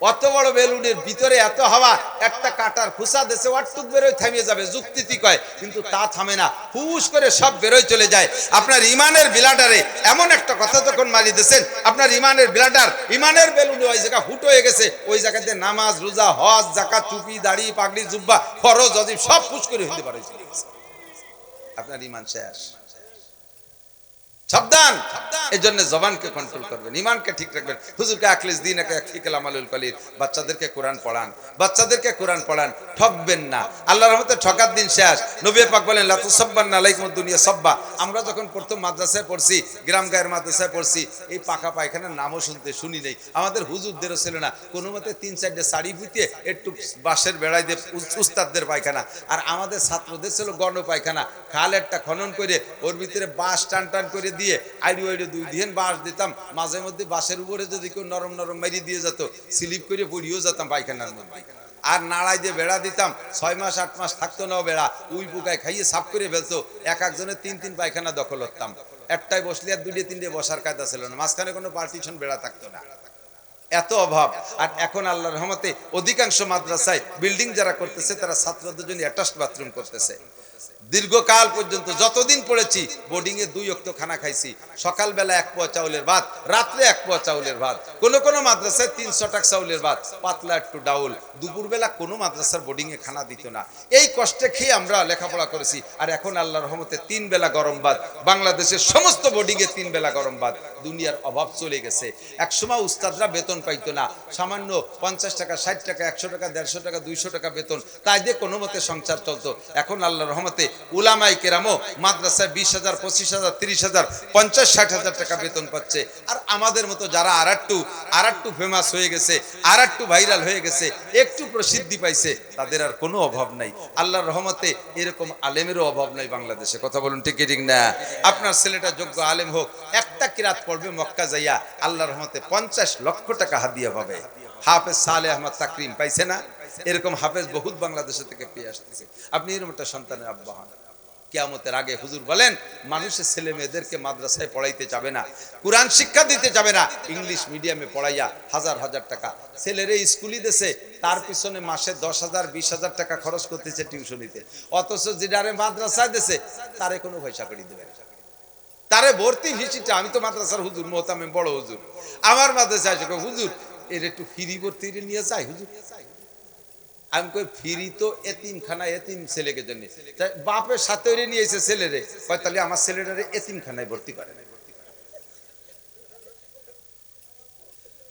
অত বড় বেলুনের ভিতরে এত হাওয়া, একটা কাটার খুসা দেশে অটটুক বেরোয় থামিয়ে যাবে, যুক্তিতি কয়, কিন্তু তা থামে না, হুশ করে সব বেরোয় চলে যায়। আপনার ইমানের বিলাডারে এমন একটা কথা যখন মারি দিয়েছেন, আপনার ইমানের বিলাডার, ইমানের বেলুনে ওই জায়গা ফুট হয়ে গেছে, ওই জায়গাতে নামাজ, রোজা, হজ, যাকাত, টুপি, দাড়ি, পাগড়ি, জুব্বা, ফরজ, ওয়াজিব সব ফুস করে হইতে পারে, আপনার ইমান শেষ। সাবধান, এই জন্য জবানকে কন্ট্রোল করবেন, ইমানকে ঠিক রাখবেন। হুজুরকে আখলিস দিন আমালুল কলির, বাচ্চাদেরকে কোরআন পড়ান, বাচ্চাদেরকে কোরআন পড়ান, ঠকবেন না। আল্লাহর রহমতে ঠকার দিন শেষ। নবী পাক বলেন লা তুসাব্বান্না আলাইকুমুদ দুনিয়া সাব্বা। আমরা যখন প্রথম মাদ্রাসায় পড়ছি, গ্রাম গায়ের মাদ্রাসায় পড়ছি, এই পাকা পায়খানার নামও শুনি নেই, আমাদের হুজুরদেরও ছিল না। কোনো মতে 3-4টে শাড়ি ফুটিয়ে একটু বাঁশের বেড়াই দিয়ে উস্তাদদের পায়খানা, আর আমাদের ছাত্রদের ছিল গণ পায়খানা। খাল একটা খনন করে ওর ভিতরে বাঁশ টান করে দিয়ে আইডি 2 দিন বাঁশ দিতাম, মাঝে মধ্যে বাঁশের উপরে যদি কেউ নরম মারি দিয়ে যেত, স্লিপ করে পড়িয়েও যেতাম পায়খানার মধ্যে। আর নাড়াই দিয়ে বেড়া দিতাম, 6 মাস 8 মাস থাকতো না বেড়া, উই পোকায় খাইয়ে সাফ করে ফেলতো। একজনের 3 পায়খানা দখল করতাম। একটাই বসলে আর দুইটা তিনটে বসার কায়দা ছিল না, মাঝখানে কোনো পার্টিশন বেড়া থাকতো না, এত অভাব। আর এখন আল্লাহর রহমতে অধিকাংশ মাদ্রাসায় বিল্ডিং যারা করতেছে তারা ছাত্রদের জন্য অ্যাটাচড বাথরুম করতেছে। দীর্ঘকাল পর্যন্ত যতদিন পড়েছি বোর্ডিং এ 2 ওয়াক্ত খানা খাইছি, সকালবেলা 1 পোয়া চাউলের ভাত, রাত্রে 1 পোয়া চাউলের ভাত, কোন মাদ্রাসায় 300 টাকা চাউলের ভাত, পাতলা একটু ডাউল। দুপুরবেলা কোনো মাদ্রাসার বোর্ডিং এ খানা দিত না। এই কষ্টে খেয়ে আমরা লেখাপড়া করেছি। আর এখন আল্লাহর রহমতে 3 বেলা গরম ভাত, বাংলাদেশের সমস্ত বোর্ডিং এ 3 বেলা গরম ভাত। দুনিয়ার অভাব চলে গেছে। একসময় উস্তাদরা বেতন পাইতো না, সামান্য 50 টাকা, 60 টাকা, 100 টাকা, 150 টাকা, 200 টাকা বেতন, তাই দিয়ে কোনো মতে সংসার চলতো। এখন আল্লাহর রহমতে উলামাই কেরামও মাদ্রাসায় 20,000, 25,000, 30,000, 50, 60,000 টাকা বেতন পাচ্ছে। আর আমাদের মতো যারা আর একটু ফেমাস হয়ে গেছে, আর একটু ভাইরাল হয়ে গেছে, একটু প্রসিদ্ধি পাইছে, তাদের আর কোনো অভাব নাই। আল্লাহর রহমতে এরকম আলেমেরও অভাব নাই বাংলাদেশে। কথা বলুন ঠিক ঠিক না? আপনার ছেলেটা যোগ্য আলেম হোক, একটা কিরাত পড়বে মক্কা যাইয়া, আল্লাহর রহমতে 50 লক্ষ টাকা হাদিয়া পাবে। হাফেজ সালেহ আহমদ তাকরিম পাইছে না? এরকম হাফেজ বহুত বাংলাদেশ থেকে পেয়ে আসতেছে। আপনি এরকম একটা সন্তানের আব্বা হন, কিয়ামতের আগে হুজুর বলেন মানুষের ছেলে মেয়েদেরকে মাদ্রাসায় পড়াইতে যাবে না, কোরআন শিক্ষা দিতে যাবে না, ইংলিশ মিডিয়ামে পড়াইয়া হাজার হাজার টাকা ছেলেরে স্কুলই দেশে, তার পিছনে মাসে 10,000, 20,000 টাকা খরচ করতেছে টিউশনিতে। অথচ যেটারে মাদ্রাসায় দেশে তারে কোনো পয়সা করে দেবে না, তারে ভর্তি ফিসিটা। আমি তো মাদ্রাসার হুজুর, মোহতামিম বড় হুজুর, আমার মাদ্রাসায় হুজুর এর একটু ফ্রি ভর্তি নিয়ে যায় হুজুর। আমি কই ফ্রি তো এতিমখানা, এতিম ছেলেকে জন্য, বাপের সাথে নিয়েছে ছেলেরে, তাহলে আমার ছেলেটারে এতিমখানায় ভর্তি করে।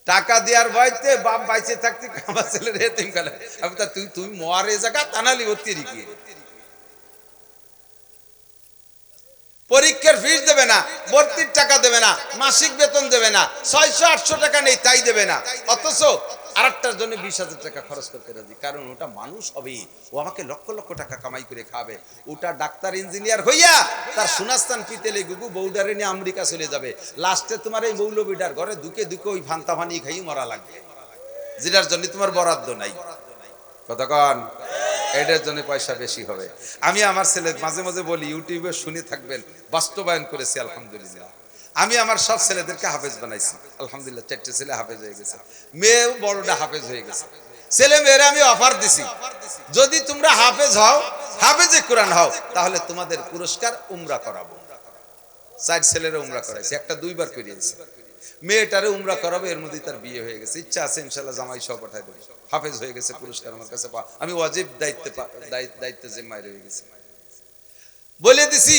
টাকা দেওয়ার ভয়তে বাপ বাইচে থাকতে আমার ছেলের এতিমখানায়। আমি তা তুই মরে জায়গা তানালি ভর্তি রেখে, পরীক্ষার ফিস দেবে না, ভর্তির টাকা দেবে না, মাসিক বেতন দেবে না, 600-800 টাকা নেই তাই দেবে না, অথচ আরেকটার জন্য 20,000 টাকা খরচ করতে রাজি। কারণ ওটা মানুষ হবে, ও আমাকে লক্ষ লক্ষ টাকা কামাই করে খাবে। ওটা ডাক্তার ইঞ্জিনিয়ার হইয়া তার সুনাস্তান পিতেলে গুগু বউডারে নিয়ে আমেরিকা চলে যাবে। লাস্টে তোমার এই মৌলবিডার ঘরে দুকে ওই ফান্তা ফানি খাই মরা লাগবে, যেটার জন্য তোমার বরাদ্দ নাই। কতক্ষণ এটার জন্য পয়সা বেশি হবে। আমি আমার ছেলে মাঝে মাঝে বলি, ইউটিউবে শুনে থাকবেন, বাস্তবায়ন করেছি আলহামদুলিল্লাহ। আমি আমার সব ছেলেদেরকে হাফেজ বানাইছি আলহামদুলিল্লাহ। 4টে ছেলে হাফেজ হয়ে গেছে, মেয়েও বড়টা হাফেজ হয়ে গেছে। ছেলে মেয়েরা আমি অফার দিছি, যদি তোমরা হাফেজ হও, হাফেজে কোরআন হও, তাহলে তোমাদের পুরস্কার উমরা করাবো। 4 ছেলেরা উমরা করাইছি, একটা 2 বার করিয়েছি। মেয়েটারে উমরা করাবো, এর মধ্যে তার বিয়ে হয়ে গেছে। ইচ্ছা আছে ইনশাল্লাহ জামাই সহ পাঠাই দেবো। হাফেজ হয়ে গেছে, পুরস্কার আমার কাছে আমি ওয়াজিব দায়িত্বে জিম্মায় রয়ে গেছে। বলে দিছি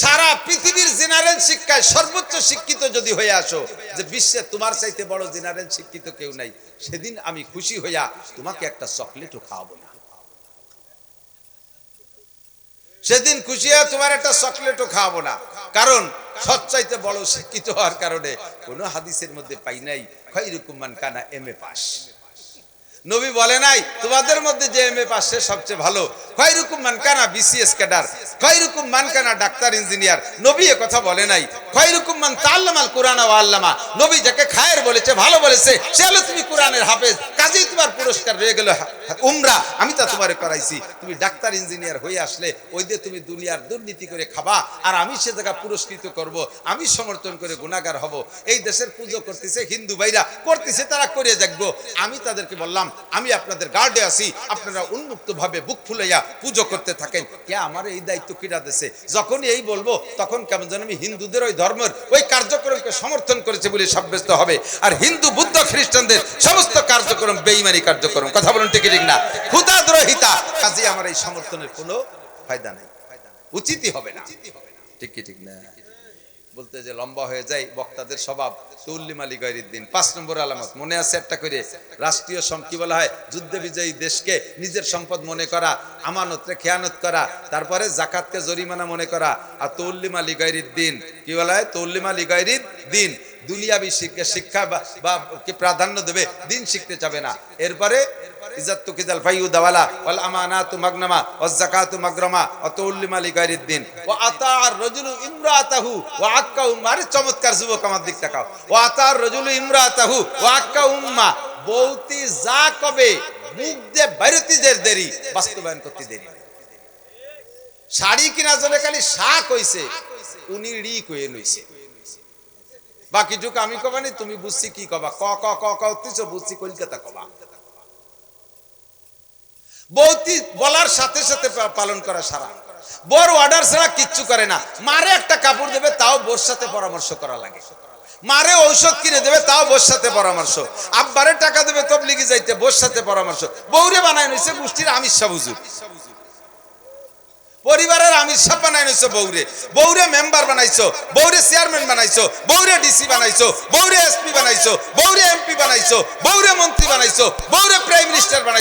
সারা পৃথিবীর জেনারেল শিক্ষায় সর্বোচ্চ শিক্ষিত যদি হয়ে আসো, যে বিশ্বে তোমার চাইতে বড় জেনারেল শিক্ষিত কেউ নাই, সেদিন আমি খুশি হইয়া তোমাকে একটা চকলেটও খাওয়াবো না। সেদিন খুশি হয়ে তোমার একটা চকলেটও খাওয়াবো না। কারণ সবচাইতে বড় শিক্ষিত হওয়ার কারণে কোন হাদিসের মধ্যে পাই নাই খায়রুকুম মান কানা এমএ পাস। নবী বলে নাই তোমাদের মধ্যে যে এমএ পাস সে সবচেয়ে ভালো। খায়রুকুম মান কানা বিসিএস ক্যাডার, খায়রুকুম মান কানা ডাক্তার ইঞ্জিনিয়ার। নবী এ কথা বলে নাই। খায়রুকুম মান তাআল্লামাল কুরআন ওয়া আল্লামা। নবী যাকে খায়ের বলেছে, ভালো বলেছে, সে হলো তুমি কোরআনের হাফেজ। কাজেই তোমার পুরস্কার রয়ে গেল উমরা, আমি তা তোমারে করাইছি। তুমি ডাক্তার ইঞ্জিনিয়ার হয়ে আসলে ওই দিয়ে তুমি দুনিয়ার দুর্নীতি করে খাবা, আর আমি সে জায়গা পুরস্কৃত করব, আমি সমর্থন করে গুনাহগার হব। এই দেশের পুজো করতেছে হিন্দু ভাইরা, করতেছে তারা করে দেখবো। আমি তাদেরকে বললাম আমি আপনাদের গার্ডে আছি, আপনারা উন্মুক্ত ভাবে বুক ফুলাইয়া পুজো করতে থাকেন। কে আমার এই দায়িত্ব কিরা দেশে? যখনই এই বলবো তখন কেমন যেন আমি হিন্দুদের ওই ধর্মের ওই কার্যক্রমকে সমর্থন করেছে বলে সাব্যস্ত হবে, আর হিন্দু বুদ্ধ খ্রিস্টানদের সমস্ত কার্যক্রম বেঈমানি কার্যক্রম। কথা বলুন ঠিক ঠিক না? ক্ষুধাদ্রোহিতা। কাজে আমার এই সমর্থনের কোনো ফায়দা নাই, উচিতই হবে না। ঠিক কি ঠিক না? বলতে যে লম্বা হয়ে যায় বক্তাদের স্বভাব। তৌল্লিম আলী গায়রুদ্দিন 5 নম্বর আলামত মনে আছে একটা করে, রাষ্ট্রীয় কি বলা হয়, যুদ্ধে বিজয়ী দেশকে নিজের সম্পদ মনে করা, আমানতকে খেয়ানত করা, তারপরে জাকাতকে জরিমানা মনে করা। আর তৌল্লিম আলী গায়রুদ্দিন কি বলা হয়? তৌল্লিম আলী গায়রুদ্দিন দুনিয়াবি শিক্ষা বা কি প্রাধান্য দেবে, দিন শিখতে যাবে না। এরপরে ইজ্জাতু কিদাল ফাইউ দাওয়ালা ওয়াল আমানাতু মাগনামা ওয়াজ যাকাতু মাগরামা ওয়া তৌল্লিম আলী গায়রুদ্দিন ওয়া আতাআর রাজুলু ইমরাতাহু ওয়া আক্কা উম্মা। চমৎকার যুবক, আমার দিক তাকাও। ওয়া আতাআর রাজুলু ইমরাতাহু ওয়া আক্কা উম্মা। বলতি যা কবে মুখ দিয়ে বাইরতি দেরি, বাস্তবায়ন করতে দেরি। শাড়ি কিনা জন্য খালি শাক হইছে, উনি রি কয়ে নইছে। বাকিটুকু আমি কবানি, তুমি বুঝছি কি কবা, ক ক ক ক উঠতেছো, বুঝছি কলকাতা কবা। বৌতি বলার সাথে সাথে পালন করা সারা। বড় অর্ডার ছাড়া কিচ্ছু করে না। মারে একটা কাপড় দেবে, তাও বোর সাথে পরামর্শ করা লাগে। মারে ঔষধ কিনে দেবে, তাও বোর সাথে পরামর্শ। আব্বারে টাকা দেবে তবলিগি যাইতে, বোর সাথে পরামর্শ। বৌরে বানায় নিছে গোষ্ঠীর আমির শাহ হুজুর, পরিবারের আমির শাহ বানায় নিছো বৌরে। বৌরে মেম্বার বানাইছো, বৌরে চেয়ারম্যান বানাইছো, বৌরে ডিসি বানাইছো, বৌরে এসপি বানাইছো, বৌরে এমপি বানাইছো, বৌরে মন্ত্রী বানাইছো, বৌরে প্রাইম মিনিস্টার বানাইছো।